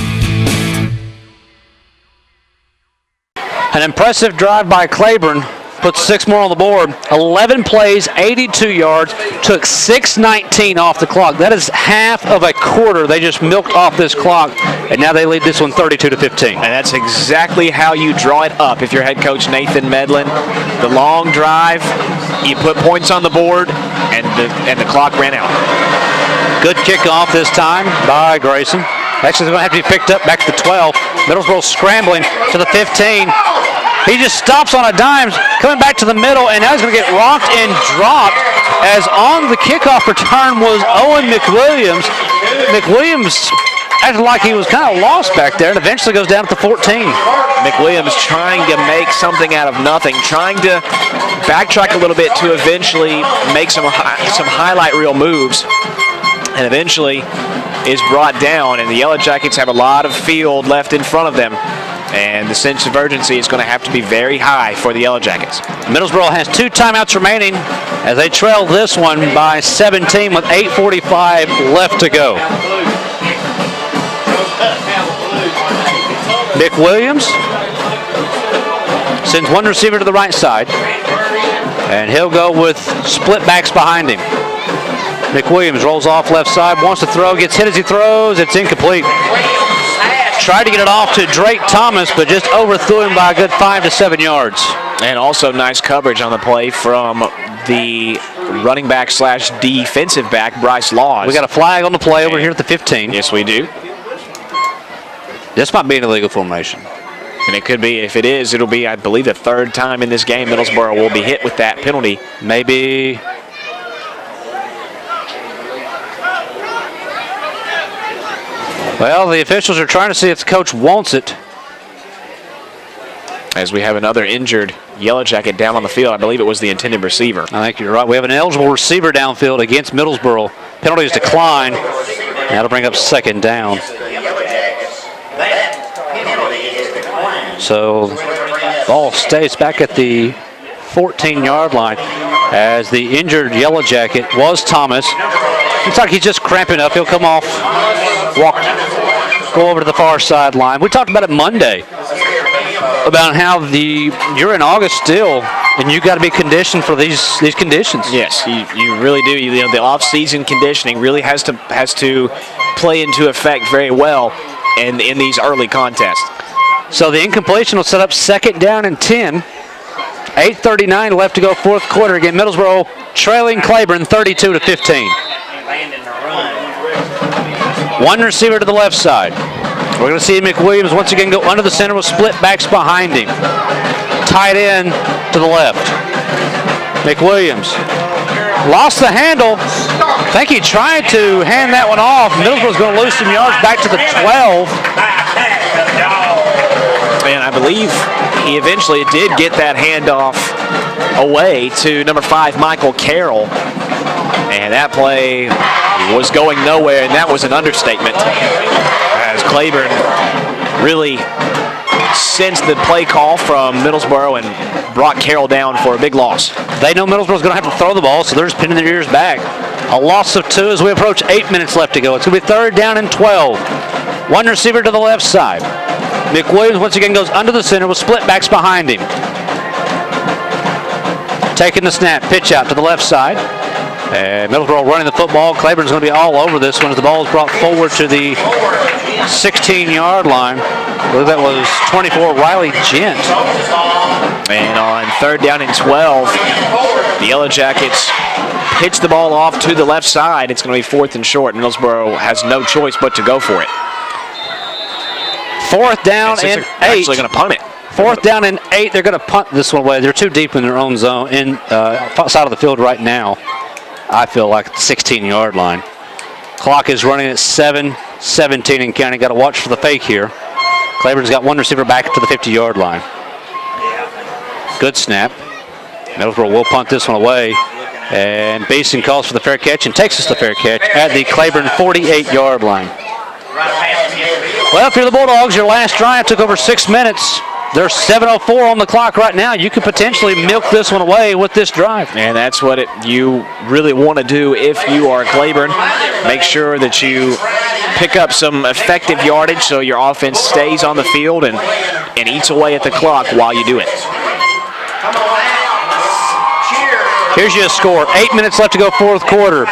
An impressive drive by Claiborne. Puts 6 more on the board. 11 plays, 82 yards, took 6:19 off the clock. That is half of a quarter. They just milked off this clock, and now they lead this one 32-15. And that's exactly how you draw it up if you're head coach Nathan Medlin. The long drive, you put points on the board, and the clock ran out. Good kickoff this time by Grayson. Actually, it's going to have to be picked up back to the 12. Middlesboro scrambling to the 15. He just stops on a dime, coming back to the middle, and now he's going to get rocked and dropped, as on the kickoff return was Owen McWilliams. McWilliams acted like he was kind of lost back there, and eventually goes down to 14. McWilliams trying to make something out of nothing, trying to backtrack a little bit to eventually make some highlight reel moves, and eventually is brought down, and the Yellow Jackets have a lot of field left in front of them. And the sense of urgency is going to have to be very high for the Yellow Jackets. Middlesboro has 2 timeouts remaining as they trail this one by 17 with 8:45 left to go. McWilliams sends one receiver to the right side, and he'll go with split backs behind him. McWilliams rolls off left side, wants to throw, gets hit as he throws. It's incomplete. Tried to get it off to Drake Thomas, but just overthrew him by a good 5 to 7 yards. And also nice coverage on the play from the running back / defensive back, Bryce Laws. We got a flag on the play over here at the 15. Yes, we do. This might be an illegal formation. And it could be. If it is, it'll be, I believe, the third time in this game Middlesboro will be hit with that penalty. Maybe. Well, the officials are trying to see if the coach wants it. As we have another injured Yellow Jacket down on the field. I believe it was the intended receiver. I think you're right. We have an eligible receiver downfield against Middlesboro. Penalties decline. That'll bring up second down. So ball stays back at the 14-yard line as the injured Yellow Jacket was Thomas. Looks like he's just cramping up. He'll come off, go over to the far sideline. We talked about it Monday about how you're in August still, and you got to be conditioned for these conditions. Yes, you really do. The off-season conditioning really has to play into effect very well in these early contests. So the incompletion will set up second down and 10. 8:39 left to go, fourth quarter. Again, Middlesboro trailing Claiborne 32 to 15. One receiver to the left side. We're going to see McWilliams once again go under the center with split backs behind him. Tight end to the left. McWilliams lost the handle. I think he tried to hand that one off. Middlesboro's going to lose some yards back to the 12. And I believe he eventually did get that handoff away to number 5, Michael Carroll. And that play was going nowhere, and that was an understatement. As Claiborne really sensed the play call from Middlesboro and brought Carroll down for a big loss. They know Middlesboro's going to have to throw the ball, so they're just pinning their ears back. A loss of 2 as we approach 8 minutes left to go. It's going to be third down and 12. One receiver to the left side. McWilliams once again goes under the center with split backs behind him. Taking the snap, pitch out to the left side. And Middlesboro running the football. Claiborne's going to be all over this one as the ball is brought forward to the 16-yard line. I believe that was 24, Riley Gent. And on third down and 12, the Yellow Jackets pitch the ball off to the left side. It's going to be fourth and short. Middlesboro has no choice but to go for it. Fourth down and 8. Actually going to punt it. Fourth down and 8. They're going to punt this one away. They're too deep in their own zone, side of the field right now. I feel like the 16-yard line. Clock is running at 7:17 and counting. Got to watch for the fake here. Claiborne's got one receiver back to the 50-yard line. Good snap. Middlesboro will punt this one away. And Basin calls for the fair catch and takes us the fair catch at the Claiborne 48-yard line. Well, if you're the Bulldogs, your last drive took over 6 minutes. There's 7:04 on the clock right now. You could potentially milk this one away with this drive. And that's what you really want to do if you are Claiborne. Make sure that you pick up some effective yardage so your offense stays on the field and eats away at the clock while you do it. Here's your score. 8 minutes left to go, fourth quarter.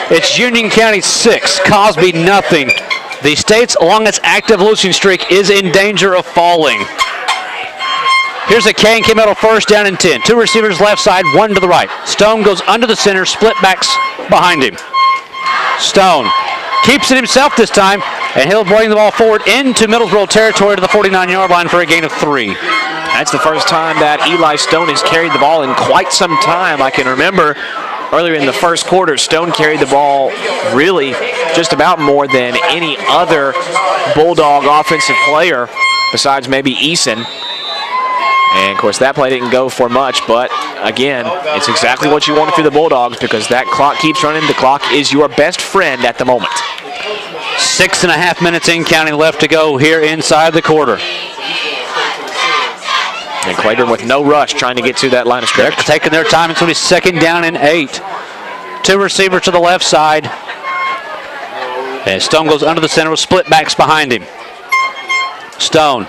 It's Union County 6, Cosby nothing. The state's longest active losing streak is in danger of falling. Here's a Kane, came out of first down and 10. 2 receivers left side, 1 to the right. Stone goes under the center, split backs behind him. Stone keeps it himself this time, and he'll bring the ball forward into Middlesboro territory to the 49-yard line for a gain of 3. That's the first time that Eli Stone has carried the ball in quite some time. I can remember earlier in the first quarter, Stone carried the ball really just about more than any other Bulldog offensive player besides maybe Eason. And, of course, that play didn't go for much, but, again, it's exactly what you wanted for the Bulldogs because that clock keeps running. The clock is your best friend at the moment. 6.5 minutes in counting left to go here inside the quarter. And Claiborne with no rush trying to get to that line of scrimmage. They're taking their time. It's going to be second down and 8. 2 receivers to the left side. And Stone goes under the center with split backs behind him. Stone.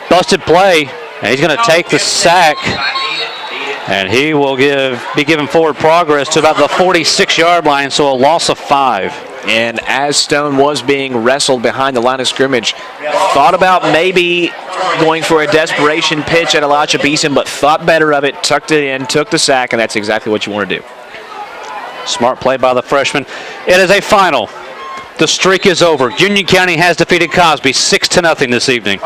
Busted play. And he's going to take the sack. And he will be given forward progress to about the 46-yard line, so a loss of 5. And as Stone was being wrestled behind the line of scrimmage, thought about maybe going for a desperation pitch at Elijah Beeson, but thought better of it, tucked it in, took the sack, and that's exactly what you want to do. Smart play by the freshman. It is a final. The streak is over. Union County has defeated Cosby 6-0 this evening.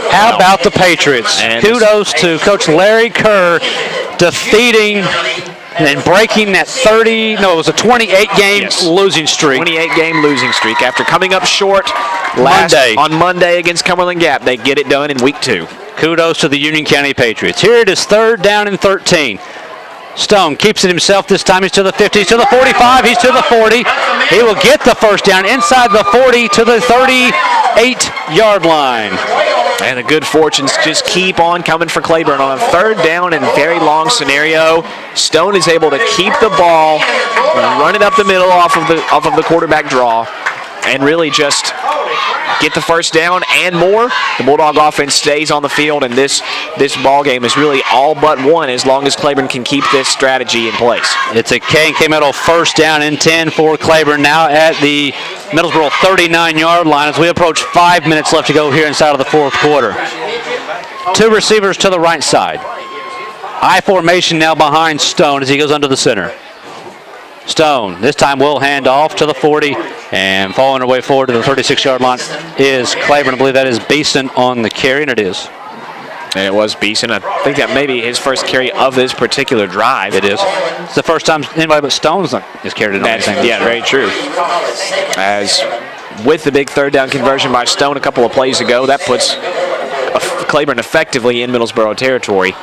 How about the Patriots? And kudos to Coach Larry Kerr defeating and breaking that 28-game losing streak. 28-game losing streak after coming up short on Monday against Cumberland Gap. They get it done in week 2. Kudos to the Union County Patriots. Here it is 3rd down and 13. Stone keeps it himself this time. He's to the 50, he's to the 45, he's to the 40. He will get the first down inside the 40 to the 38-yard line. And the good fortunes just keep on coming for Claiborne. On a 3rd down and very long scenario, Stone is able to keep the ball, run it up the middle off of the quarterback draw, and really just get the first down and more. The Bulldog offense stays on the field, and this ball game is really all but won as long as Claiborne can keep this strategy in place. It's a K&K Metal 1st down and 10 for Claiborne now at the Middlesboro 39-yard line as we approach 5 minutes left to go here inside of the 4th quarter. 2 receivers to the right side. I formation now behind Stone as he goes under the center. Stone this time will hand off to the 40, and following her way forward to the 36-yard line is Claiborne. I believe that is Beeson on the carry, and it is. And it was Beeson. I think that may be his first carry of this particular drive. It is. It's the first time anybody but Stone's carried it on anything. Yeah, very true. As with the big 3rd down conversion by Stone a couple of plays ago, that puts Claiborne effectively in Middlesboro territory,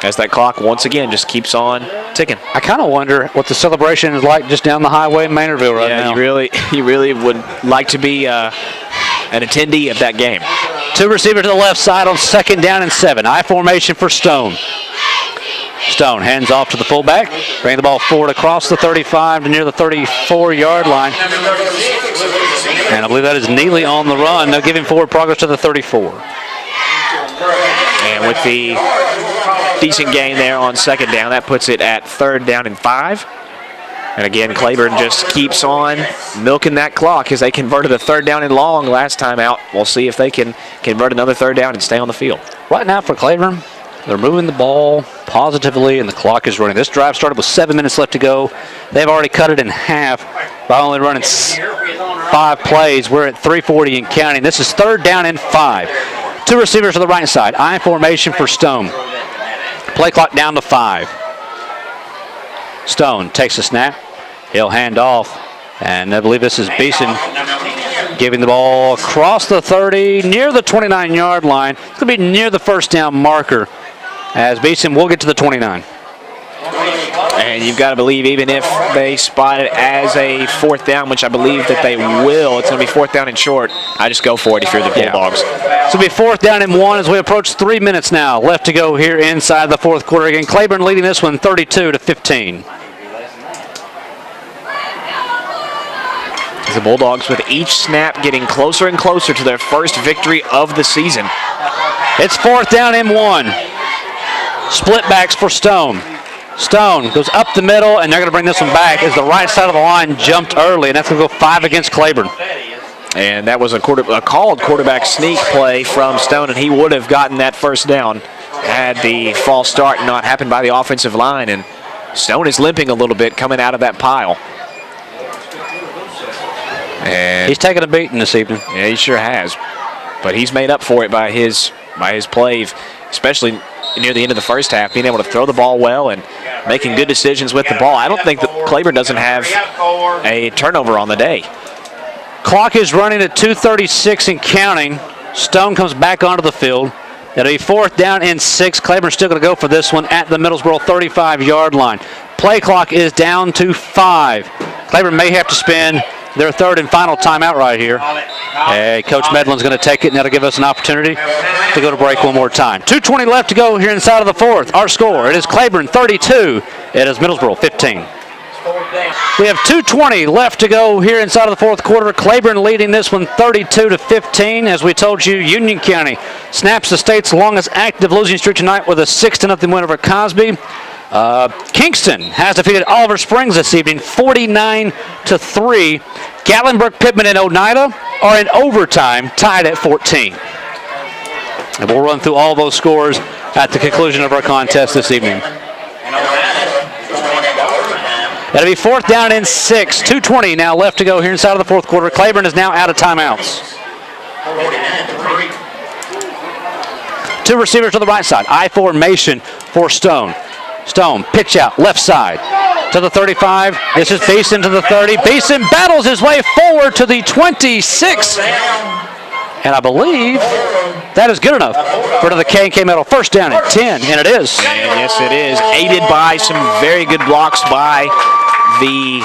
as that clock once again just keeps on ticking. I kind of wonder what the celebration is like just down the highway in Maynardville right now. You really would like to be an attendee of that game. 2 receivers to the left side on 2nd down and 7. I formation for Stone. Stone hands off to the fullback, bring the ball forward across the 35 to near the 34-yard line. And I believe that is Neely on the run. They'll give him forward progress to the 34. And with the decent gain there on 2nd down, that puts it at 3rd down and 5. And again, Claiborne just keeps on milking that clock as they converted a 3rd down and long last time out. We'll see if they can convert another 3rd down and stay on the field. Right now for Claiborne, they're moving the ball positively and the clock is running. This drive started with 7 minutes left to go. They've already cut it in half by only running 5 plays. We're at 3:40 and counting. This is 3rd down and 5. 2 receivers to the right side. I formation for Stone. Play clock down to 5. Stone takes a snap. He'll hand off. And I believe this is Beeson giving the ball across the 30, near the 29-yard line. It's going to be near the first down marker as Beeson will get to the 29. And you've got to believe even if they spot it as a 4th down, which I believe that they will, it's going to be 4th down and short. I just go for it if you're the Bulldogs. Yeah. So it'll be 4th down and 1 as we approach 3 minutes now left to go here inside the 4th quarter. Again, Claiborne leading this one 32-15. The Bulldogs with each snap getting closer and closer to their first victory of the season. It's 4th down and 1. Split backs for Stone. Stone goes up the middle, and they're going to bring this one back as the right side of the line jumped early, and that's going to go 5 against Claiborne. And that was a called quarterback sneak play from Stone, and he would have gotten that first down had the false start not happened by the offensive line. And Stone is limping a little bit coming out of that pile. And he's taking a beating this evening. Yeah, he sure has. But he's made up for it by his play, especially near the end of the first half, being able to throw the ball well and making good decisions with the ball. I don't think that Claiborne doesn't have a turnover on the day. Clock is running at 2:36 and counting. Stone comes back onto the field. It'll be 4th down and 6. Claiborne's still going to go for this one at the Middlesboro 35-yard line. Play clock is down to 5. Claiborne may have to spend their 3rd and final timeout right here. Hey, Coach Medlin's going to take it, and that'll give us an opportunity to go to break one more time. 2:20 left to go here inside of the 4th. Our score, it is Claiborne 32. It is Middlesboro 15. We have 2:20 left to go here inside of the fourth quarter. Claiborne leading this one 32-15. As we told you, Union County snaps the state's longest active losing streak tonight with a 6-0 win over Cosby. Kingston has defeated Oliver Springs this evening 49-3. Gatlinburg, Pittman, and Oneida are in overtime, tied at 14. And we'll run through all those scores at the conclusion of our contest this evening. That'll be 4th down and 6. 2:20 now left to go here inside of the fourth quarter. Claiborne is now out of timeouts. Two receivers to the right side. I formation for Stone. Stone, pitch out, left side to the 35. This is Beeson to the 30. Beeson battles his way forward to the 26. And I believe that is good enough for the K&K Metal. First down at 10, and it is. And yes, it is. Aided by some very good blocks by the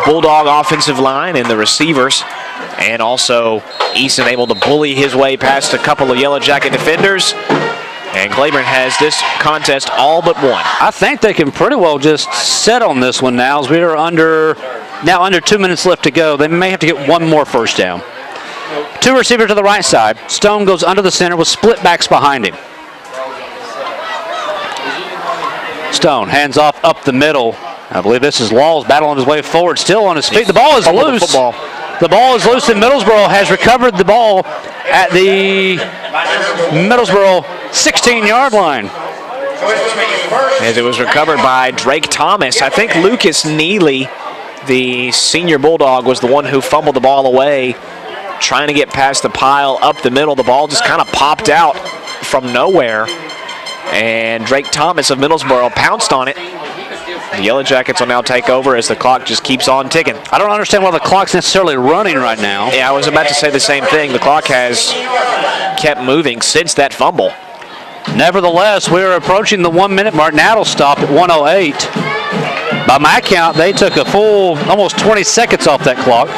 Bulldog offensive line and the receivers. And also, Easton able to bully his way past a couple of Yellow Jacket defenders. And Claiborne has this contest all but won. I think they can pretty well just set on this one now, as we are under 2 minutes left to go. They may have to get one more first down. Two receivers to the right side. Stone goes under the center with split backs behind him. Stone hands off up the middle. I believe this is Laws battling his way forward, still on his feet. The ball is loose. The ball is loose, and Middlesboro has recovered the ball at the Middlesboro 16-yard line. As it was recovered by Drake Thomas. I think Lucas Neely, the senior Bulldog, was the one who fumbled the ball away, trying to get past the pile up the middle. The ball just kind of popped out from nowhere, and Drake Thomas of Middlesboro pounced on it. The Yellow Jackets will now take over as the clock just keeps on ticking. I don't understand why the clock's necessarily running right now. Yeah, I was about to say the same thing. The clock has kept moving since that fumble. Nevertheless, we're approaching the 1 minute mark. Now it'll stop at 1:08. By my count, they took a full almost 20 seconds off that clock.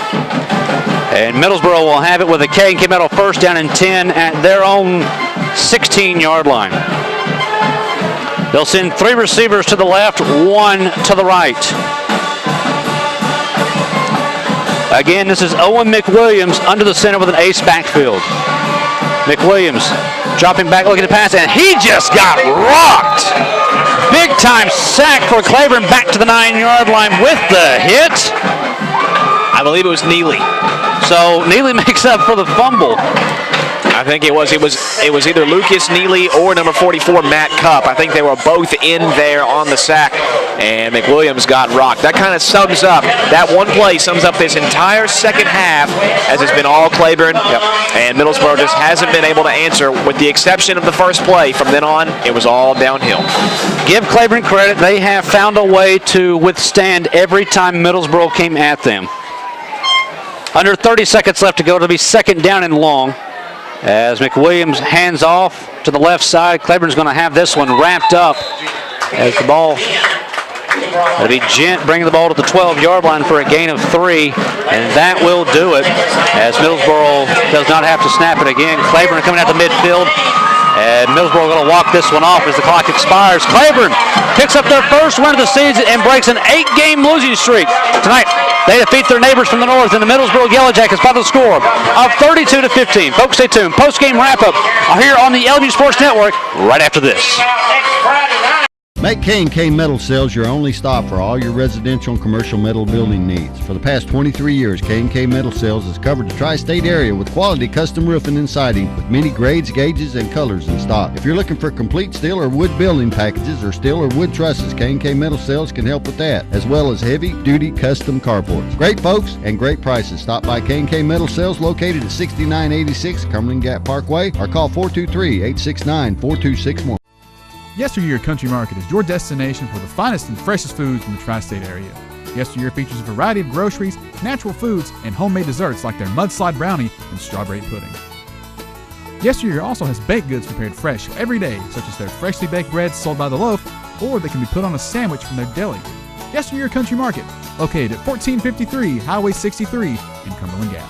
And Middlesboro will have it with a K&K Metal first down and 10 at their own 16-yard line. They'll send three receivers to the left, one to the right. Again, this is Owen McWilliams under the center with an ace backfield. McWilliams dropping back, looking to pass, and he just got rocked. Big time sack for Claiborne back to the 9-yard line with the hit. I believe it was Neely. So Neely makes up for the fumble. I think it was either Lucas Neely or number 44 Matt Cupp. I think they were both in there on the sack, and McWilliams got rocked. That kind of sums up, that one play sums up this entire second half, as it's been all Claiborne. And Middlesboro just hasn't been able to answer, with the exception of the first play. From then on, it was all downhill. Give Claiborne credit. They have found a way to withstand every time Middlesboro came at them. Under 30 seconds left to go. It'll be second down and long. As McWilliams hands off to the left side, Claiborne's going to have this one wrapped up as the ball. It'll be Gent bringing the ball to the 12-yard line for a gain of 3, and that will do it, as Middlesboro does not have to snap it again. Claiborne coming out the midfield, and Middlesboro going to walk this one off as the clock expires. Claiborne picks up their first win of the season and breaks an 8-game losing streak. Tonight, they defeat their neighbors from the north in the Middlesboro Yellow Jackets by the score of 32-15. Folks, stay tuned. Post-game wrap-up here on the LMU Sports Network right after this. Make K&K Metal Sales your only stop for all your residential and commercial metal building needs. For the past 23 years, K&K Metal Sales has covered the tri-state area with quality custom roofing and siding with many grades, gauges, and colors in stock. If you're looking for complete steel or wood building packages or steel or wood trusses, K&K Metal Sales can help with that, as well as heavy-duty custom carports. Great folks and great prices. Stop by K&K Metal Sales located at 6986 Cumberland Gap Parkway or call 423-869-4261. Yesteryear Country Market is your destination for the finest and freshest foods in the tri-state area. Yesteryear features a variety of groceries, natural foods, and homemade desserts like their mudslide brownie and strawberry pudding. Yesteryear also has baked goods prepared fresh every day, such as their freshly baked breads sold by the loaf, or they can be put on a sandwich from their deli. Yesteryear Country Market, located at 1453 Highway 63 in Cumberland Gap.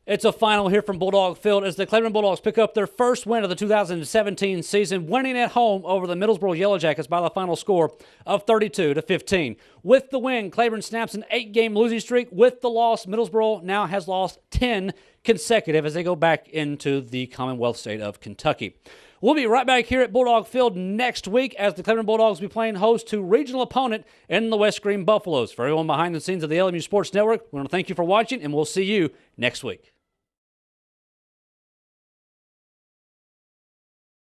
It's a final here from Bulldog Field as the Claiborne Bulldogs pick up their first win of the 2017 season, winning at home over the Middlesboro Yellow Jackets by the final score of 32-15. With the win, Claiborne snaps an 8-game losing streak. With the loss, Middlesboro now has lost 10 consecutive as they go back into the Commonwealth state of Kentucky. We'll be right back here at Bulldog Field next week as the Claiborne Bulldogs will be playing host to regional opponent in the West Green Buffaloes. For everyone behind the scenes of the LMU Sports Network, we want to thank you for watching, and we'll see you next week.